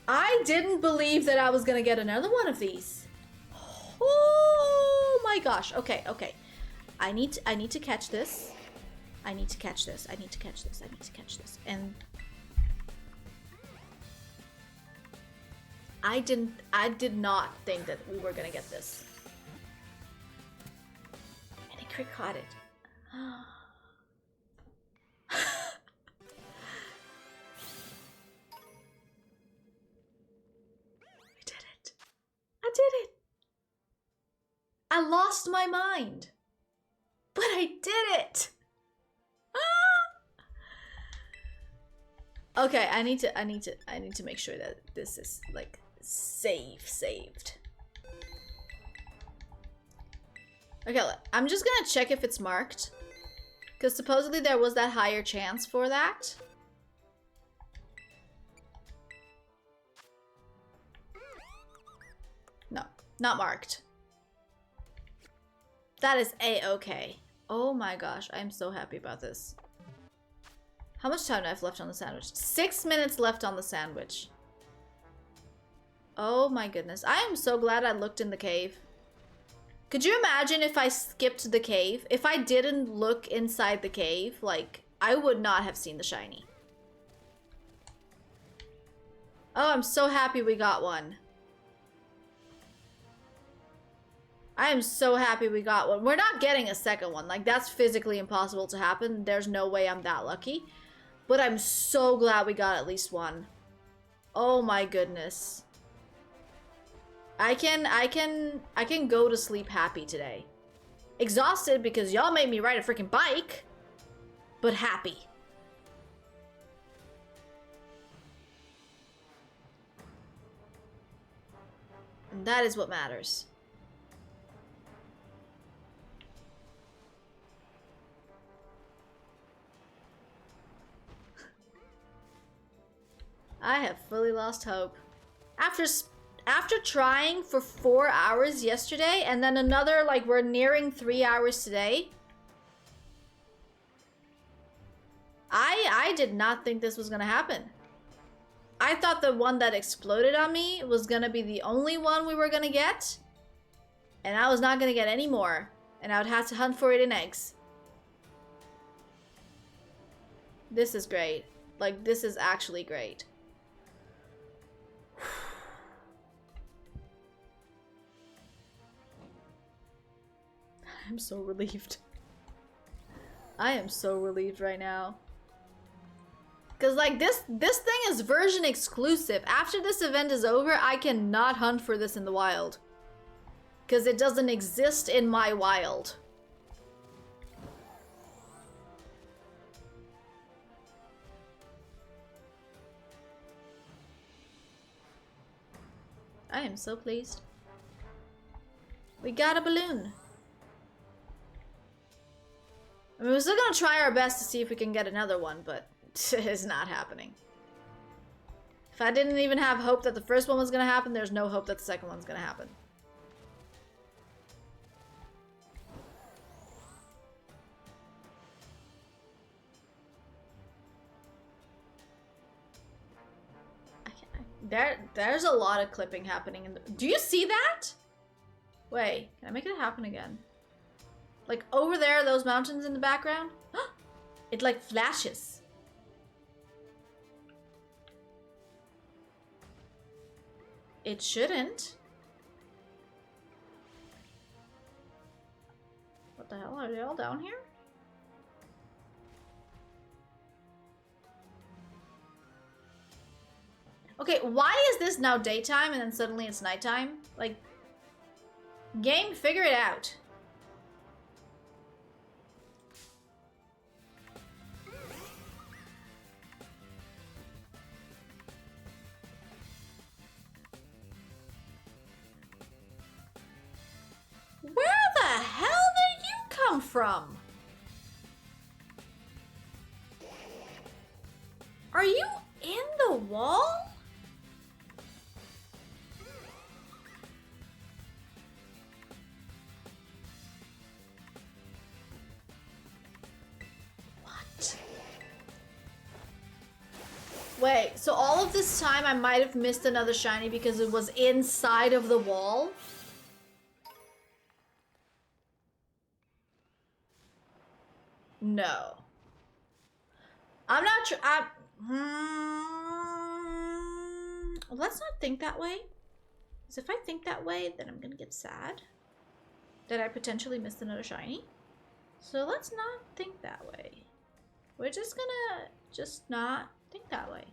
Speaker 1: I didn't believe that I was gonna get another one of these. Oh my gosh. Okay, okay. I need to catch this. I need to catch this. I need to catch this. I need to catch this. And I did not think that we were gonna get this. And I crit caught it. I did it! I lost my mind. But I did it! Ah! Okay, I need to make sure that this is like saved. Okay, I'm just gonna check if it's marked. Because supposedly there was that higher chance for that. No, not marked. That is a-okay. Oh my gosh, I'm so happy about this. How much time do I have left on the sandwich? 6 minutes left on the sandwich. Oh my goodness. I am so glad I looked in the cave. Could you imagine if I skipped the cave? If I didn't look inside the cave, like, I would not have seen the shiny. Oh, I'm so happy we got one. I am so happy we got one. We're not getting a second one. Like, that's physically impossible to happen. There's no way I'm that lucky. But I'm so glad we got at least one. Oh my goodness. I can go to sleep happy today. Exhausted because y'all made me ride a freaking bike. But happy. And that is what matters. I have fully lost hope. After trying for 4 hours yesterday, and then another, like, we're nearing 3 hours today. I did not think this was gonna happen. I thought the one that exploded on me was gonna be the only one we were gonna get. And I was not gonna get any more. And I would have to hunt for it in eggs. This is great. Like, this is actually great. I'm so relieved. I am so relieved right now. Cause like this thing is version exclusive. After this event is over, I cannot hunt for this in the wild. Cause it doesn't exist in my wild. I am so pleased. We got a balloon. I mean, we're still gonna try our best to see if we can get another one, but it's not happening. If I didn't even have hope that the first one was gonna happen, there's no hope that the second one's gonna happen. There's a lot of clipping happening in the... Do you see that? Wait, can I make it happen again? Like, over there, those mountains in the background? It, like, flashes. It shouldn't. What the hell? Are they all down here? Okay, why is this now daytime and then suddenly it's nighttime? Like, game, figure it out. Where the hell did you come from? Are you in the wall? What? Wait, so all of this time I might have missed another shiny because it was inside of the wall? No. I'm not sure. Let's not think that way. Because if I think that way, then I'm gonna get sad that I potentially missed another shiny. So let's not think that way. We're just gonna not think that way.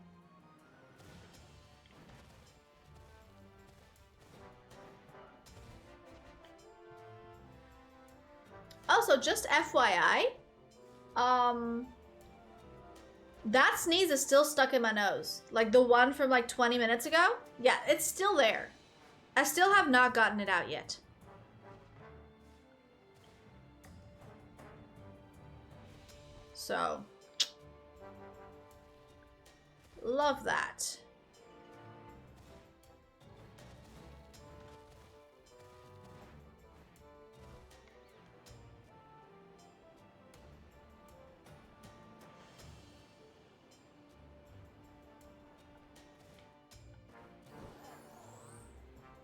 Speaker 1: Also, just FYI, that sneeze is still stuck in my nose. Like the one from like 20 minutes ago. Yeah, it's still there. I still have not gotten it out yet. So, love that.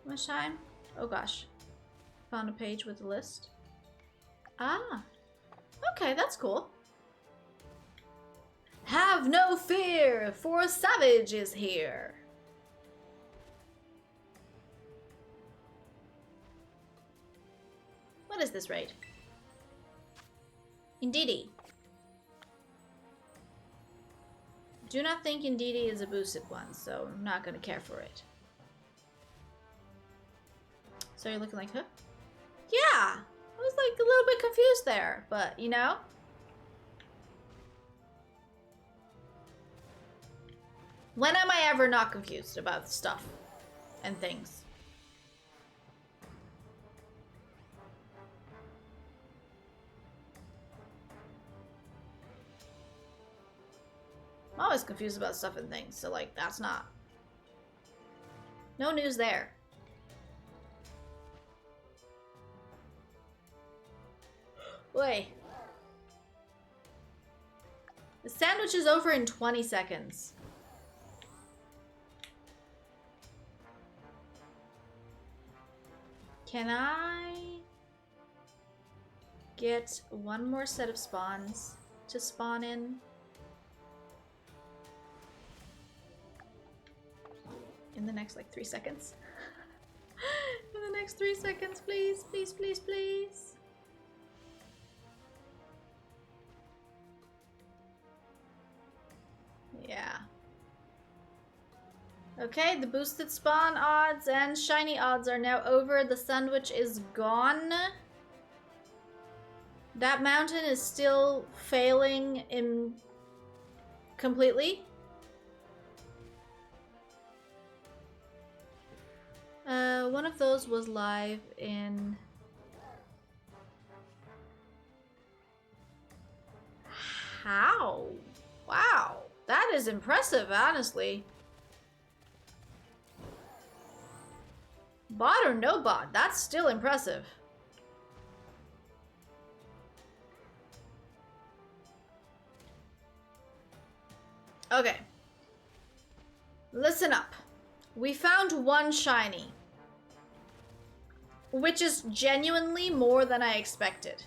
Speaker 1: Much time? Oh gosh. Found a page with a list. Ah. Okay, that's cool. Have no fear, for a savage is here. What is this raid? Indeedee. Do not think Indeedee is a boosted one, so I'm not gonna care for it. So you're looking like, huh? Yeah! I was like a little bit confused there, but you know? When am I ever not confused about stuff and things? I'm always confused about stuff and things, so like, that's not. No news there. Wait. The sandwich is over in 20 seconds. Can I get one more set of spawns to spawn in? In the next like 3 seconds? In the next 3 seconds, please, please, please, please. Yeah. Okay, the boosted spawn odds and shiny odds are now over. The sandwich is gone. That mountain is still failing in completely. One of those was live in... How? Wow. That is impressive, honestly. Bot or no bot, that's still impressive. Okay. Listen up. We found one shiny, which is genuinely more than I expected.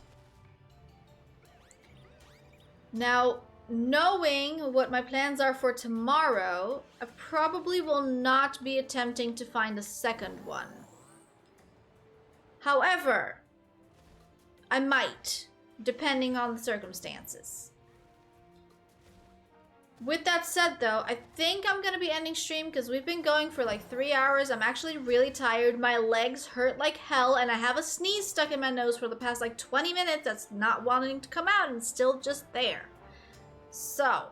Speaker 1: Now, knowing what my plans are for tomorrow, I probably will not be attempting to find a second one. However, I might, depending on the circumstances. With that said though, I think I'm gonna be ending stream because we've been going for like 3 hours. I'm actually really tired. My legs hurt like hell and I have a sneeze stuck in my nose for the past like 20 minutes that's not wanting to come out and still just there. So,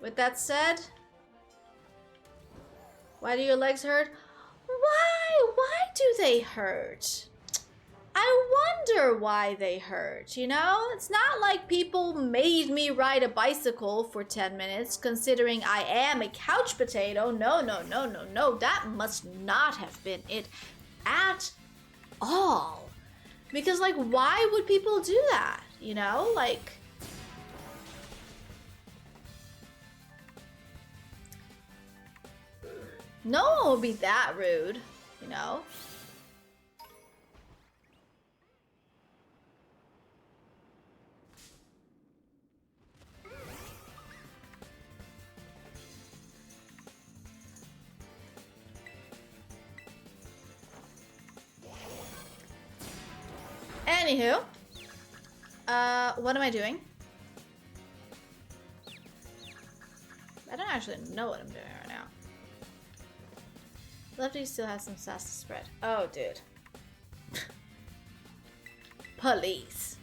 Speaker 1: with that said, why do your legs hurt? Why do they hurt? I wonder why they hurt, you know? It's not like people made me ride a bicycle for 10 minutes, considering I am a couch potato. No, no, no, no, no. That must not have been it at all. Because, like, why would people do that? You know? Like... no one would be that rude, you know? Anywho. What am I doing? I don't actually know what I'm doing right now. Lefty still has some sass to spread. Oh, dude. Police.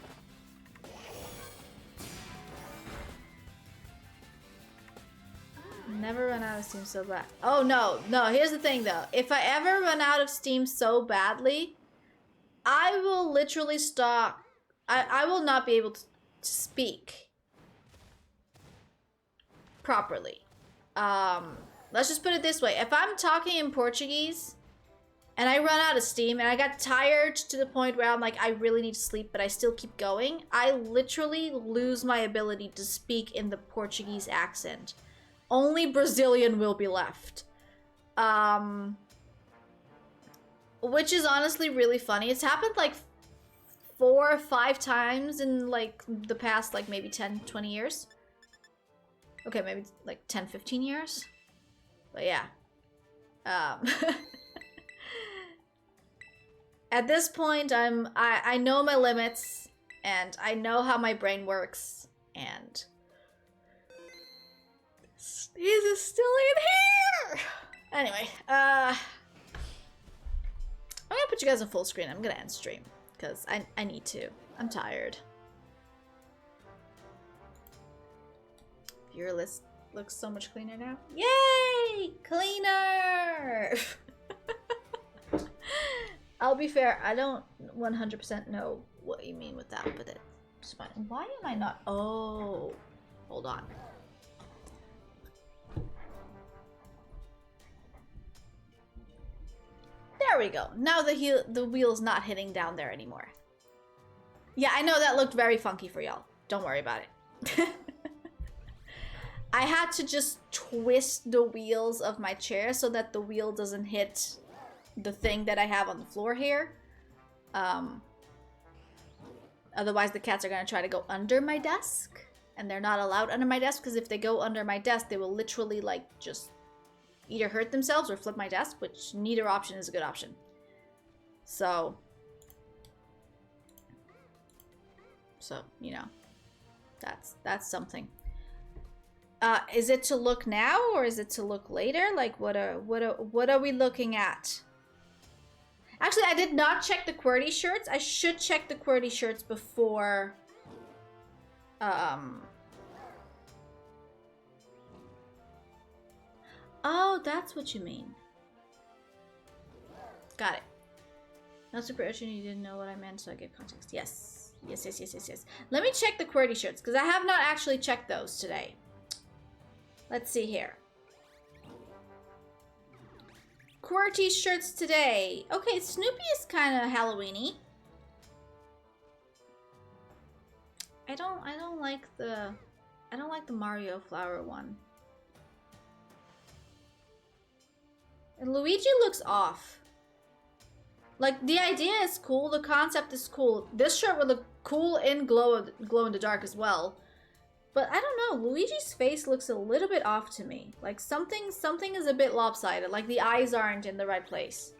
Speaker 1: Never run out of steam so bad. Oh, no. No, here's the thing, though. If I ever run out of steam so badly, I will literally stop. I will not be able to speak properly. Let's just put it this way. If I'm talking in Portuguese and I run out of steam and I got tired to the point where I'm like, I really need to sleep, but I still keep going, I literally lose my ability to speak in the Portuguese accent. Only Brazilian will be left. Which is honestly really funny. It's happened like 4 or 5 times in like the past like maybe 10, 20 years. Okay, maybe like 10, 15 years. But yeah. At this point, I know my limits and I know how my brain works, and Sneeze is still in here. Anyway, I'm gonna put you guys on full screen. I'm gonna end stream because I need to. I'm tired. Viewer list looks so much cleaner now. Yay! Cleaner! I'll be fair, I don't 100% know what you mean with that, but it's fine. Why am I not? Oh, hold on. There we go. Now the wheel's not hitting down there anymore. Yeah, I know that looked very funky for y'all. Don't worry about it. I had to just twist the wheels of my chair so that the wheel doesn't hit the thing that I have on the floor here. Otherwise the cats are gonna try to go under my desk, and they're not allowed under my desk, because if they go under my desk, they will literally like just either hurt themselves or flip my desk, which neither option is a good option. So, you know, that's something. Is it to look now or is it to look later? Like what are we looking at? Actually, I did not check the QWERTY shirts. I should check the QWERTY shirts before Oh, that's what you mean. Got it. Not super urgent, you didn't know what I meant, so I gave context. Yes. Yes. Let me check the QWERTY shirts, because I have not actually checked those today. Let's see here. QWERTY shirts today. Okay, Snoopy is kind of Halloween-y. I don't like the Mario flower one. And Luigi looks off. Like, the idea is cool, the concept is cool. This shirt would look cool in glow in the dark as well. But I don't know, Luigi's face looks a little bit off to me. Like something is a bit lopsided, like the eyes aren't in the right place.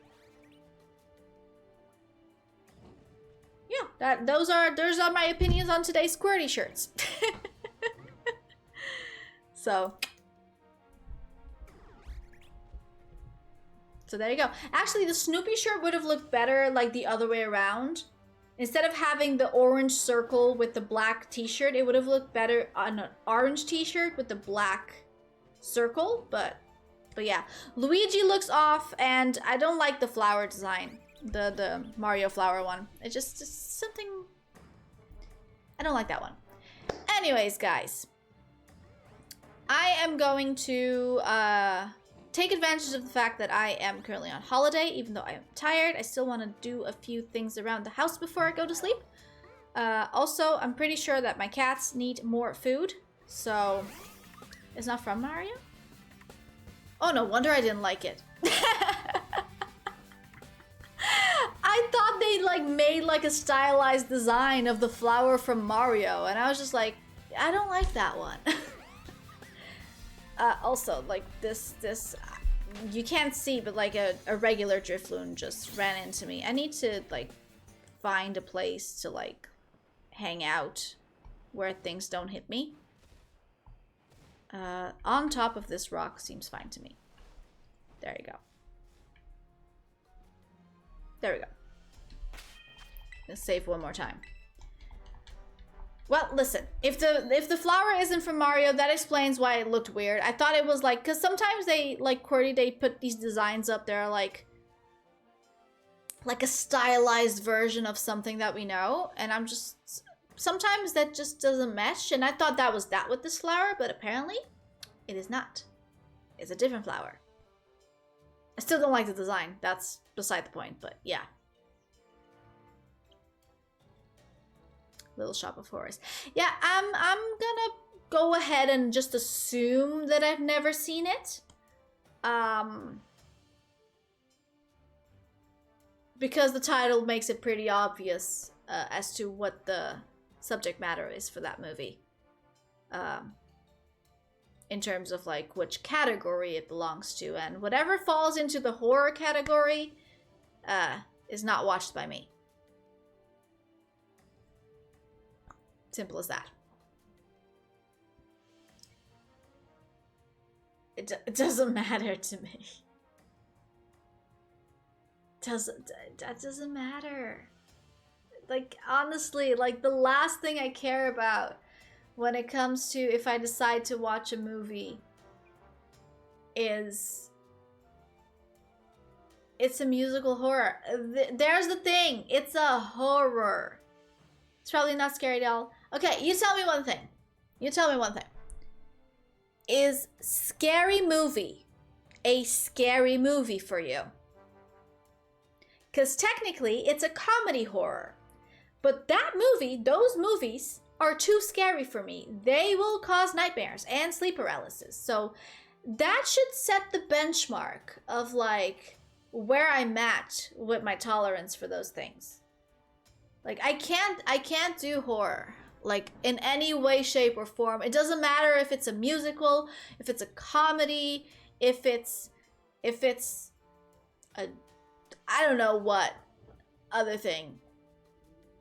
Speaker 1: Yeah, those are my opinions on today's QWERTY shirts. So there you go. Actually, the Snoopy shirt would have looked better like the other way around. Instead of having the orange circle with the black t-shirt, it would have looked better on an orange t-shirt with the black circle, but yeah. Luigi looks off, and I don't like the flower design. The Mario flower one. It's just something... I don't like that one. Anyways, guys. I am going to take advantage of the fact that I am currently on holiday. Even though I am tired, I still want to do a few things around the house before I go to sleep. Also, I'm pretty sure that my cats need more food. So, it's not from Mario? Oh, no wonder I didn't like it. I thought they like made like a stylized design of the flower from Mario, and I was just like, I don't like that one. Also, like this, you can't see, but like a regular Drifloon just ran into me. I need to like find a place to like hang out where things don't hit me. On top of this rock seems fine to me. There you go. There we go. Let's save one more time. Well, listen, if the flower isn't from Mario, that explains why it looked weird. I thought it was like, because sometimes they, like QWERTY, they put these designs up there like a stylized version of something that we know, and I'm just, sometimes that just doesn't mesh, and I thought that was that with this flower, but apparently it is not. It's a different flower. I still don't like the design. That's beside the point, but yeah. Little Shop of Horrors. Yeah, I'm gonna go ahead and just assume that I've never seen it. Because the title makes it pretty obvious as to what the subject matter is for that movie. In terms of like which category it belongs to, and whatever falls into the horror category is not watched by me. Simple as that. It doesn't matter to me. That doesn't matter. Like, honestly, like the last thing I care about when it comes to if I decide to watch a movie is it's a musical horror. There's the thing. It's a horror. It's probably not scary at all. Okay, you tell me one thing. You tell me one thing. Is Scary Movie a scary movie for you? Because technically, it's a comedy horror. But that movie, those movies, are too scary for me. They will cause nightmares and sleep paralysis. So that should set the benchmark of like where I'm at with my tolerance for those things. Like I can't do horror like in any way, shape, or form. It doesn't matter if it's a musical, if it's a comedy, if it's a I don't know what other thing.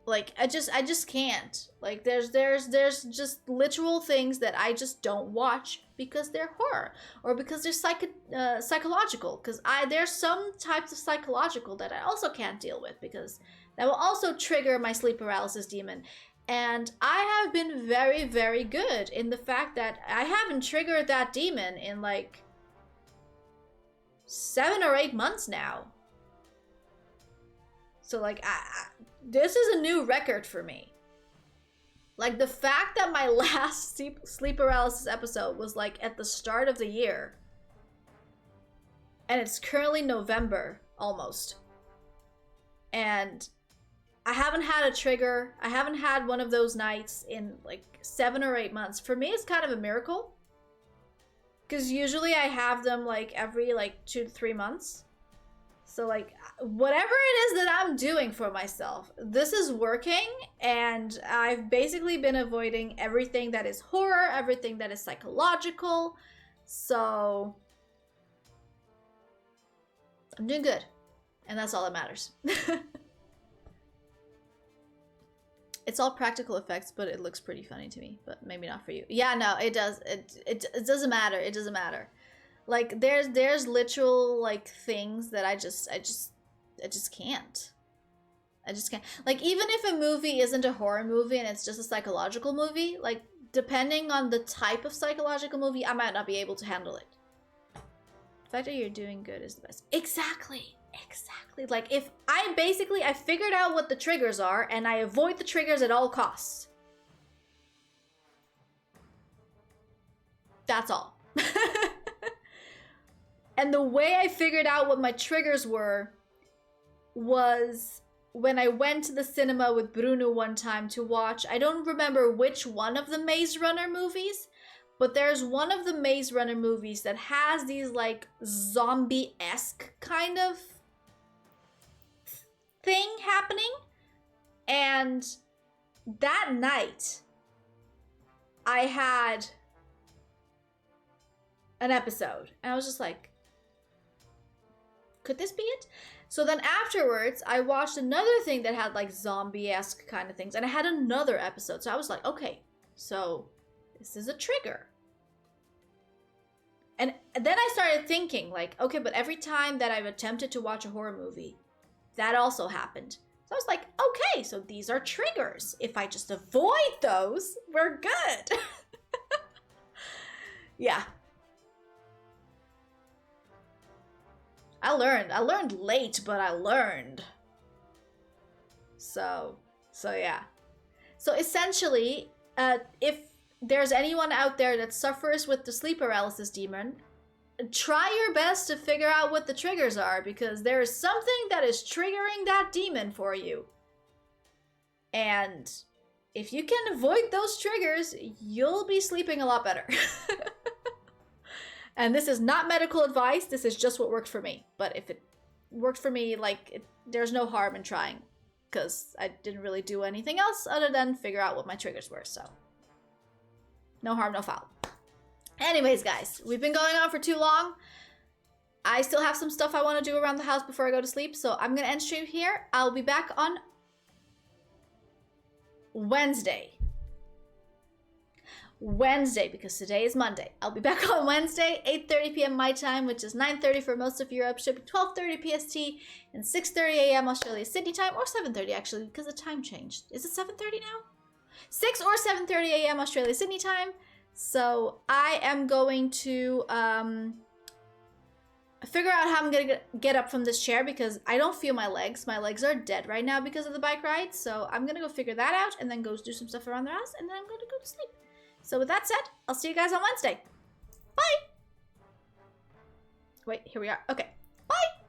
Speaker 1: Like I just can't. Like there's just literal things that I just don't watch because they're horror or because they're psychological. Because there's some types of psychological that I also can't deal with because that will also trigger my sleep paralysis demon. And I have been very, very good in the fact that I haven't triggered that demon in like 7 or 8 months now. So like, this is a new record for me. Like the fact that my last sleep paralysis episode was like at the start of the year. And it's currently November, almost. And I haven't had a trigger. I haven't had one of those nights in like 7 or 8 months. For me, it's kind of a miracle. Because usually I have them like every like 2 to 3 months. So like whatever it is that I'm doing for myself, this is working. And I've basically been avoiding everything that is horror, everything that is psychological. So I'm doing good. And that's all that matters. It's all practical effects, but it looks pretty funny to me. But maybe not for you. Yeah, no, it does. It doesn't matter. It doesn't matter. Like there's literal like things that I just can't. I just can't. Like even if a movie isn't a horror movie and it's just a psychological movie, like depending on the type of psychological movie, I might not be able to handle it. The fact that you're doing good is the best. Exactly. Like if I figured out what the triggers are and I avoid the triggers at all costs. That's all. And the way I figured out what my triggers were was when I went to the cinema with Bruno one time to watch, I don't remember which one of the Maze Runner movies, but there's one of the Maze Runner movies that has these like zombie-esque kind of thing happening. And that night, I had an episode. And I was just like, could this be it? So then afterwards, I watched another thing that had like zombie-esque kind of things, and I had another episode. So I was like, okay, so this is a trigger. And then I started thinking like, okay, but every time that I've attempted to watch a horror movie, that also happened. So I was like, okay, so these are triggers. If I just avoid those, we're good. Yeah. I learned late, but I learned. So yeah. So essentially, if there's anyone out there that suffers with the sleep paralysis demon, try your best to figure out what the triggers are, because there is something that is triggering that demon for you. And if you can avoid those triggers, you'll be sleeping a lot better. And this is not medical advice, this is just what worked for me. But if it worked for me, like, there's no harm in trying, because I didn't really do anything else other than figure out what my triggers were, so. No harm, no foul. Anyways, guys, we've been going on for too long. I still have some stuff I want to do around the house before I go to sleep, so I'm going to end stream here. I'll be back on Wednesday, because today is Monday. I'll be back on Wednesday, 8:30 p.m. my time, which is 9:30 for most of Europe. Should be 12:30 PST and 6:30 a.m. Australia Sydney time, or 7:30 actually, because the time changed. Is it 7:30 now? 6 or 7:30 a.m. Australia Sydney time. So I am going to figure out how I'm gonna get up from this chair, because I don't feel my legs. My legs are dead right now because of the bike ride. So I'm gonna go figure that out and then go do some stuff around the house, and then I'm gonna go to sleep. So with that said, I'll see you guys on Wednesday. Bye! Wait, here we are. Okay, bye!